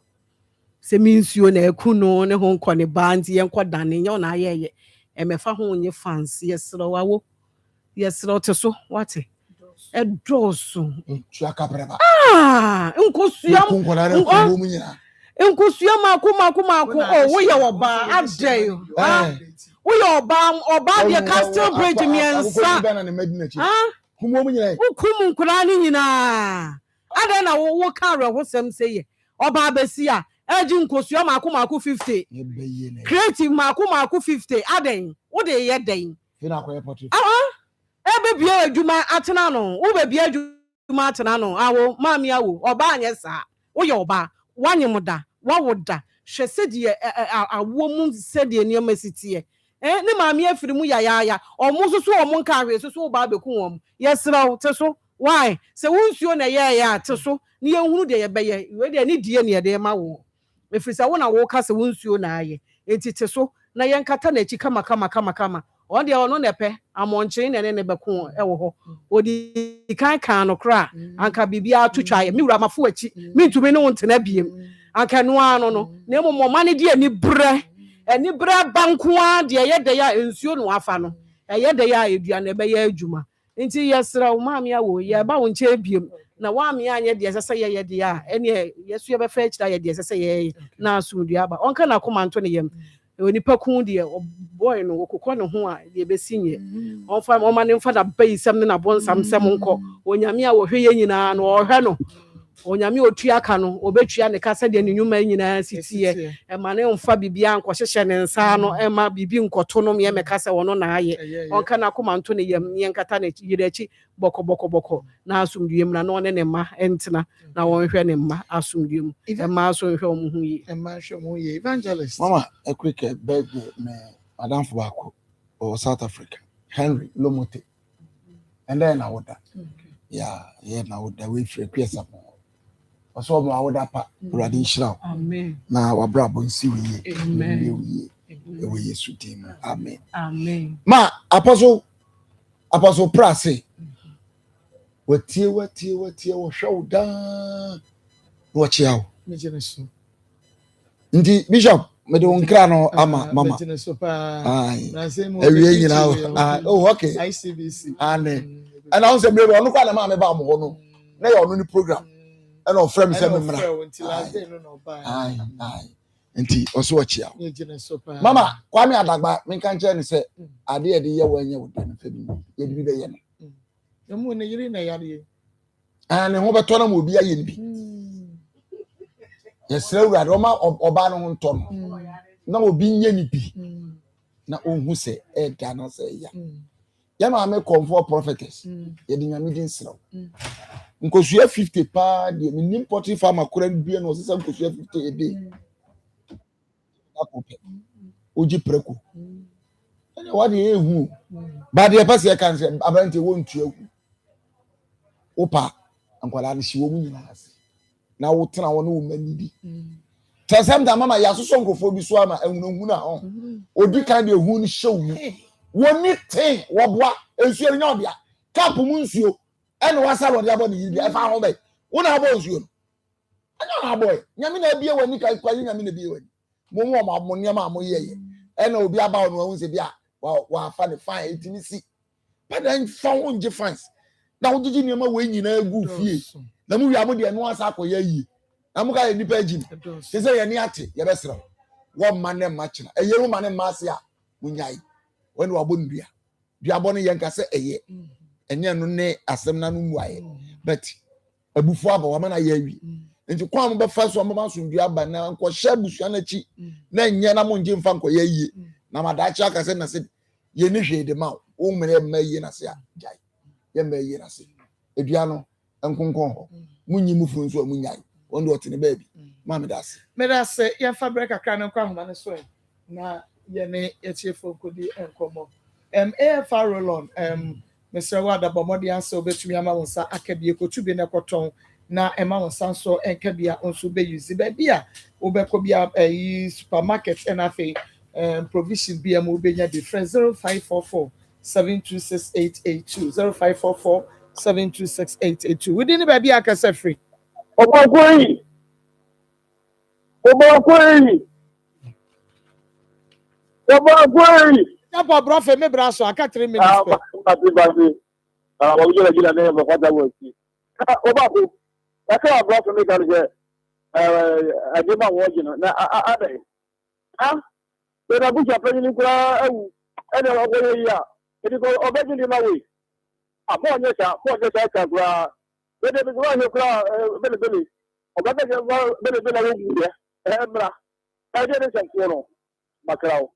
se minsuo na ekuno ne ho nkɔ ne banti ye nkɔ dane nye na ayeye emefa ho nye fancy yesro wawo yesro teso wate edoso tua kabreba nkosua mako wo ye oba adey wo ye oba de Castle Bridge miensa humo mu nyina nkura ni nyina Ada na wo ka rehosem say oba besi a eji nkosua mako 50 creative mako 50 aden wo de ye den fina ko airport ebe bia adwuma atena no wo be bia adwuma atena no awo maami awo oba anye sa wo ye oba wanyemuda wawoda hwese de awo mu se de niam sitie ne maami afiri mu ya omo soso omo nka ahwe soso oba beku wom yesraw teso why se wonsuo na ye ya teso ne yehunu de ye beye we de ni die ne de ma wo efirisa wo na wo ka se wonsuo na aye enti teso na ye nkata na echi kama on de ono nepe amonche ne beku e wo ho odi kan no kra anka bibia atutwa ye mi wura mafo achi mi ntumi ne wontena biem anka no ano no na mo ma ne de ani bre bankoa de ye de ya ensuo no afa no ye de ya edua na be ya adwuma nti yesra wo maami awo ye ba wo nche biem na wa mi anye de sese ye de ya ene yesu ye be fa achira ye de sese ye na asumdua ba onka na komanto ne yem onipa kun de boy no okokọ ne ho a de be sinye onfa o ma ne mfa da bayisam ne na bonsam sem nko onyame a wo hwe ye nyina no o hwe no onyame otua ka no obetua ne kasa de nyuma nyina sitie e ma ne mfa bibia nko hyehye ne nsa no e ma bibi nkoto no me kasa wono na aye onka na komanto ne yem ye nkata na yirechi boko na asumdue na no ne ma entena na won hwe ne ma asumdue mu e ma so hwe omo hu yi e ma hwe mo yi evangelist mama a quick birthday me madam Fubako or South Africa Henry Lomote and then I would that yeah na would that we free kwesa mo so mo awoda pa urade nhyira amen na wabrabo nsi wiye amen we Yesu dim amen ma apostle Prase watie wo hwew da wo chiao me jeneso ndi bishop me de nkra no ama mama me jeneso pa na say mo ewie nyina oh okay ICBC and I say me no kwa na ma me ba mo ho no na ya ono ni program and on frame say me mra nti oso chia mama kwa me adagba me kan che ne say ade ye de ye wanye wo de fa bi ye bi be ye no emu ne yiri na yare ne ho beto na mo bi aye ni bi yesra urade oba no ho nto no na obi nye ni bi na onhu se e da na say ya ma me comfort prophetess ye de nyame din sraw nkosua 50 pa de minim potty farmer kura bi na osesa nkosua 50 a day akope oji preko ene wade ehu ba de pese kan se abante wontu ehu opa ankwala ne hye wo mu nyina ase na wo tena wo ne wo mani bi tasam da mama ya soso nkofo bi so ama ehunu na ho odi kan de ehu ni hye wo woni ten wo boa ensuo nya obia kap mu nsuo ene wasa lo de abo ne yibi e fa ho be wo na abo nsuo no anya abo nyame na bie wani kai kwai nyame na bie wani mo mo mo nyama amo yeye ene obi aba no hu se bia wa fa ne fine etini si padan fa ho nje fans na wo gigi nyama we nyina egu fie na mu wi amo de no asa akoya yi na mu ka nipa agi se se ye ni ate ye besra wo ma ne ma kira eye wo ma ne ma ase a munyai when wa bo ndua dua bo ne ye nka se eye enye no ne asem na no mu aye but abufu aba wa ma na ye wi nti kwa mo be fa so mo ma so ndua aba na nko hye busua na chi na nye na mo nje mfa nko ye yi na madachi aka se na se ye ni hwe de ma wo mere ma yi na se a jai ye ma yi na se edua no enkonkon ho munyi mu fu nso munyai wonde otene baby ma me das ye fa break akra na kwa homa ne so na ye ne ye chiefo kodi enkomo AFR roll on Mr. Wada bomodi anso betumi ama wonsa akabie kotubi ne koton na ema wonsa so enkabia onso be use ba bia obekọ bia supermarket enafe provision bia mo benya different 0544 7268882 0544 7268882 within ba bia akasa free Obakwei Papa brofe me braso aka 3 minutes pe. Wa ujela jina ne ba kwata wosi. Obako. Aka brofe me kan je agema woji no na adai. Be na buja pe ni kura ewu. Ene wa go yi a. Edi ko obeji ni ma we. Mo nya cha ka kura Bele bele wa yo kra bele bele. O ba ke wa bele bele wo gu ye. Bra. E de ne se no. Makrao.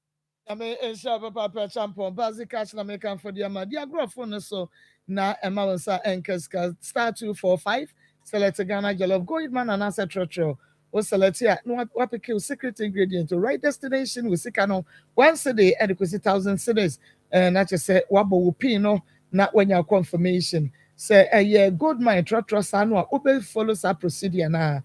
Ame ensha papa champon basic cash na American for the ama. Dia grofo so na ema wonsa enkeska star 245 select Ghana jollof go man and answer trotro. O select here no what pick secret ingredient to right destination we sika no once a day adequacy 1,000 cedis and na just say wabo wo pin no na when your confirmation say yeah good mind trotro sa no obe follow sa procedure na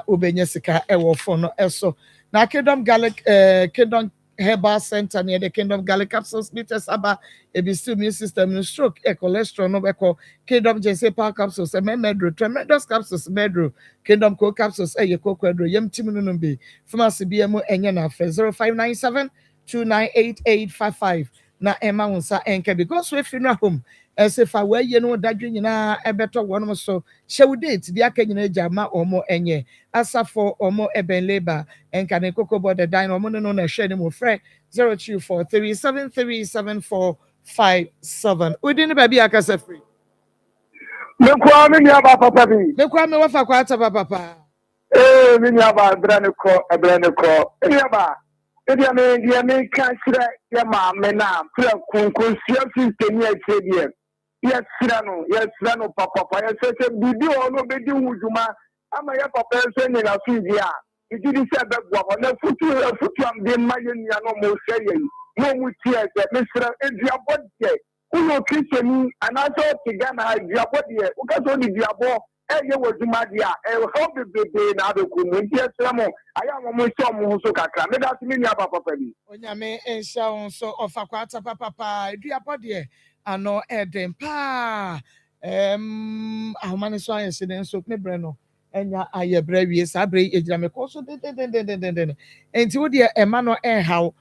obenye sika e wo fo no eso na kingdom garlic kingdom herbal center near the Kingdom Garlic capsules, meters aba, a immune system, no stroke, cholesterol, no echo, Kingdom JC Power capsules, a medro, tremendous capsules, medro, Kingdom Co capsules, a yako quadro, yem timunumbi, pharmacy BMO and yana 0597 298855. Na Emma Unsa enke because we funeral home as if I were that you know a better one so show date the akenya jama or more enye asa for or more eben labor and can cocoa board the dino mono no na share mo friend 0243737457 within the baby akasa free Me kwa me nya ba papa bi. Me kwa me wafa kwa ata papa. Me nya ba brane ko. Me ba. Edia me kan sira ya ma me na pra kunkun sia system ya chedie. Ya sira no papa ya se bibi ono be di hujuma ama ya papa se ni na suji a. Idi di se be gwa na futu am de ma ye nia no mo se ye. Mo mu tie se me sira edia bodie. Uno Christian anaso tigana diabodie ukaso di diabo eye woduma dia how bebe na adokumu ntie sramo aya mo so mo so kakra me da timi nia papa bi onyame ensha on so ofa kwata papa diabodie ano eden pa ahomane so ayen se den so me bre no enya aye bre wie sa bre ejira me ko so den enti wo de ema no enhaw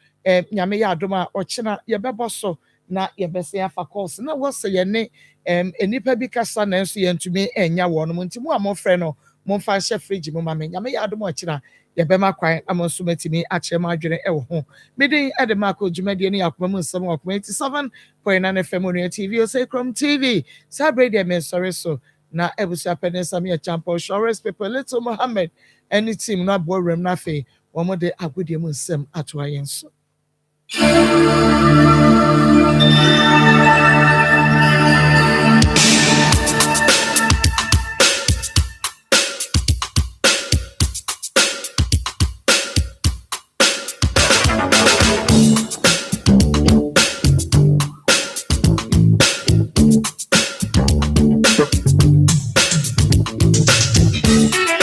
nyame ya adoma ochina ye bebo so na yebese afa course na wo se ye ne enipa bi kasa na enso ye ntumi enya wo no nti mu amofre no mo fa hye fridge mo ma me nyame ya adom ochira yebema kwan amonso matimi akyere ma adwene e wo ho medin ede mako dwumade ne yakoma mu nsem wakoma 87.9 FM on TV o say Chrome TV sabre de men sorry so na ebusu apene sami ya champo shores people little Mohammed any team na bo rem na fe wo mo de agudie mu nsem ato ayenso